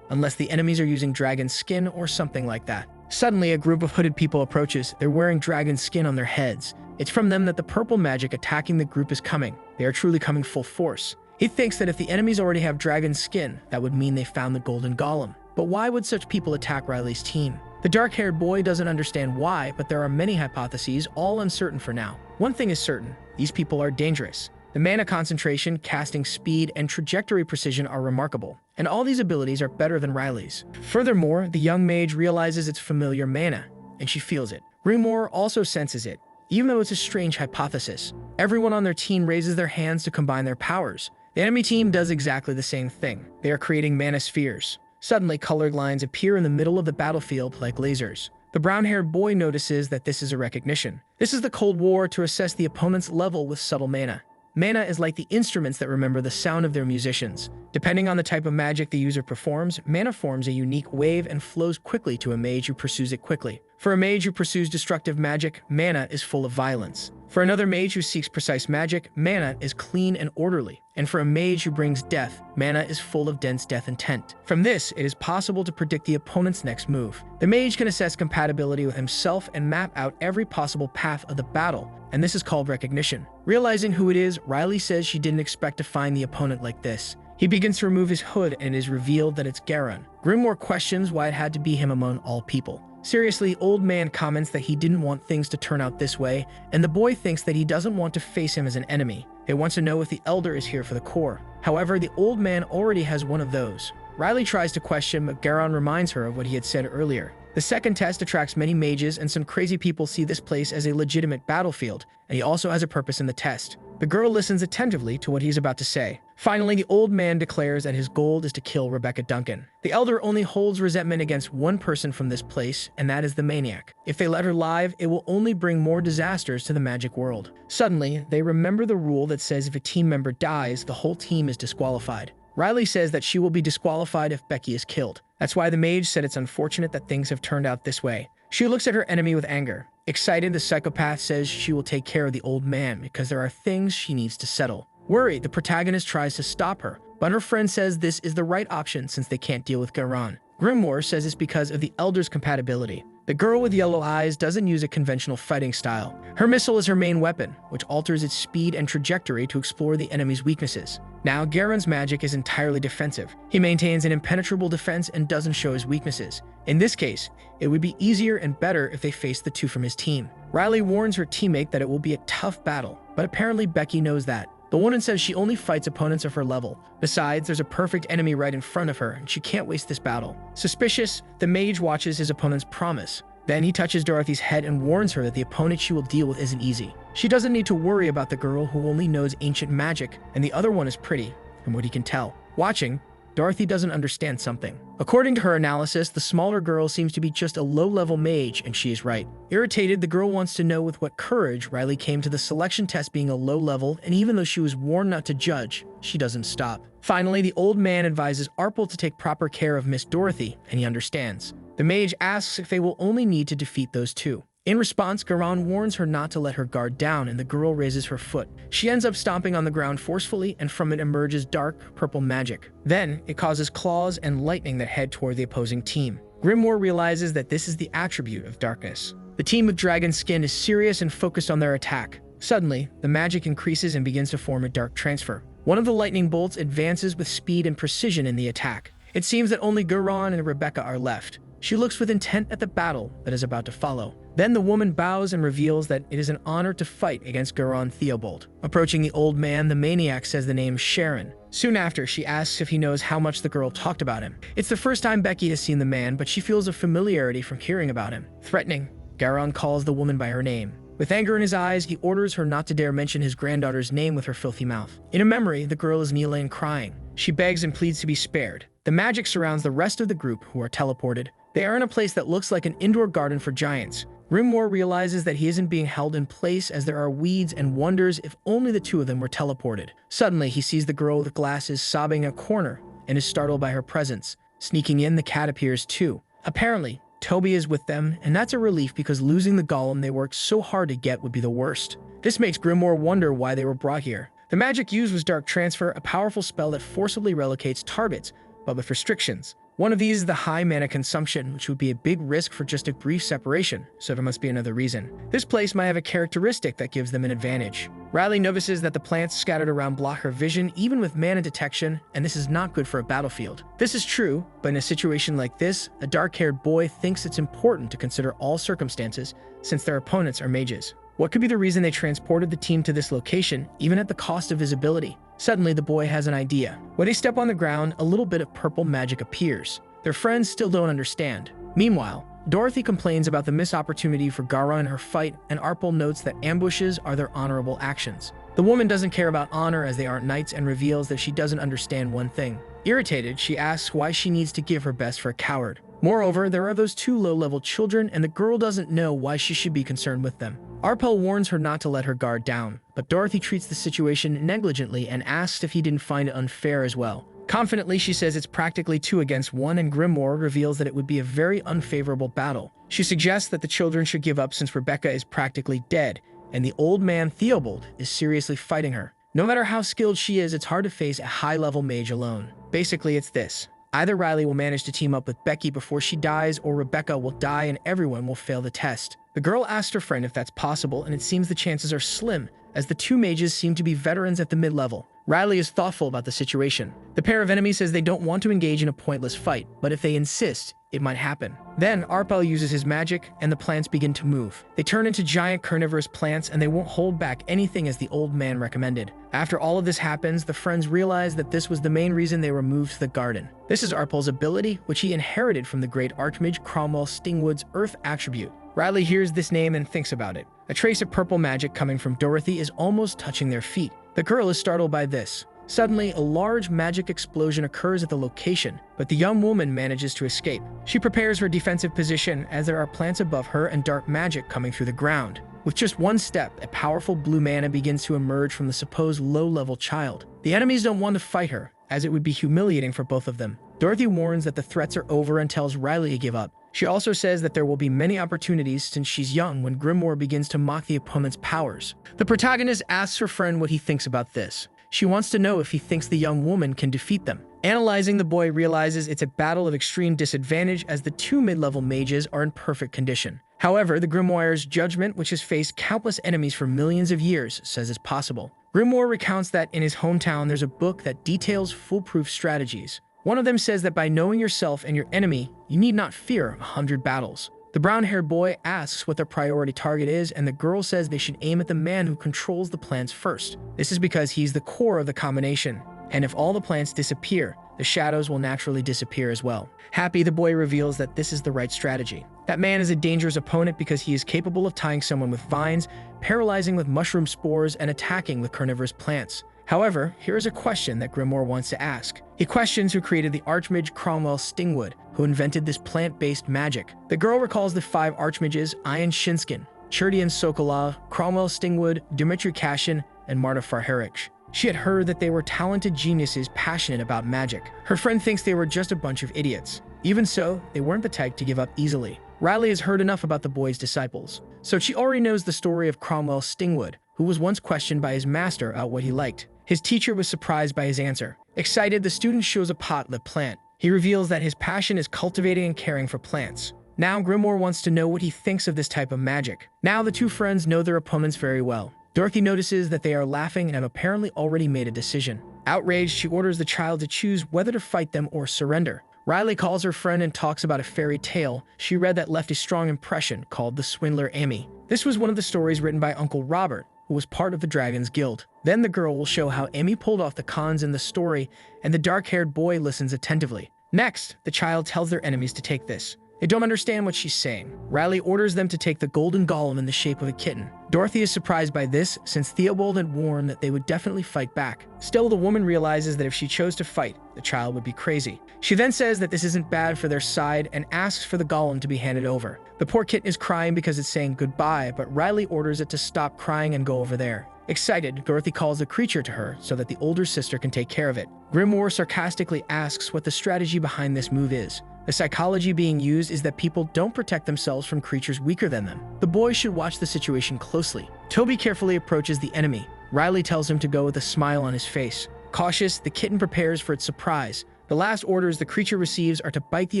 unless the enemies are using dragon skin or something like that. Suddenly, a group of hooded people approaches. They're wearing dragon skin on their heads. It's from them that the purple magic attacking the group is coming. They are truly coming full force. He thinks that if the enemies already have dragon skin, that would mean they found the golden golem. But why would such people attack Riley's team? The dark-haired boy doesn't understand why, but there are many hypotheses, all uncertain for now. One thing is certain, these people are dangerous. The mana concentration, casting speed, and trajectory precision are remarkable, and all these abilities are better than Riley's. Furthermore, the young mage realizes its familiar mana, and she feels it. Grimoire also senses it, even though it's a strange hypothesis. Everyone on their team raises their hands to combine their powers. The enemy team does exactly the same thing. They are creating mana spheres. Suddenly, colored lines appear in the middle of the battlefield like lasers. The brown-haired boy notices that this is a recognition. This is the Cold War to assess the opponent's level with subtle mana. Mana is like the instruments that remember the sound of their musicians. Depending on the type of magic the user performs, mana forms a unique wave and flows quickly to a mage who pursues it quickly. For a mage who pursues destructive magic, mana is full of violence. For another mage who seeks precise magic, mana is clean and orderly. And for a mage who brings death, mana is full of dense death intent. From this, it is possible to predict the opponent's next move. The mage can assess compatibility with himself and map out every possible path of the battle, and this is called recognition. Realizing who it is, Riley says she didn't expect to find the opponent like this. He begins to remove his hood, and it is revealed that it's Garon. Grimoire questions why it had to be him among all people. Seriously, Old Man comments that he didn't want things to turn out this way, and the boy thinks that he doesn't want to face him as an enemy. They want to know if the Elder is here for the core. However, the Old Man already has one of those. Riley tries to question, but Garon reminds her of what he had said earlier. The second test attracts many mages, and some crazy people see this place as a legitimate battlefield, and he also has a purpose in the test. The girl listens attentively to what he's about to say. Finally, the old man declares that his goal is to kill Rebecca Duncan. The elder only holds resentment against one person from this place, and that is the maniac. If they let her live, it will only bring more disasters to the magic world. Suddenly, they remember the rule that says if a team member dies, the whole team is disqualified. Riley says that she will be disqualified if Becky is killed. That's why the mage said it's unfortunate that things have turned out this way. She looks at her enemy with anger. Excited, the psychopath says she will take care of the old man because there are things she needs to settle. Worried, the protagonist tries to stop her, but her friend says this is the right option since they can't deal with Garon. Grimoire says it's because of the elder's compatibility. The girl with yellow eyes doesn't use a conventional fighting style. Her missile is her main weapon, which alters its speed and trajectory to explore the enemy's weaknesses. Now, Garon's magic is entirely defensive. He maintains an impenetrable defense and doesn't show his weaknesses. In this case, it would be easier and better if they faced the two from his team. Riley warns her teammate that it will be a tough battle, but apparently Becky knows that. The woman says she only fights opponents of her level. Besides, there's a perfect enemy right in front of her, and she can't waste this battle. Suspicious, the mage watches his opponent's promise. Then he touches Dorothy's head and warns her that the opponent she will deal with isn't easy. She doesn't need to worry about the girl who only knows ancient magic, and the other one is pretty, from what he can tell. Watching, Dorothy doesn't understand something. According to her analysis, the smaller girl seems to be just a low-level mage, and she is right. Irritated, the girl wants to know with what courage Riley came to the selection test being a low level, and even though she was warned not to judge, she doesn't stop. Finally, the old man advises Arpel to take proper care of Miss Dorothy, and he understands. The mage asks if they will only need to defeat those two. In response, Garon warns her not to let her guard down, and the girl raises her foot. She ends up stomping on the ground forcefully, and from it emerges dark, purple magic. Then, it causes claws and lightning that head toward the opposing team. Grimoire realizes that this is the attribute of darkness. The team with dragon skin is serious and focused on their attack. Suddenly, the magic increases and begins to form a dark transfer. One of the lightning bolts advances with speed and precision in the attack. It seems that only Guron and Rebecca are left. She looks with intent at the battle that is about to follow. Then the woman bows and reveals that it is an honor to fight against Guron Theobald. Approaching the old man, the maniac says the name Sharon. Soon after, she asks if he knows how much the girl talked about him. It's the first time Becky has seen the man, but she feels a familiarity from hearing about him. Threatening, Guron calls the woman by her name. With anger in his eyes, he orders her not to dare mention his granddaughter's name with her filthy mouth. In a memory, the girl is kneeling crying. She begs and pleads to be spared. The magic surrounds the rest of the group, who are teleported. They are in a place that looks like an indoor garden for giants. Grimoire realizes that he isn't being held in place as there are weeds and wonders if only the two of them were teleported. Suddenly, he sees the girl with glasses sobbing in a corner and is startled by her presence. Sneaking in, the cat appears too. Apparently, Toby is with them, and that's a relief because losing the golem they worked so hard to get would be the worst. This makes Grimoire wonder why they were brought here. The magic used was Dark Transfer, a powerful spell that forcibly relocates targets, but with restrictions. One of these is the high mana consumption, which would be a big risk for just a brief separation, so there must be another reason. This place might have a characteristic that gives them an advantage. Riley notices that the plants scattered around block her vision even with mana detection, and this is not good for a battlefield. This is true, but in a situation like this, a dark-haired boy thinks it's important to consider all circumstances since their opponents are mages. What could be the reason they transported the team to this location, even at the cost of visibility? Suddenly, the boy has an idea. When they step on the ground, a little bit of purple magic appears. Their friends still don't understand. Meanwhile, Dorothy complains about the missed opportunity for Gaara in her fight, and Arpel notes that ambushes are their honorable actions. The woman doesn't care about honor as they aren't knights and reveals that she doesn't understand one thing. Irritated, she asks why she needs to give her best for a coward. Moreover, there are those two low-level children, and the girl doesn't know why she should be concerned with them. Arpel warns her not to let her guard down, but Dorothy treats the situation negligently and asks if he didn't find it unfair as well. Confidently, she says it's practically 2 against 1, and Grimoire reveals that it would be a very unfavorable battle. She suggests that the children should give up since Rebecca is practically dead, and the old man Theobald is seriously fighting her. No matter how skilled she is, it's hard to face a high-level mage alone. Basically, it's this. Either Riley will manage to team up with Becky before she dies, or Rebecca will die and everyone will fail the test. The girl asks her friend if that's possible, and it seems the chances are slim, as the two mages seem to be veterans at the mid-level. Riley is thoughtful about the situation. The pair of enemies says they don't want to engage in a pointless fight, but if they insist, it might happen. Then, Arpel uses his magic, and the plants begin to move. They turn into giant carnivorous plants, and they won't hold back anything as the old man recommended. After all of this happens, the friends realize that this was the main reason they were moved to the garden. This is Arpel's ability, which he inherited from the great Archmage Cromwell Stingwood's Earth attribute. Riley hears this name and thinks about it. A trace of purple magic coming from Dorothy is almost touching their feet. The girl is startled by this. Suddenly, a large magic explosion occurs at the location, but the young woman manages to escape. She prepares her defensive position as there are plants above her and dark magic coming through the ground. With just one step, a powerful blue mana begins to emerge from the supposed low-level child. The enemies don't want to fight her, as it would be humiliating for both of them. Dorothy warns that the threats are over and tells Riley to give up. She also says that there will be many opportunities since she's young when Grimoire begins to mock the opponent's powers. The protagonist asks her friend what he thinks about this. She wants to know if he thinks the young woman can defeat them. Analyzing, the boy realizes it's a battle of extreme disadvantage as the two mid-level mages are in perfect condition. However, the Grimoire's judgment, which has faced countless enemies for millions of years, says it's possible. Grimoire recounts that in his hometown there's a book that details foolproof strategies. One of them says that by knowing yourself and your enemy, you need not fear 100 battles. The brown-haired boy asks what their priority target is, and the girl says they should aim at the man who controls the plants first. This is because he's the core of the combination, and if all the plants disappear, the shadows will naturally disappear as well. Happy, the boy reveals that this is the right strategy. That man is a dangerous opponent because he is capable of tying someone with vines, paralyzing with mushroom spores, and attacking with carnivorous plants. However, here is a question that Grimoire wants to ask. He questions who created the Archmage Cromwell Stingwood, who invented this plant-based magic. The girl recalls the 5 Archmages: Ian Shinskin, Cherdian Sokolov, Cromwell Stingwood, Dmitry Kashin, and Marta Farharich. She had heard that they were talented geniuses passionate about magic. Her friend thinks they were just a bunch of idiots. Even so, they weren't the type to give up easily. Riley has heard enough about the boy's disciples, so she already knows the story of Cromwell Stingwood, who was once questioned by his master about what he liked. His teacher was surprised by his answer. Excited, the student shows a pot with a plant. He reveals that his passion is cultivating and caring for plants. Now Grimoire wants to know what he thinks of this type of magic. Now the two friends know their opponents very well. Dorothy notices that they are laughing and have apparently already made a decision. Outraged, she orders the child to choose whether to fight them or surrender. Riley calls her friend and talks about a fairy tale she read that left a strong impression called The Swindler Amy. This was one of the stories written by Uncle Robert, who was part of the Dragon's Guild. Then the girl will show how Amy pulled off the cons in the story, and the dark-haired boy listens attentively. Next, the child tells their enemies to take this. They don't understand what she's saying. Riley orders them to take the golden golem in the shape of a kitten. Dorothy is surprised by this, since Theobald had warned that they would definitely fight back. Still, the woman realizes that if she chose to fight, the child would be crazy. She then says that this isn't bad for their side and asks for the golem to be handed over. The poor kitten is crying because it's saying goodbye, but Riley orders it to stop crying and go over there. Excited, Dorothy calls the creature to her so that the older sister can take care of it. Grimoire sarcastically asks what the strategy behind this move is. The psychology being used is that people don't protect themselves from creatures weaker than them. The boy should watch the situation closely. Toby carefully approaches the enemy. Riley tells him to go with a smile on his face. Cautious, the kitten prepares for its surprise. The last orders the creature receives are to bite the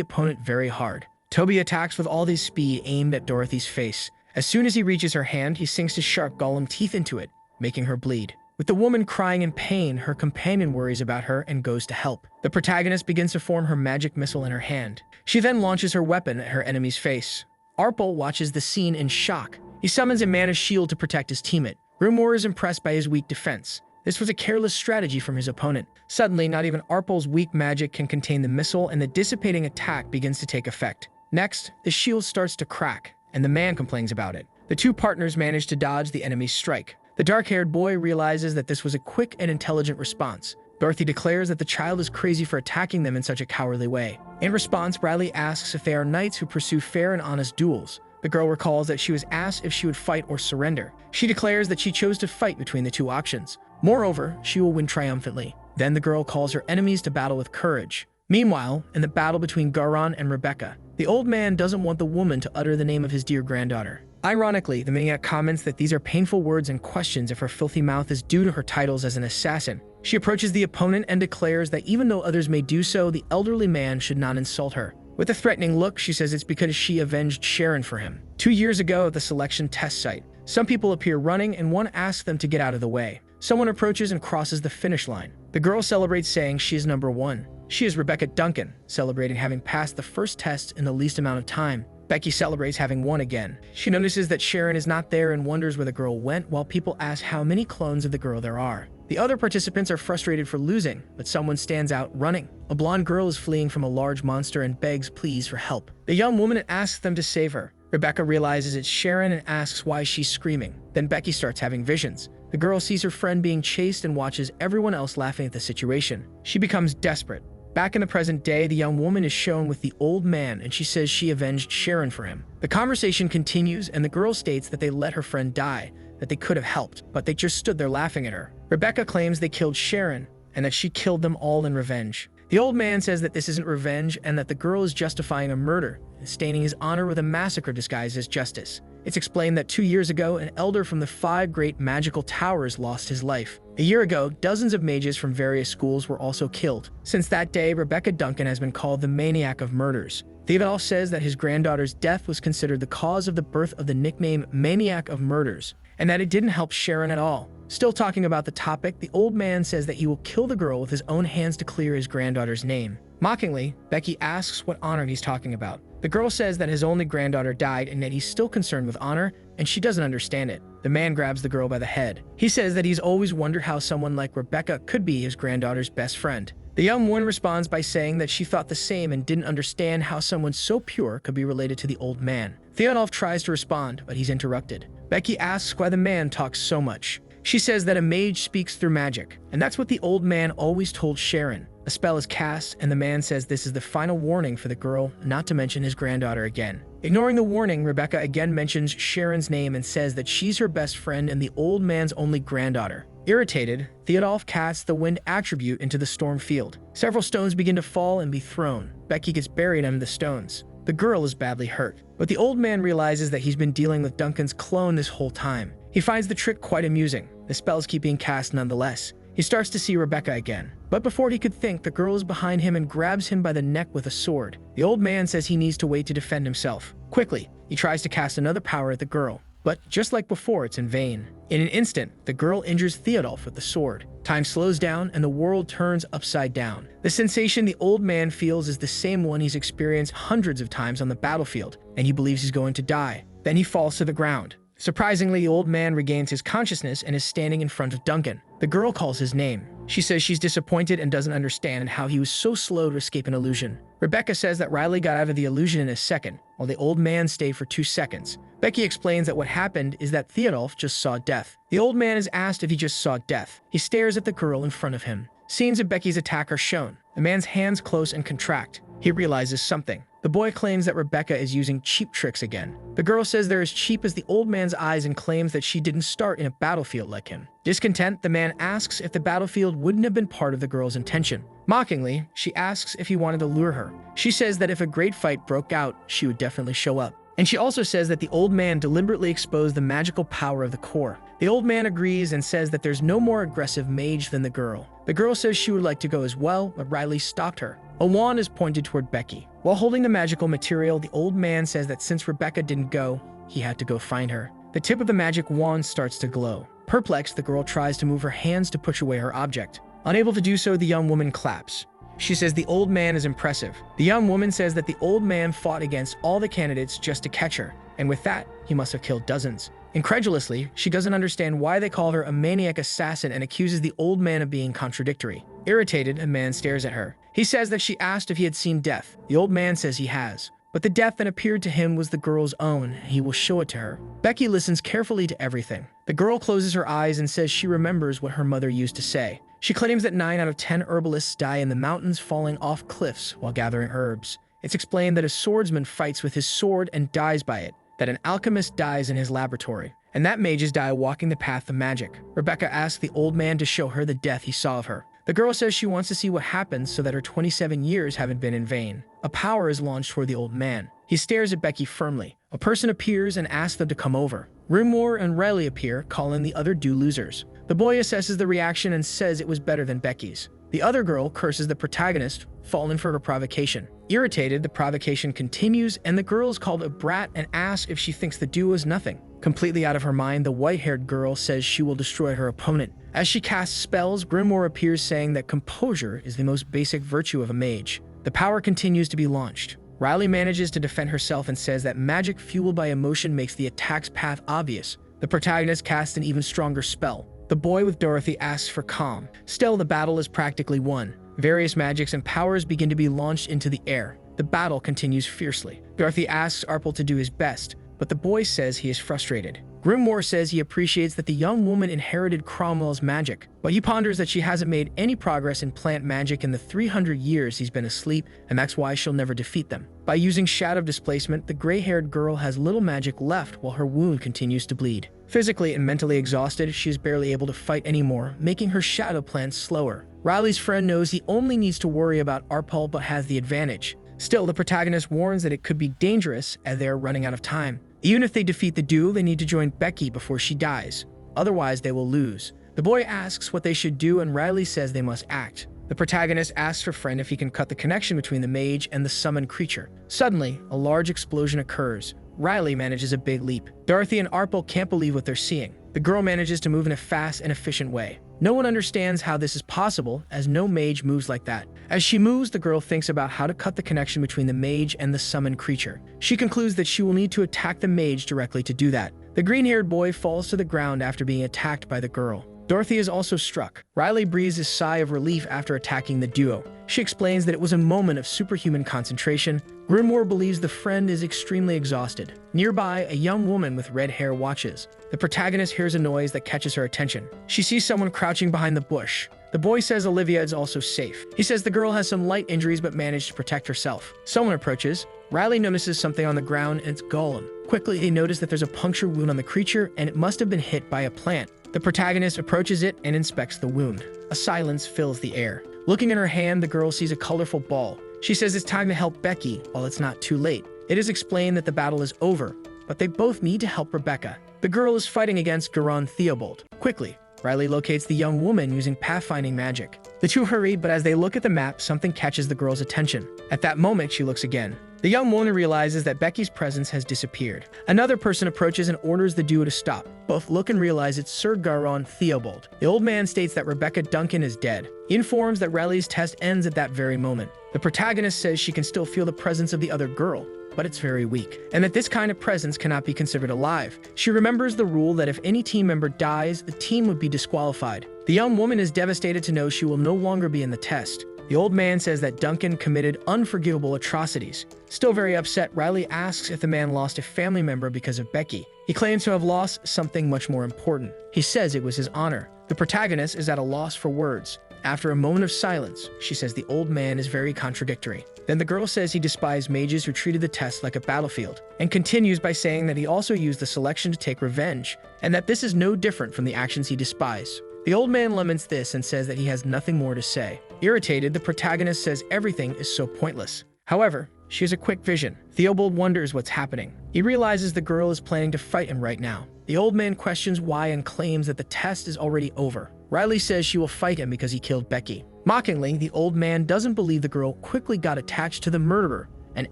opponent very hard. Toby attacks with all his speed aimed at Dorothy's face. As soon as he reaches her hand, he sinks his sharp golem teeth into it, making her bleed. With the woman crying in pain, her companion worries about her and goes to help. The protagonist begins to form her magic missile in her hand. She then launches her weapon at her enemy's face. Arpel watches the scene in shock. He summons a mana shield to protect his teammate. Grimoire is impressed by his weak defense. This was a careless strategy from his opponent. Suddenly, not even Arpel's weak magic can contain the missile, and the dissipating attack begins to take effect. Next, the shield starts to crack, and the man complains about it. The two partners manage to dodge the enemy's strike. The dark-haired boy realizes that this was a quick and intelligent response. Dorothy declares that the child is crazy for attacking them in such a cowardly way. In response, Riley asks if they are knights who pursue fair and honest duels. The girl recalls that she was asked if she would fight or surrender. She declares that she chose to fight between the two options. Moreover, she will win triumphantly. Then the girl calls her enemies to battle with courage. Meanwhile, in the battle between Garon and Rebecca, the old man doesn't want the woman to utter the name of his dear granddaughter. Ironically, the maniac comments that these are painful words and questions if her filthy mouth is due to her titles as an assassin. She approaches the opponent and declares that even though others may do so, the elderly man should not insult her. With a threatening look, she says it's because she avenged Sharon for him. 2 years ago at the selection test site, some people appear running and one asks them to get out of the way. Someone approaches and crosses the finish line. The girl celebrates saying she is number 1. She is Rebecca Duncan, celebrating having passed the first test in the least amount of time. Becky celebrates having won again. She notices that Sharon is not there and wonders where the girl went, while people ask how many clones of the girl there are. The other participants are frustrated for losing, but someone stands out running. A blonde girl is fleeing from a large monster and begs pleas for help. The young woman asks them to save her. Rebecca realizes it's Sharon and asks why she's screaming. Then Becky starts having visions. The girl sees her friend being chased and watches everyone else laughing at the situation. She becomes desperate. Back in the present day, the young woman is shown with the old man and she says she avenged Sharon for him. The conversation continues and the girl states that they let her friend die, that they could have helped, but they just stood there laughing at her. Rebecca claims they killed Sharon and that she killed them all in revenge. The old man says that this isn't revenge and that the girl is justifying a murder and staining his honor with a massacre disguised as justice. It's explained that 2 years ago, an elder from the 5 great magical towers lost his life. A year ago, dozens of mages from various schools were also killed. Since that day, Rebecca Duncan has been called the maniac of murders. Theobald says that his granddaughter's death was considered the cause of the birth of the nickname Maniac of Murders, and that it didn't help Sharon at all. Still talking about the topic, the old man says that he will kill the girl with his own hands to clear his granddaughter's name. Mockingly, Becky asks what honor he's talking about. The girl says that his only granddaughter died and that he's still concerned with honor, and she doesn't understand it. The man grabs the girl by the head. He says that he's always wondered how someone like Rebecca could be his granddaughter's best friend. The young woman responds by saying that she thought the same and didn't understand how someone so pure could be related to the old man. Theodolf tries to respond, but he's interrupted. Becky asks why the man talks so much. She says that a mage speaks through magic, and that's what the old man always told Sharon. A spell is cast, and the man says this is the final warning for the girl not to mention his granddaughter again. Ignoring the warning, Rebecca again mentions Sharon's name and says that she's her best friend and the old man's only granddaughter. Irritated, Theodolf casts the wind attribute into the storm field. Several stones begin to fall and be thrown. Becky gets buried under the stones. The girl is badly hurt, but the old man realizes that he's been dealing with Duncan's clone this whole time. He finds the trick quite amusing. The spells keep being cast nonetheless. He starts to see Rebecca again, but before he could think, the girl is behind him and grabs him by the neck with a sword. The old man says he needs to wait to defend himself. Quickly, he tries to cast another power at the girl. But just like before, it's in vain. In an instant, the girl injures Theodulf with the sword. Time slows down and the world turns upside down. The sensation the old man feels is the same one he's experienced hundreds of times on the battlefield, and he believes he's going to die. Then he falls to the ground. Surprisingly, the old man regains his consciousness and is standing in front of Duncan. The girl calls his name. She says she's disappointed and doesn't understand how he was so slow to escape an illusion. Rebecca says that Riley got out of the illusion in a second, while the old man stayed for 2 seconds. Becky explains that what happened is that Theodulf just saw death. The old man is asked if he just saw death. He stares at the girl in front of him. Scenes of Becky's attack are shown. The man's hands close and contract. He realizes something. The boy claims that Rebecca is using cheap tricks again. The girl says they're as cheap as the old man's eyes and claims that she didn't start in a battlefield like him. Discontent, the man asks if the battlefield wouldn't have been part of the girl's intention. Mockingly, she asks if he wanted to lure her. She says that if a great fight broke out, she would definitely show up. And she also says that the old man deliberately exposed the magical power of the core. The old man agrees and says that there's no more aggressive mage than the girl. The girl says she would like to go as well, but Riley stopped her. A wand is pointed toward Becky. While holding the magical material, the old man says that since Rebecca didn't go, he had to go find her. The tip of the magic wand starts to glow. Perplexed, the girl tries to move her hands to push away her object. Unable to do so, the young woman claps. She says the old man is impressive. The young woman says that the old man fought against all the candidates just to catch her, and with that, he must have killed dozens. Incredulously, she doesn't understand why they call her a maniac assassin and accuses the old man of being contradictory. Irritated, a man stares at her. He says that she asked if he had seen death. The old man says he has. But the death that appeared to him was the girl's own, and he will show it to her. Becky listens carefully to everything. The girl closes her eyes and says she remembers what her mother used to say. She claims that 9 out of 10 herbalists die in the mountains falling off cliffs while gathering herbs. It's explained that a swordsman fights with his sword and dies by it, that an alchemist dies in his laboratory, and that mages die walking the path of magic. Rebecca asks the old man to show her the death he saw of her. The girl says she wants to see what happens so that her 27 years haven't been in vain. A power is launched toward the old man. He stares at Becky firmly. A person appears and asks them to come over. Grimoire and Riley appear, calling the other 2 losers. The boy assesses the reaction and says it was better than Becky's. The other girl curses the protagonist, fallen for her provocation. Irritated, the provocation continues, and the girl is called a brat and asks if she thinks the duo is nothing. Completely out of her mind, the white-haired girl says she will destroy her opponent. As she casts spells, Grimoire appears saying that composure is the most basic virtue of a mage. The power continues to be launched. Riley manages to defend herself and says that magic fueled by emotion makes the attack's path obvious. The protagonist casts an even stronger spell. The boy with Dorothy asks for calm. Still, the battle is practically won. Various magics and powers begin to be launched into the air. The battle continues fiercely. Dorothy asks Arpel to do his best, but the boy says he is frustrated. Grimoire says he appreciates that the young woman inherited Cromwell's magic, but he ponders that she hasn't made any progress in plant magic in the 300 years he's been asleep, and that's why she'll never defeat them. By using shadow displacement, the gray-haired girl has little magic left while her wound continues to bleed. Physically and mentally exhausted, she is barely able to fight anymore, making her shadow plants slower. Riley's friend knows he only needs to worry about Arpel but has the advantage. Still, the protagonist warns that it could be dangerous as they are running out of time. Even if they defeat the duo, they need to join Becky before she dies. Otherwise, they will lose. The boy asks what they should do, and Riley says they must act. The protagonist asks her friend if he can cut the connection between the mage and the summoned creature. Suddenly, a large explosion occurs. Riley manages a big leap. Dorothy and Arpel can't believe what they're seeing. The girl manages to move in a fast and efficient way. No one understands how this is possible, as no mage moves like that. As she moves, the girl thinks about how to cut the connection between the mage and the summoned creature. She concludes that she will need to attack the mage directly to do that. The green-haired boy falls to the ground after being attacked by the girl. Dorothy is also struck. Riley breathes a sigh of relief after attacking the duo. She explains that it was a moment of superhuman concentration. Grimoire believes the friend is extremely exhausted. Nearby, a young woman with red hair watches. The protagonist hears a noise that catches her attention. She sees someone crouching behind the bush. The boy says Olivia is also safe. He says the girl has some light injuries but managed to protect herself. Someone approaches. Riley notices something on the ground, and it's Golem. Quickly, they notice that there's a puncture wound on the creature, and it must have been hit by a plant. The protagonist approaches it and inspects the wound. A silence fills the air. Looking in her hand, the girl sees a colorful ball. She says it's time to help Becky while it's not too late. It is explained that the battle is over, but they both need to help Rebecca. The girl is fighting against Garon Theobald. Quickly, Riley locates the young woman using pathfinding magic. The two hurry, but as they look at the map, something catches the girl's attention. At that moment, she looks again. The young woman realizes that Becky's presence has disappeared. Another person approaches and orders the duo to stop. Both look and realize it's Sir Garon Theobald. The old man states that Rebecca Duncan is dead. He informs that Riley's test ends at that very moment. The protagonist says she can still feel the presence of the other girl, but it's very weak, and that this kind of presence cannot be considered alive. She remembers the rule that if any team member dies, the team would be disqualified. The young woman is devastated to know she will no longer be in the test. The old man says that Duncan committed unforgivable atrocities. Still very upset, Riley asks if the man lost a family member because of Becky. He claims to have lost something much more important. He says it was his honor. The protagonist is at a loss for words. After a moment of silence, she says the old man is very contradictory. Then the girl says he despised mages who treated the test like a battlefield, and continues by saying that he also used the selection to take revenge, and that this is no different from the actions he despised. The old man laments this and says that he has nothing more to say. Irritated, the protagonist says everything is so pointless. However, she has a quick vision. Theobald wonders what's happening. He realizes the girl is planning to fight him right now. The old man questions why and claims that the test is already over. Riley says she will fight him because he killed Becky. Mockingly, the old man doesn't believe the girl quickly got attached to the murderer and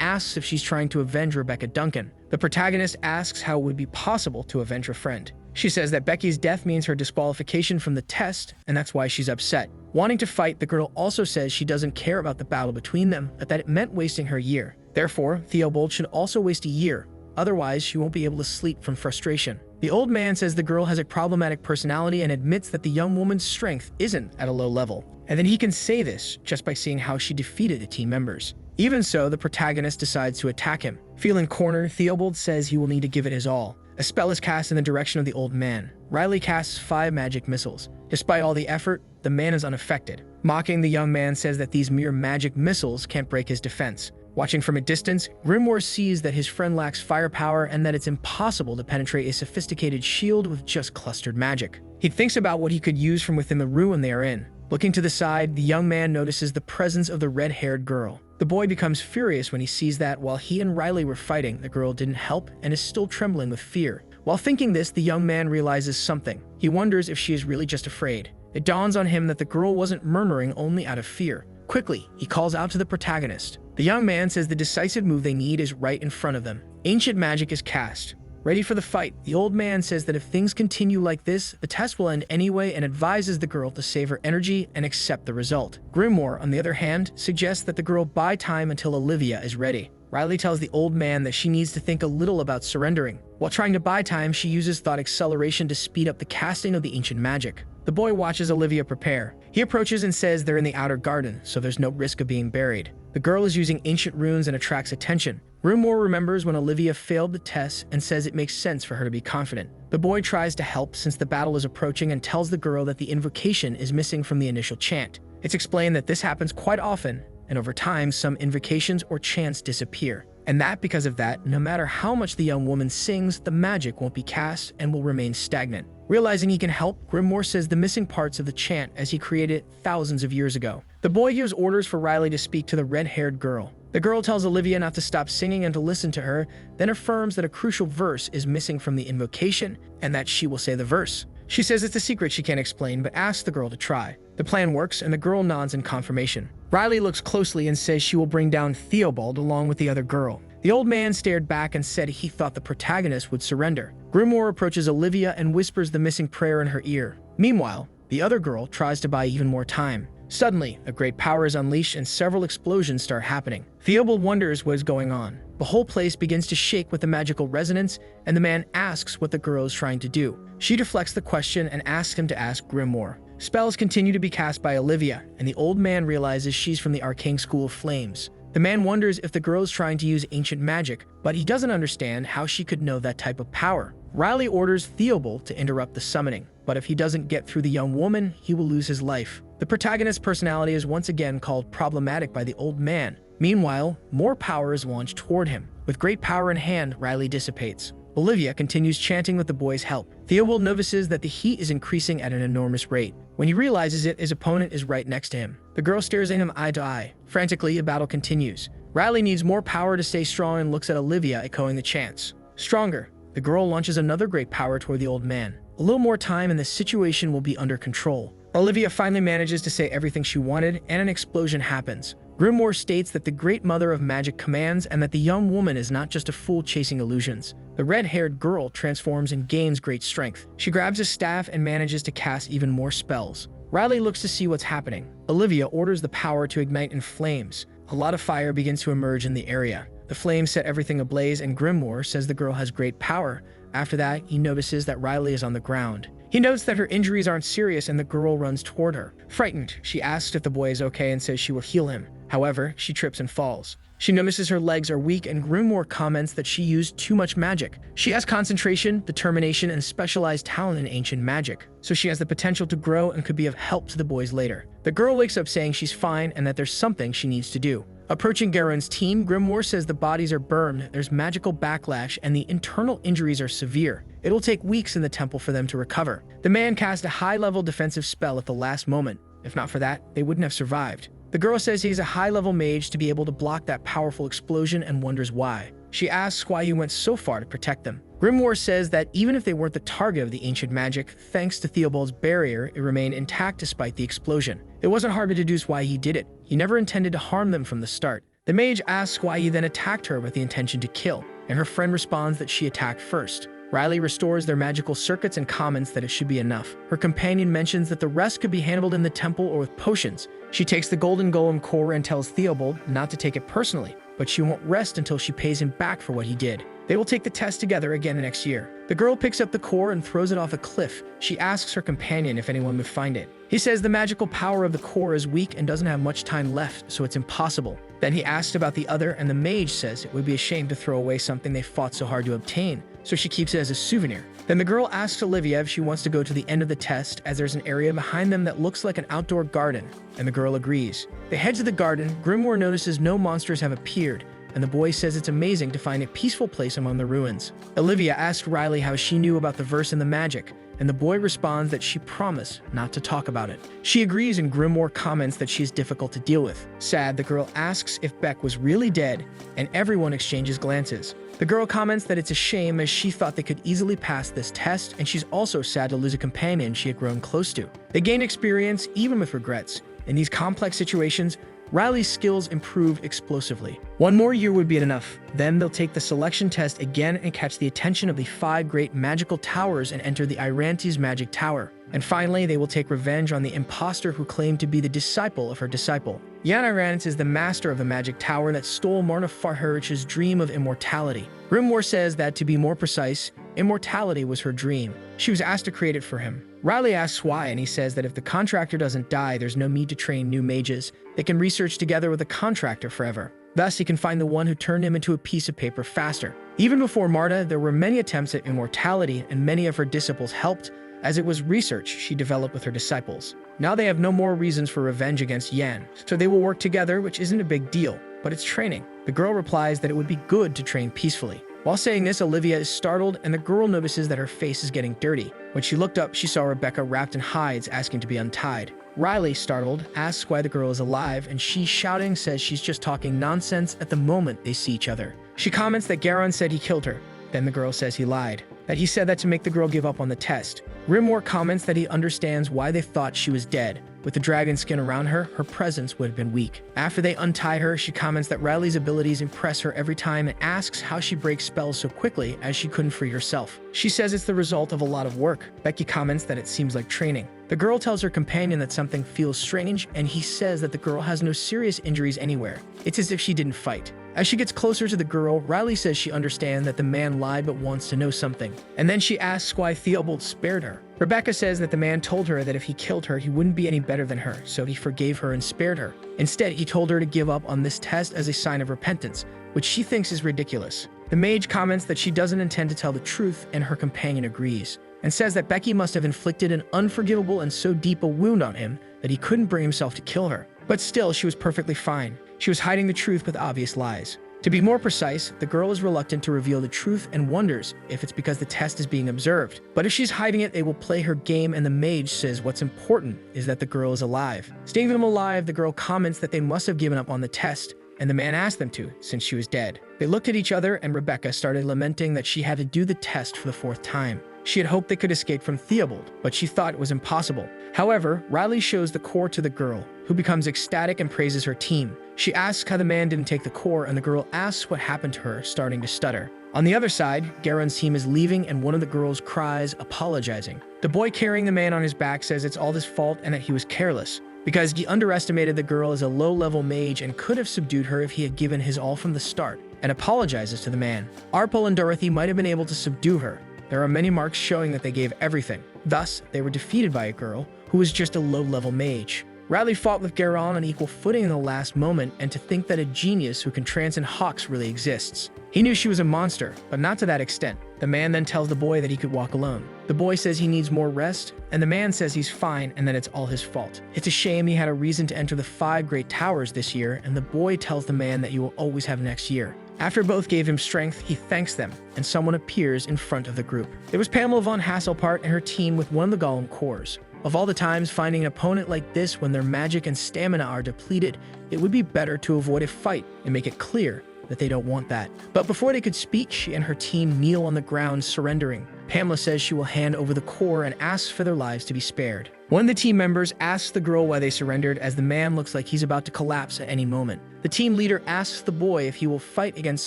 asks if she's trying to avenge Rebecca Duncan. The protagonist asks how it would be possible to avenge her friend. She says that Becky's death means her disqualification from the test, and that's why she's upset. Wanting to fight, the girl also says she doesn't care about the battle between them, but that it meant wasting her year. Therefore, Theobald should also waste a year, otherwise she won't be able to sleep from frustration. The old man says the girl has a problematic personality and admits that the young woman's strength isn't at a low level, and then he can say this just by seeing how she defeated the team members. Even so, the protagonist decides to attack him. Feeling cornered, Theobald says he will need to give it his all. A spell is cast in the direction of the old man. Riley casts 5 magic missiles. Despite all the effort, the man is unaffected. Mocking, the young man says that these mere magic missiles can't break his defense. Watching from a distance, Grimoire sees that his friend lacks firepower and that it's impossible to penetrate a sophisticated shield with just clustered magic. He thinks about what he could use from within the ruin they are in. Looking to the side, the young man notices the presence of the red-haired girl. The boy becomes furious when he sees that while he and Riley were fighting, the girl didn't help and is still trembling with fear. While thinking this, the young man realizes something. He wonders if she is really just afraid. It dawns on him that the girl wasn't murmuring only out of fear. Quickly, he calls out to the protagonist. The young man says the decisive move they need is right in front of them. Ancient magic is cast. Ready for the fight, the old man says that if things continue like this, the test will end anyway and advises the girl to save her energy and accept the result. Grimoire, on the other hand, suggests that the girl buy time until Olivia is ready. Riley tells the old man that she needs to think a little about surrendering. While trying to buy time, she uses thought acceleration to speed up the casting of the ancient magic. The boy watches Olivia prepare. He approaches and says they're in the outer garden, so there's no risk of being buried. The girl is using ancient runes and attracts attention. Grimoire remembers when Olivia failed the test and says it makes sense for her to be confident. The boy tries to help since the battle is approaching and tells the girl that the invocation is missing from the initial chant. It's explained that this happens quite often, and over time some invocations or chants disappear. And that because of that, no matter how much the young woman sings, the magic won't be cast and will remain stagnant. Realizing he can help, Grimoire says the missing parts of the chant as he created it thousands of years ago. The boy gives orders for Riley to speak to the red-haired girl. The girl tells Olivia not to stop singing and to listen to her, then affirms that a crucial verse is missing from the invocation and that she will say the verse. She says it's a secret she can't explain, but asks the girl to try. The plan works and the girl nods in confirmation. Riley looks closely and says she will bring down Theobald along with the other girl. The old man stared back and said he thought the protagonist would surrender. Grimoire approaches Olivia and whispers the missing prayer in her ear. Meanwhile, the other girl tries to buy even more time. Suddenly, a great power is unleashed and several explosions start happening. Theobald wonders what is going on. The whole place begins to shake with a magical resonance, and the man asks what the girl is trying to do. She deflects the question and asks him to ask Grimoire. Spells continue to be cast by Olivia, and the old man realizes she's from the arcane school of flames. The man wonders if the girl is trying to use ancient magic, but he doesn't understand how she could know that type of power. Riley orders Theobald to interrupt the summoning, but if he doesn't get through the young woman, he will lose his life. The protagonist's personality is once again called problematic by the old man. Meanwhile, more power is launched toward him. With great power in hand, Riley dissipates. Olivia continues chanting with the boy's help. Theobald notices that the heat is increasing at an enormous rate. When he realizes it, his opponent is right next to him. The girl stares at him eye to eye. Frantically, the battle continues. Riley needs more power to stay strong and looks at Olivia, echoing the chants. Stronger. The girl launches another great power toward the old man. A little more time and the situation will be under control. Olivia finally manages to say everything she wanted, and an explosion happens. Grimoire states that the Great Mother of Magic commands and that the young woman is not just a fool chasing illusions. The red-haired girl transforms and gains great strength. She grabs a staff and manages to cast even more spells. Riley looks to see what's happening. Olivia orders the power to ignite in flames. A lot of fire begins to emerge in the area. The flames set everything ablaze, and Grimoire says the girl has great power. After that, he notices that Riley is on the ground. He notes that her injuries aren't serious, and the girl runs toward her. Frightened, she asks if the boy is okay and says she will heal him. However, she trips and falls. She notices her legs are weak, and Grimoire comments that she used too much magic. She has concentration, determination, and specialized talent in ancient magic, so she has the potential to grow and could be of help to the boys later. The girl wakes up saying she's fine and that there's something she needs to do. Approaching Garon's team, Grimoire says the bodies are burned, there's magical backlash, and the internal injuries are severe. It'll take weeks in the temple for them to recover. The man cast a high-level defensive spell at the last moment. If not for that, they wouldn't have survived. The girl says he's a high-level mage to be able to block that powerful explosion and wonders why. She asks why he went so far to protect them. Grimoire says that even if they weren't the target of the ancient magic, thanks to Theobald's barrier, it remained intact despite the explosion. It wasn't hard to deduce why he did it. He never intended to harm them from the start. The mage asks why he then attacked her with the intention to kill, and her friend responds that she attacked first. Riley restores their magical circuits and comments that it should be enough. Her companion mentions that the rest could be handled in the temple or with potions. She takes the golden golem core and tells Theobald not to take it personally, but she won't rest until she pays him back for what he did. They will take the test together again next year. The girl picks up the core and throws it off a cliff. She asks her companion if anyone would find it. He says the magical power of the core is weak and doesn't have much time left, so it's impossible. Then he asks about the other, and the mage says it would be a shame to throw away something they fought so hard to obtain, so she keeps it as a souvenir. Then the girl asks Olivia if she wants to go to the end of the test, as there's an area behind them that looks like an outdoor garden, and the girl agrees. They head to the garden. Grimoire notices no monsters have appeared, and the boy says it's amazing to find a peaceful place among the ruins. Olivia asks Riley how she knew about the verse and the magic, and the boy responds that she promised not to talk about it. She agrees, and Grimoire comments that she is difficult to deal with. Sad, the girl asks if Beck was really dead, and everyone exchanges glances. The girl comments that it's a shame as she thought they could easily pass this test, and she's also sad to lose a companion she had grown close to. They gained experience even with regrets. In these complex situations, Riley's skills improved explosively. One more year would be enough. Then they'll take the selection test again and catch the attention of the 5 great magical towers and enter the Irantes magic tower. And finally, they will take revenge on the imposter who claimed to be the disciple of her disciple. Jan Irantes is the master of the magic tower that stole Marna Farharich's dream of immortality. Grimoire says that, to be more precise, immortality was her dream. She was asked to create it for him. Riley asks why, and he says that if the contractor doesn't die, there's no need to train new mages. They can research together with the contractor forever. Thus, he can find the one who turned him into a piece of paper faster. Even before Marta, there were many attempts at immortality, and many of her disciples helped, as it was research she developed with her disciples. Now they have no more reasons for revenge against Yan, so they will work together, which isn't a big deal, but it's training. The girl replies that it would be good to train peacefully. While saying this, Olivia is startled, and the girl notices that her face is getting dirty. When she looked up, she saw Rebecca wrapped in hides asking to be untied. Riley, startled, asks why the girl is alive, and she, shouting, says she's just talking nonsense at the moment they see each other. She comments that Garon said he killed her. Then the girl says he lied, that he said that to make the girl give up on the test. Grimoire comments that he understands why they thought she was dead. With the dragon skin around her, her presence would have been weak. After they untie her, she comments that Riley's abilities impress her every time and asks how she breaks spells so quickly as she couldn't free herself. She says it's the result of a lot of work. Becky comments that it seems like training. The girl tells her companion that something feels strange, and he says that the girl has no serious injuries anywhere. It's as if she didn't fight. As she gets closer to the girl, Riley says she understands that the man lied but wants to know something. And then she asks why Theobald spared her. Rebecca says that the man told her that if he killed her, he wouldn't be any better than her, so he forgave her and spared her. Instead, he told her to give up on this test as a sign of repentance, which she thinks is ridiculous. The mage comments that she doesn't intend to tell the truth, and her companion agrees, and says that Becky must have inflicted an unforgivable and so deep a wound on him that he couldn't bring himself to kill her. But still, she was perfectly fine. She was hiding the truth with obvious lies. To be more precise, the girl is reluctant to reveal the truth and wonders if it's because the test is being observed. But if she's hiding it, they will play her game, and the mage says what's important is that the girl is alive. Staying them alive, the girl comments that they must have given up on the test, and the man asked them to, since she was dead. They looked at each other, and Rebecca started lamenting that she had to do the test for the 4th time. She had hoped they could escape from Theobald, but she thought it was impossible. However, Riley shows the core to the girl, who becomes ecstatic and praises her team. She asks how the man didn't take the core, and the girl asks what happened to her, starting to stutter. On the other side, Garon's team is leaving, and one of the girls cries, apologizing. The boy carrying the man on his back says it's all his fault and that he was careless, because he underestimated the girl as a low-level mage and could have subdued her if he had given his all from the start, and apologizes to the man. Arpel and Dorothy might have been able to subdue her. There are many marks showing that they gave everything. Thus, they were defeated by a girl who was just a low-level mage. Riley fought with Garon on equal footing in the last moment, and to think that a genius who can transcend hawks really exists. He knew she was a monster, but not to that extent. The man then tells the boy that he could walk alone. The boy says he needs more rest, and the man says he's fine and that it's all his fault. It's a shame he had a reason to enter the 5 great towers this year, and the boy tells the man that he will always have next year. After both gave him strength, he thanks them, and someone appears in front of the group. It was Pamela von Hasselpart and her team with one of the golem cores. Of all the times finding an opponent like this when their magic and stamina are depleted, it would be better to avoid a fight and make it clear that they don't want that. But before they could speak, she and her team kneel on the ground, surrendering. Pamela says she will hand over the core and asks for their lives to be spared. One of the team members asks the girl why they surrendered, as the man looks like he's about to collapse at any moment. The team leader asks the boy if he will fight against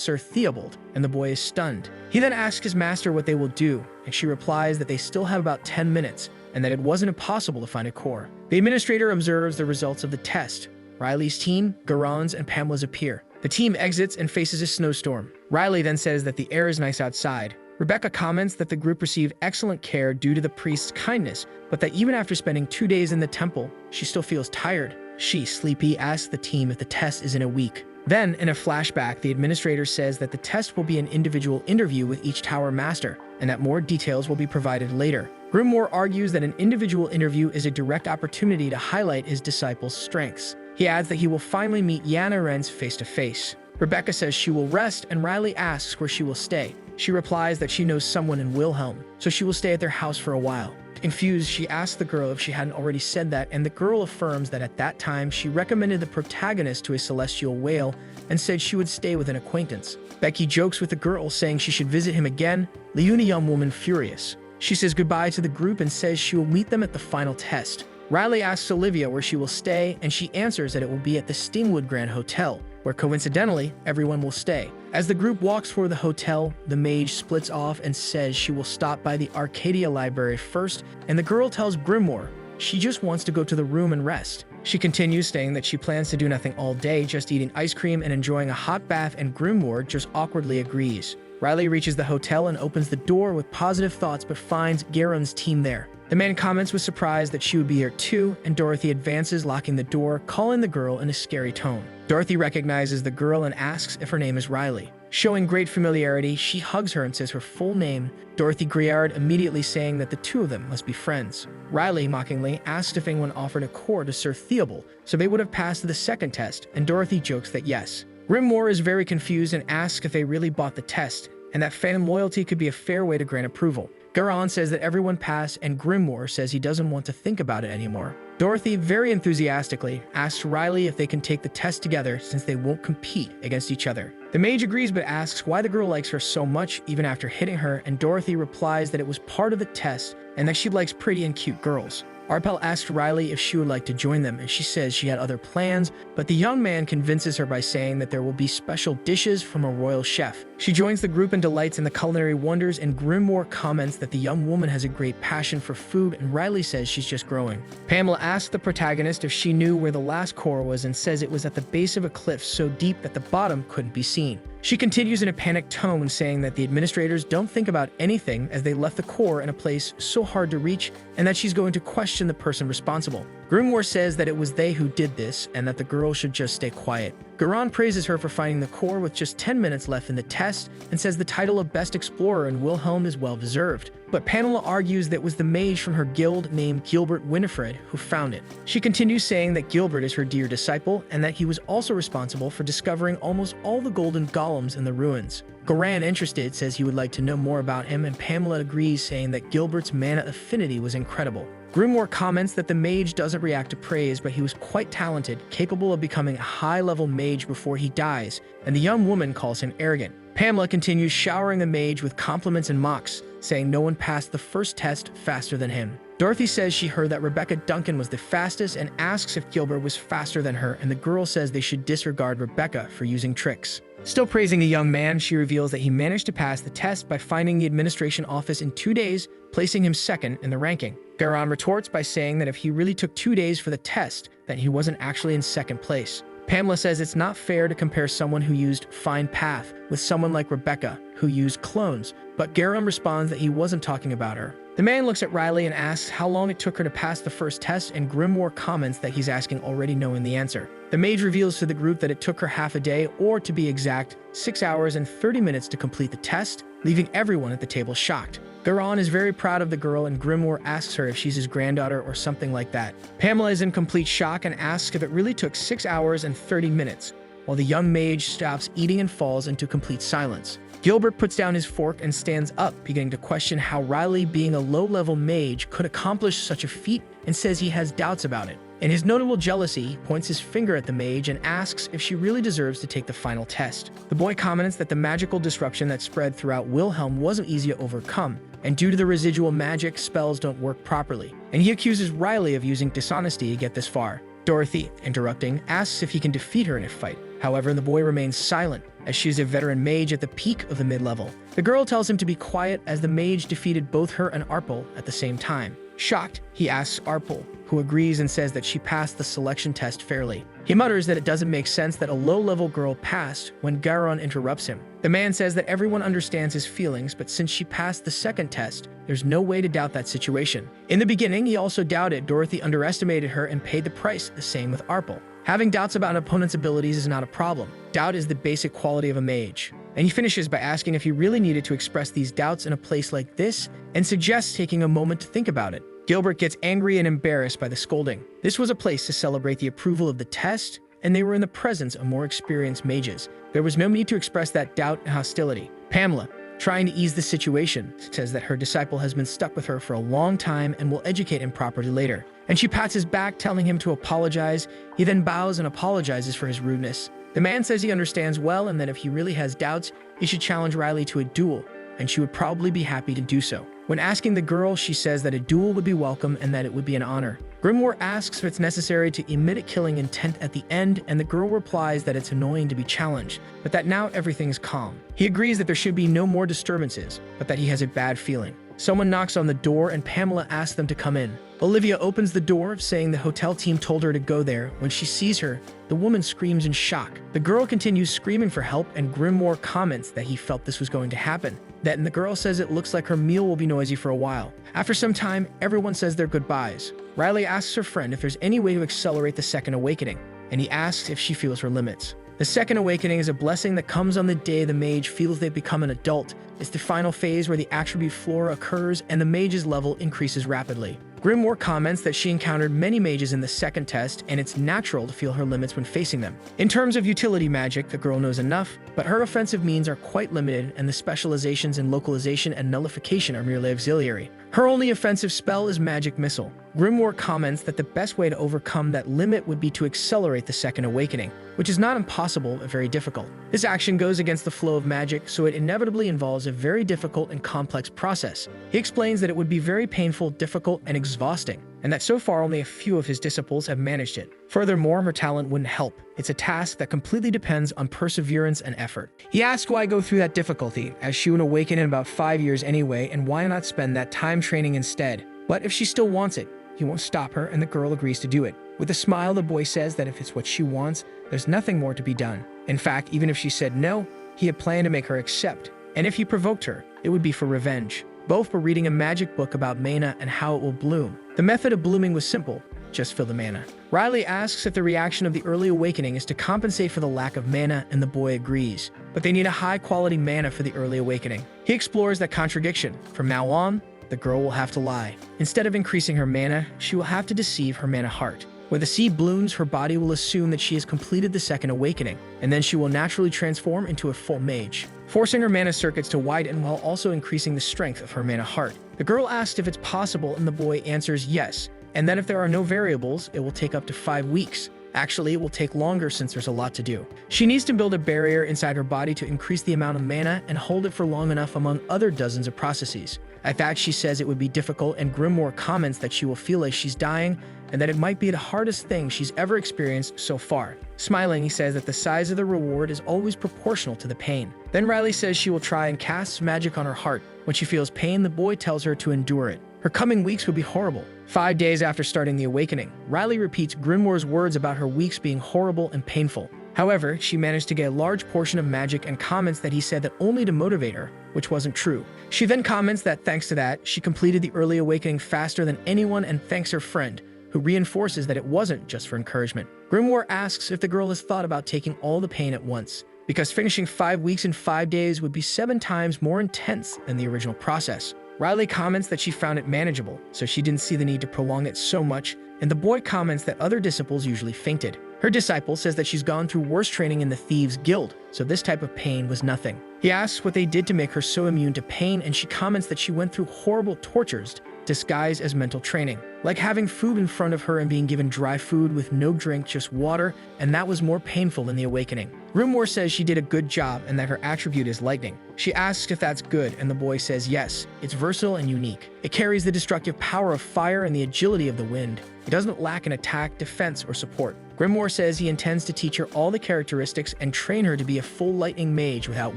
Sir Theobald, and the boy is stunned. He then asks his master what they will do, and she replies that they still have about 10 minutes, and that it wasn't impossible to find a core. The administrator observes the results of the test. Riley's team, Garon's, and Pamela's appear. The team exits and faces a snowstorm. Riley then says that the air is nice outside. Rebecca comments that the group received excellent care due to the priest's kindness, but that even after spending 2 days in the temple, she still feels tired. She, sleepy, asks the team if the test is in a week. Then, in a flashback, the administrator says that the test will be an individual interview with each tower master, and that more details will be provided later. Grimoire argues that an individual interview is a direct opportunity to highlight his disciples' strengths. He adds that he will finally meet Yana Renz face-to-face. Rebecca says she will rest, and Riley asks where she will stay. She replies that she knows someone in Wilhelm, so she will stay at their house for a while. Confused, she asks the girl if she hadn't already said that, and the girl affirms that at that time she recommended the protagonist to a celestial whale and said she would stay with an acquaintance. Becky jokes with the girl, saying she should visit him again, leaving the young woman furious. She says goodbye to the group and says she will meet them at the final test. Riley asks Olivia where she will stay, and she answers that it will be at the Stingwood Grand Hotel, where coincidentally, everyone will stay. As the group walks for the hotel, the mage splits off and says she will stop by the Arcadia Library first, and the girl tells Grimoire she just wants to go to the room and rest. She continues, saying that she plans to do nothing all day, just eating ice cream and enjoying a hot bath, and Grimoire just awkwardly agrees. Riley reaches the hotel and opens the door with positive thoughts, but finds Garon's team there. The man comments with surprise that she would be here too, and Dorothy advances, locking the door, calling the girl in a scary tone. Dorothy recognizes the girl and asks if her name is Riley. Showing great familiarity, she hugs her and says her full name, Dorothy Griard, immediately saying that the two of them must be friends. Riley, mockingly, asks if anyone offered a core to Sir Theobald, so they would have passed the second test, and Dorothy jokes that yes. Grimoire is very confused and asks if they really bought the test, and that phantom loyalty could be a fair way to grant approval. Garon says that everyone passed, and Grimoire says he doesn't want to think about it anymore. Dorothy, very enthusiastically, asks Riley if they can take the test together since they won't compete against each other. The mage agrees but asks why the girl likes her so much even after hitting her, and Dorothy replies that it was part of the test and that she likes pretty and cute girls. Arpel asks Riley if she would like to join them, and she says she had other plans, but the young man convinces her by saying that there will be special dishes from a royal chef. She joins the group and delights in the culinary wonders, and Grimoire comments that the young woman has a great passion for food, and Riley says she's just growing. Pamela asks the protagonist if she knew where the last core was and says it was at the base of a cliff so deep that the bottom couldn't be seen. She continues in a panicked tone, saying that the administrators don't think about anything as they left the core in a place so hard to reach, and that she's going to question the person responsible. Grimoire says that it was they who did this, and that the girl should just stay quiet. Garon praises her for finding the core with just 10 minutes left in the test, and says the title of Best Explorer in Wilhelm is well-deserved. But Pamela argues that it was the mage from her guild named Gilbert Winifred who found it. She continues saying that Gilbert is her dear disciple, and that he was also responsible for discovering almost all the golden golems in the ruins. Garan, interested, says he would like to know more about him, and Pamela agrees, saying that Gilbert's mana affinity was incredible. Grimoire comments that the mage doesn't react to praise, but he was quite talented, capable of becoming a high-level mage before he dies, and the young woman calls him arrogant. Pamela continues showering the mage with compliments and mocks, saying no one passed the first test faster than him. Dorothy says she heard that Rebecca Duncan was the fastest and asks if Gilbert was faster than her, and the girl says they should disregard Rebecca for using tricks. Still praising the young man, she reveals that he managed to pass the test by finding the administration office in 2 days, placing him second in the ranking. Garon retorts by saying that if he really took 2 days for the test, then he wasn't actually in second place. Pamela says it's not fair to compare someone who used Fine Path with someone like Rebecca, who used clones, but Garon responds that he wasn't talking about her. The man looks at Riley and asks how long it took her to pass the first test, and Grimoire comments that he's asking already knowing the answer. The mage reveals to the group that it took her half a day, or to be exact, 6 hours and 30 minutes to complete the test, leaving everyone at the table shocked. Garon is very proud of the girl, and Grimoire asks her if she's his granddaughter or something like that. Pamela is in complete shock and asks if it really took 6 hours and 30 minutes, while the young mage stops eating and falls into complete silence. Gilbert puts down his fork and stands up, beginning to question how Riley, being a low-level mage, could accomplish such a feat, and says he has doubts about it. In his notable jealousy, he points his finger at the mage and asks if she really deserves to take the final test. The boy comments that the magical disruption that spread throughout Wilhelm wasn't easy to overcome, and due to the residual magic, spells don't work properly. And he accuses Riley of using dishonesty to get this far. Dorothy, interrupting, asks if he can defeat her in a fight. However, the boy remains silent, as she's a veteran mage at the peak of the mid-level. The girl tells him to be quiet as the mage defeated both her and Arpel at the same time. Shocked, he asks Arpel, who agrees and says that she passed the selection test fairly. He mutters that it doesn't make sense that a low-level girl passed when Garon interrupts him. The man says that everyone understands his feelings, but since she passed the second test, there's no way to doubt that situation. In the beginning, he also doubted Dorothy underestimated her and paid the price, the same with Arpel. Having doubts about an opponent's abilities is not a problem. Doubt is the basic quality of a mage. And he finishes by asking if he really needed to express these doubts in a place like this, and suggests taking a moment to think about it. Gilbert gets angry and embarrassed by the scolding. This was a place to celebrate the approval of the test, and they were in the presence of more experienced mages. There was no need to express that doubt and hostility. Pamela, trying to ease the situation, says that her disciple has been stuck with her for a long time and will educate him properly later. And she pats his back, telling him to apologize. He then bows and apologizes for his rudeness. The man says he understands well, and that if he really has doubts, he should challenge Riley to a duel, and she would probably be happy to do so. When asking the girl, she says that a duel would be welcome and that it would be an honor. Grimoire asks if it's necessary to emit a killing intent at the end, and the girl replies that it's annoying to be challenged, but that now everything is calm. He agrees that there should be no more disturbances, but that he has a bad feeling. Someone knocks on the door and Pamela asks them to come in. Olivia opens the door, saying the hotel team told her to go there. When she sees her, the woman screams in shock. The girl continues screaming for help, and Grimoire comments that he felt this was going to happen. Then the girl says it looks like her meal will be noisy for a while. After some time, everyone says their goodbyes. Riley asks her friend if there's any way to accelerate the second awakening, and he asks if she feels her limits. The second awakening is a blessing that comes on the day the mage feels they've become an adult. It's the final phase where the attribute flora occurs and the mage's level increases rapidly. Grimoire comments that she encountered many mages in the second test, and it's natural to feel her limits when facing them. In terms of utility magic, the girl knows enough, but her offensive means are quite limited, and the specializations in localization and nullification are merely auxiliary. Her only offensive spell is Magic Missile. Grimoire comments that the best way to overcome that limit would be to accelerate the second awakening, which is not impossible but very difficult. This action goes against the flow of magic, so it inevitably involves a very difficult and complex process. He explains that it would be very painful, difficult, and exhausting, and that so far only a few of his disciples have managed it. Furthermore, her talent wouldn't help. It's a task that completely depends on perseverance and effort. He asks why go through that difficulty, as she would awaken in about 5 years anyway, and why not spend that time training instead. But if she still wants it, he won't stop her, and the girl agrees to do it. With a smile, the boy says that if it's what she wants, there's nothing more to be done. In fact, even if she said no, he had planned to make her accept, and if he provoked her, it would be for revenge. Both were reading a magic book about mana and how it will bloom. The method of blooming was simple: just fill the mana. Riley asks if the reaction of the early awakening is to compensate for the lack of mana, and the boy agrees. But they need a high-quality mana for the early awakening. He explores that contradiction. From now on, the girl will have to lie. Instead of increasing her mana, she will have to deceive her mana heart. When the seed blooms, her body will assume that she has completed the second awakening, and then she will naturally transform into a full mage, forcing her mana circuits to widen while also increasing the strength of her mana heart. The girl asks if it's possible, and the boy answers yes, and that if there are no variables, it will take up to 5 weeks. Actually, it will take longer since there's a lot to do. She needs to build a barrier inside her body to increase the amount of mana and hold it for long enough among other dozens of processes. At that, she says it would be difficult, and Grimoire comments that she will feel like she's dying and that it might be the hardest thing she's ever experienced so far. Smiling, he says that the size of the reward is always proportional to the pain. Then Riley says she will try and cast magic on her heart. When she feels pain, the boy tells her to endure it. Her coming weeks would be horrible. 5 days after starting the awakening, Riley repeats Grimoire's words about her weeks being horrible and painful. However, she managed to get a large portion of magic and comments that he said that only to motivate her, which wasn't true. She then comments that thanks to that, she completed the early awakening faster than anyone and thanks her friend, who reinforces that it wasn't just for encouragement. Grimoire asks if the girl has thought about taking all the pain at once, because finishing 5 weeks in 5 days would be 7 times more intense than the original process. Riley comments that she found it manageable, so she didn't see the need to prolong it so much, and the boy comments that other disciples usually fainted. Her disciple says that she's gone through worse training in the Thieves' Guild, so this type of pain was nothing. He asks what they did to make her so immune to pain, and she comments that she went through horrible tortures disguised as mental training, like having food in front of her and being given dry food with no drink, just water, and that was more painful than the awakening. Grimoire says she did a good job and that her attribute is lightning. She asks if that's good, and the boy says yes, it's versatile and unique. It carries the destructive power of fire and the agility of the wind. It doesn't lack in attack, defense, or support. Grimoire says he intends to teach her all the characteristics and train her to be a full lightning mage without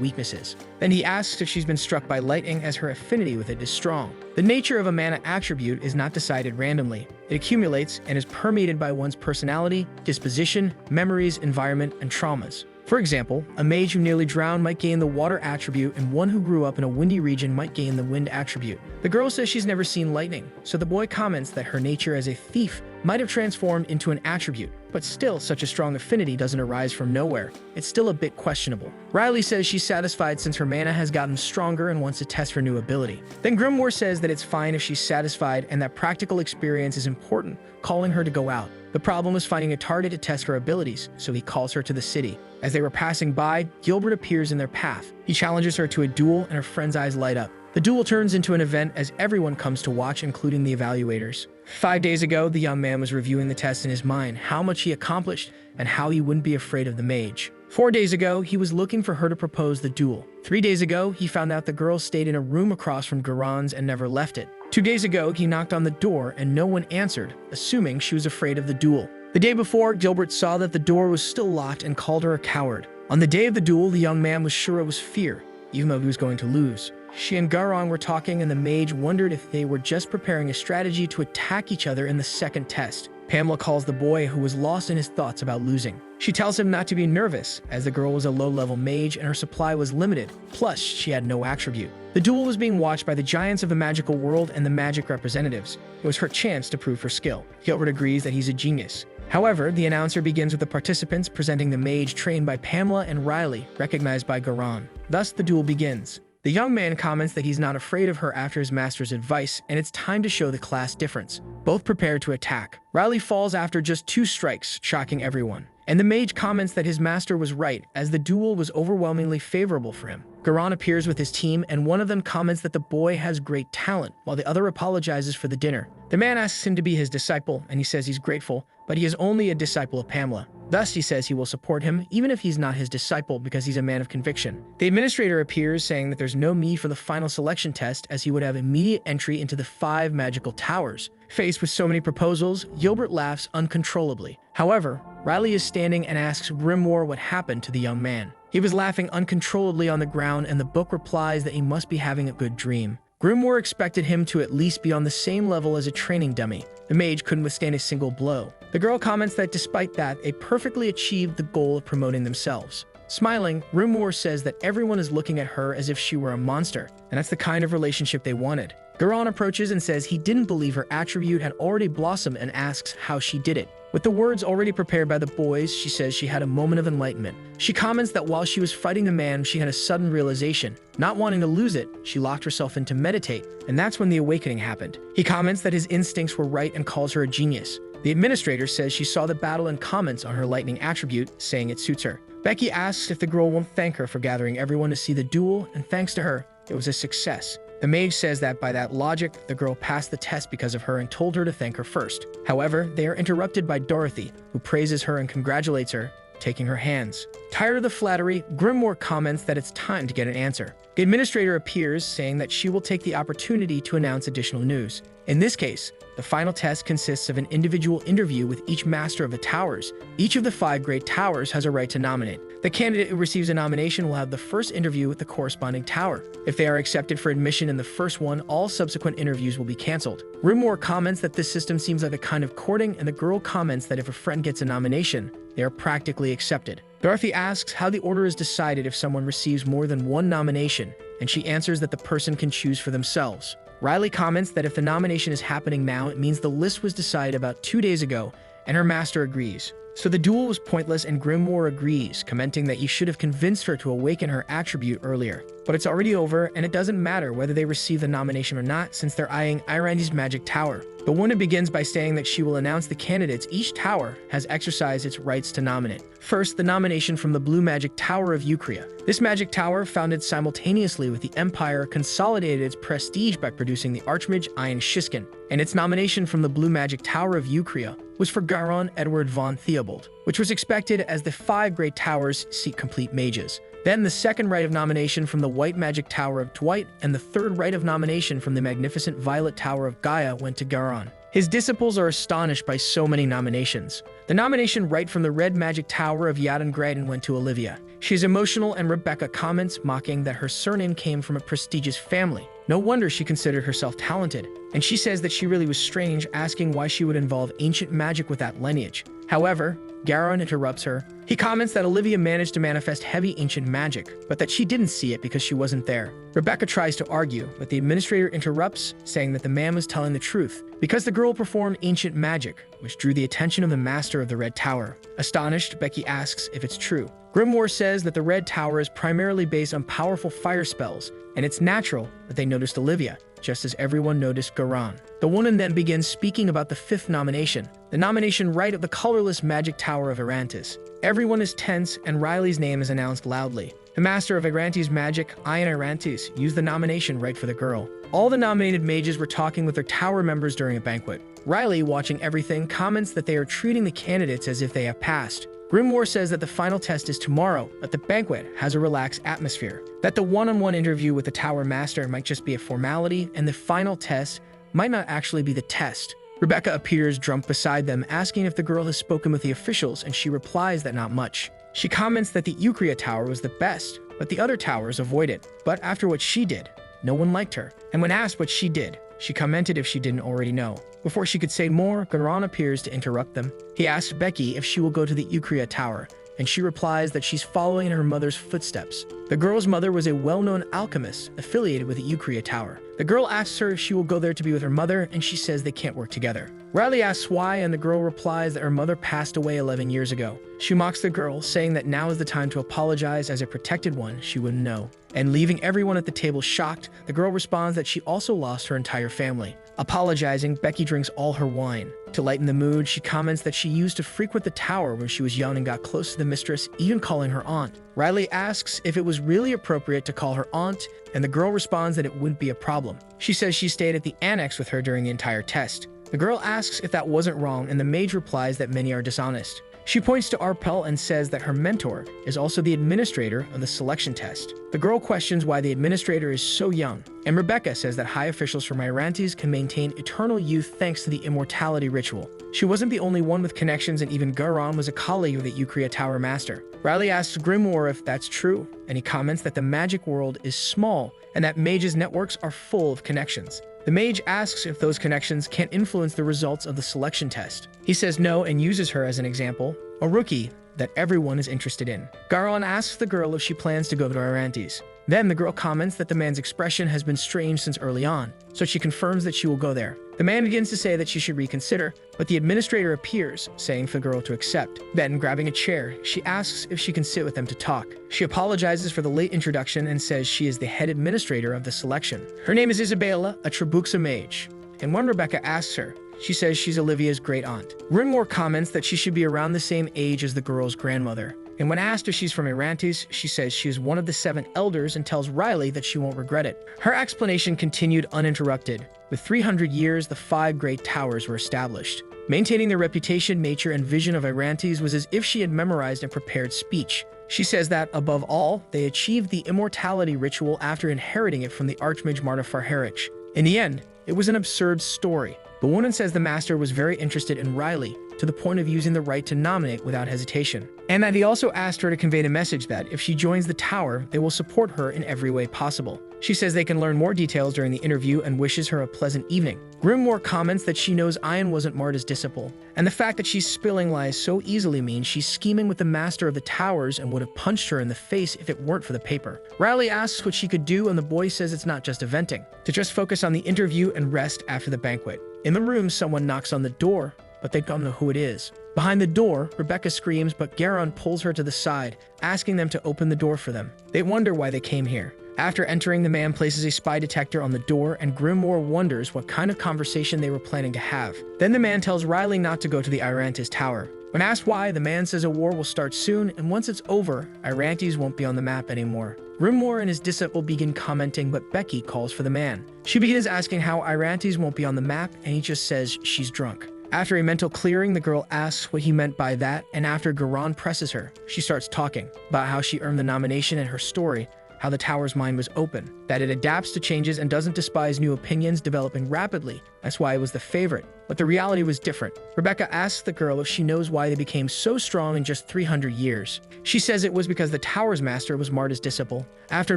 weaknesses. Then he asks if she's been struck by lightning, as her affinity with it is strong. The nature of a mana attribute is not decided randomly. It accumulates and is permeated by one's personality, disposition, memories, environment, and traumas. For example, a mage who nearly drowned might gain the water attribute, and one who grew up in a windy region might gain the wind attribute. The girl says she's never seen lightning, so the boy comments that her nature as a thief might have transformed into an attribute, but still, such a strong affinity doesn't arise from nowhere. It's still a bit questionable. Riley says she's satisfied since her mana has gotten stronger and wants to test her new ability. Then Grimoire says that it's fine if she's satisfied and that practical experience is important, calling her to go out. The problem was finding a target to test her abilities, so he calls her to the city. As they were passing by, Gilbert appears in their path. He challenges her to a duel, and her friend's eyes light up. The duel turns into an event as everyone comes to watch, including the evaluators. 5 days ago, the young man was reviewing the test in his mind, how much he accomplished, and how he wouldn't be afraid of the mage. 4 days ago, he was looking for her to propose the duel. 3 days ago, he found out the girl stayed in a room across from Garon's and never left it. 2 days ago, he knocked on the door and no one answered, assuming she was afraid of the duel. The day before, Gilbert saw that the door was still locked and called her a coward. On the day of the duel, the young man was sure it was fear, even though he was going to lose. She and Garon were talking, and the mage wondered if they were just preparing a strategy to attack each other in the second test. Pamela calls the boy, who was lost in his thoughts about losing. She tells him not to be nervous, as the girl was a low-level mage and her supply was limited, plus she had no attribute. The duel was being watched by the giants of the magical world and the magic representatives. It was her chance to prove her skill. Gilbert agrees that he's a genius. However, the announcer begins with the participants presenting the mage trained by Pamela and Riley, recognized by Garon. Thus, the duel begins. The young man comments that he's not afraid of her after his master's advice, and it's time to show the class difference. Both prepare to attack. Riley falls after just 2 strikes, shocking everyone. And the mage comments that his master was right, as the duel was overwhelmingly favorable for him. Garon appears with his team, and one of them comments that the boy has great talent, while the other apologizes for the dinner. The man asks him to be his disciple, and he says he's grateful, but he is only a disciple of Pamela. Thus, he says he will support him, even if he's not his disciple, because he's a man of conviction. The administrator appears, saying that there's no need for the final selection test, as he would have immediate entry into the 5 magical towers. Faced with so many proposals, Gilbert laughs uncontrollably. However, Riley is standing and asks Grimoire what happened to the young man. He was laughing uncontrollably on the ground, and the book replies that he must be having a good dream. Grimoire expected him to at least be on the same level as a training dummy. The mage couldn't withstand a single blow. The girl comments that despite that, they perfectly achieved the goal of promoting themselves. Smiling, Grimoire says that everyone is looking at her as if she were a monster, and that's the kind of relationship they wanted. Garon approaches and says he didn't believe her attribute had already blossomed and asks how she did it. With the words already prepared by the boys, she says she had a moment of enlightenment. She comments that while she was fighting the man, she had a sudden realization. Not wanting to lose it, she locked herself in to meditate, and that's when the awakening happened. He comments that his instincts were right and calls her a genius. The administrator says she saw the battle and comments on her lightning attribute, saying it suits her. Becky asks if the girl won't thank her for gathering everyone to see the duel, and thanks to her, it was a success. The mage says that by that logic, the girl passed the test because of her and told her to thank her first. However, they are interrupted by Dorothy, who praises her and congratulates her, taking her hands. Tired of the flattery, Grimoire comments that it's time to get an answer. The administrator appears, saying that she will take the opportunity to announce additional news. In this case, the final test consists of an individual interview with each master of the towers. Each of the 5 great towers has a right to nominate. The candidate who receives a nomination will have the first interview with the corresponding tower. If they are accepted for admission in the first one, all subsequent interviews will be cancelled. Grimoire comments that this system seems like a kind of courting, and the girl comments that if a friend gets a nomination, they are practically accepted. Dorothy asks how the order is decided if someone receives more than one nomination, and she answers that the person can choose for themselves. Riley comments that if the nomination is happening now, it means the list was decided about 2 days ago, and her master agrees. So the duel was pointless, and Grimoire agrees, commenting that you should have convinced her to awaken her attribute earlier. But it's already over, and it doesn't matter whether they receive the nomination or not, since they're eyeing Irandi's magic tower. The woman begins by saying that she will announce the candidates each tower has exercised its rights to nominate. First, the nomination from the Blue Magic Tower of Eucria. This magic tower, founded simultaneously with the Empire, consolidated its prestige by producing the Archmage Ian Shiskin, and its nomination from the Blue Magic Tower of Eucria was for Garon Edward von Theobald, which was expected as the 5 great towers seek complete mages. Then the second right of nomination from the White Magic Tower of Dwight, and the third right of nomination from the magnificent Violet Tower of Gaia went to Garon. His disciples are astonished by so many nominations. The nomination right from the Red Magic Tower of Yadin Graydon went to Olivia. She is emotional, and Rebecca comments, mocking that her surname came from a prestigious family. No wonder she considered herself talented, and she says that she really was strange, asking why she would involve ancient magic with that lineage. However, Garon interrupts her. He comments that Olivia managed to manifest heavy ancient magic, but that she didn't see it because she wasn't there. Rebecca tries to argue, but the administrator interrupts, saying that the man was telling the truth, because the girl performed ancient magic, which drew the attention of the master of the Red Tower. Astonished, Becky asks if it's true. Grimoire says that the Red Tower is primarily based on powerful fire spells, and it's natural that they noticed Olivia, just as everyone noticed Garon. The woman then begins speaking about the 5th nomination, the nomination right of the colorless Magic Tower of Arantis. Everyone is tense, and Riley's name is announced loudly. The master of Arantis' magic, Ian Arantis, used the nomination right for the girl. All the nominated mages were talking with their tower members during a banquet. Riley, watching everything, comments that they are treating the candidates as if they have passed. Grimoire says that the final test is tomorrow, but the banquet has a relaxed atmosphere, that the one-on-one interview with the tower master might just be a formality, and the final test might not actually be the test. Rebecca appears drunk beside them, asking if the girl has spoken with the officials, and she replies that not much. She comments that the Eucria Tower was the best, but the other towers avoid it. But after what she did, no one liked her, and when asked what she did, she commented if she didn't already know. Before she could say more, Garon appears to interrupt them. He asks Becky if she will go to the Eucria Tower, and she replies that she's following in her mother's footsteps. The girl's mother was a well-known alchemist affiliated with the Eucria Tower. The girl asks her if she will go there to be with her mother, and she says they can't work together. Riley asks why, and the girl replies that her mother passed away 11 years ago. She mocks the girl, saying that now is the time to apologize, as a protected one she wouldn't know. And leaving everyone at the table shocked, the girl responds that she also lost her entire family. Apologizing, Becky drinks all her wine. To lighten the mood, she comments that she used to frequent the tower when she was young and got close to the mistress, even calling her aunt. Riley asks if it was really appropriate to call her aunt, and the girl responds that it wouldn't be a problem. She says she stayed at the annex with her during the entire test. The girl asks if that wasn't wrong, and the mage replies that many are dishonest. She points to Arpel and says that her mentor is also the administrator of the selection test. The girl questions why the administrator is so young, and Rebecca says that high officials from Irantes can maintain eternal youth thanks to the immortality ritual. She wasn't the only one with connections, and even Garon was a colleague of the Eucria Tower Master. Riley asks Grimoire if that's true, and he comments that the magic world is small and that mages' networks are full of connections. The mage asks if those connections can't influence the results of the selection test. He says no and uses her as an example, a rookie that everyone is interested in. Garon asks the girl if she plans to go to Arantes. Then the girl comments that the man's expression has been strange since early on, so she confirms that she will go there. The man begins to say that she should reconsider, but the administrator appears, saying for the girl to accept. Then, grabbing a chair, she asks if she can sit with them to talk. She apologizes for the late introduction and says she is the head administrator of the selection. Her name is Isabella, a Trabuxa mage. And when Rebecca asks her, she says she's Olivia's great aunt. Grimoire comments that she should be around the same age as the girl's grandmother, And when asked if she's from Atlantis, she says she is one of the 7 elders and tells Riley that she won't regret it. Her explanation continued uninterrupted. With 300 years, the 5 great towers were established. Maintaining their reputation, nature, and vision of Atlantis was as if she had memorized and prepared speech. She says that, above all, they achieved the immortality ritual after inheriting it from the Archmage Marta Farharich. In the end, it was an absurd story. The woman says the master was very interested in Riley, to the point of using the right to nominate without hesitation. And that he also asked her to convey the message that, if she joins the tower, they will support her in every way possible. She says they can learn more details during the interview and wishes her a pleasant evening. Grimoire comments that she knows Ian wasn't Marta's disciple, and the fact that she's spilling lies so easily means she's scheming with the master of the towers and would have punched her in the face if it weren't for the paper. Riley asks what she could do, and the boy says it's not just eventing, to just focus on the interview and rest after the banquet. In the room, someone knocks on the door, but they don't know who it is. Behind the door, Rebecca screams, but Garon pulls her to the side, asking them to open the door for them. They wonder why they came here. After entering, the man places a spy detector on the door, and Grimoire wonders what kind of conversation they were planning to have. Then the man tells Riley not to go to the Atlantis tower. When asked why, the man says a war will start soon, and once it's over, Atlantis won't be on the map anymore. Grimoire and his disciple begin commenting, but Becky calls for the man. She begins asking how Atlantis won't be on the map, and he just says she's drunk. After a mental clearing, the girl asks what he meant by that, and after Garon presses her, she starts talking about how she earned the nomination and her story, how the tower's mind was open, that it adapts to changes and doesn't despise new opinions developing rapidly. That's why it was the favorite. But the reality was different. Rebecca asks the girl if she knows why they became so strong in just 300 years. She says it was because the tower's master was Marta's disciple. After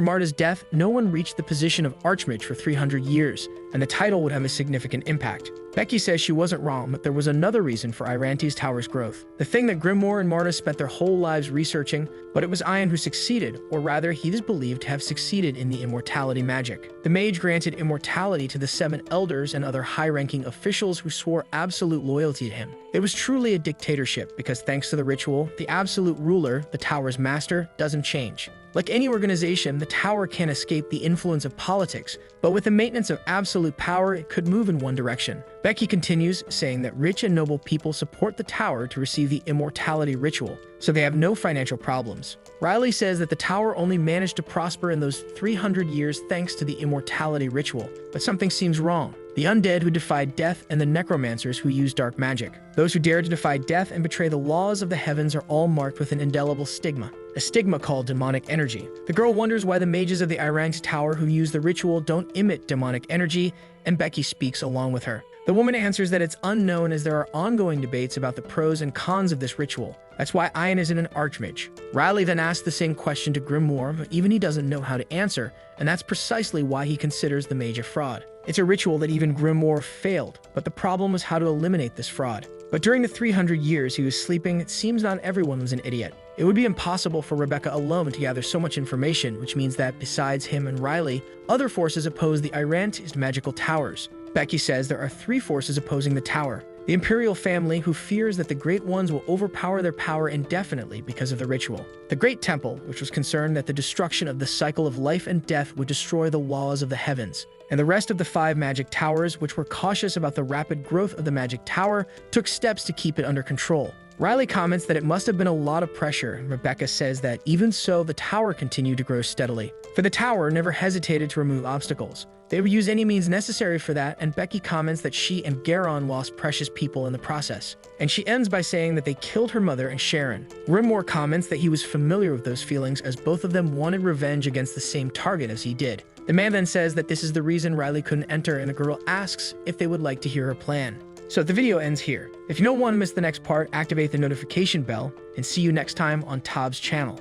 Marta's death, no one reached the position of Archmage for 300 years, and the title would have a significant impact. Becky says she wasn't wrong, but there was another reason for Atlantis Tower's growth. The thing that Grimoire and Marta spent their whole lives researching, but it was Ian who succeeded, or rather, he is believed to have succeeded in the immortality magic. The mage granted immortality to the 7 elders and other high-ranking officials who swore absolute loyalty to him. It was truly a dictatorship because thanks to the ritual, the absolute ruler, the tower's master, doesn't change. Like any organization, the tower can't escape the influence of politics, but with the maintenance of absolute power, it could move in one direction. Becky continues, saying that rich and noble people support the tower to receive the immortality ritual, so they have no financial problems. Riley says that the tower only managed to prosper in those 300 years thanks to the immortality ritual, but something seems wrong. The undead who defied death and the necromancers who used dark magic. Those who dare to defy death and betray the laws of the heavens are all marked with an indelible stigma, a stigma called demonic energy. The girl wonders why the mages of the Atlantis Tower who use the ritual don't emit demonic energy, and Becky speaks along with her. The woman answers that it's unknown as there are ongoing debates about the pros and cons of this ritual. That's why Ian isn't an Archmage. Riley then asks the same question to Grimoire, but even he doesn't know how to answer, and that's precisely why he considers the mage a fraud. It's a ritual that even Grimoire failed, but the problem was how to eliminate this fraud. But during the 300 years he was sleeping, it seems not everyone was an idiot. It would be impossible for Rebecca alone to gather so much information, which means that besides him and Riley, other forces oppose the Atlantis magical towers. Becky says there are 3 forces opposing the tower. The Imperial family, who fears that the Great Ones will overpower their power indefinitely because of the ritual. The Great Temple, which was concerned that the destruction of the cycle of life and death would destroy the laws of the heavens. And the rest of the 5 magic towers, which were cautious about the rapid growth of the magic tower, took steps to keep it under control. Riley comments that it must have been a lot of pressure, and Rebecca says that even so, the tower continued to grow steadily. For the tower never hesitated to remove obstacles. They would use any means necessary for that, and Becky comments that she and Garon lost precious people in the process. And she ends by saying that they killed her mother and Sharon. Grimoire comments that he was familiar with those feelings as both of them wanted revenge against the same target as he did. The man then says that this is the reason Riley couldn't enter, and the girl asks if they would like to hear her plan. So the video ends here. If you don't want to miss the next part, activate the notification bell, and see you next time on Tob's channel.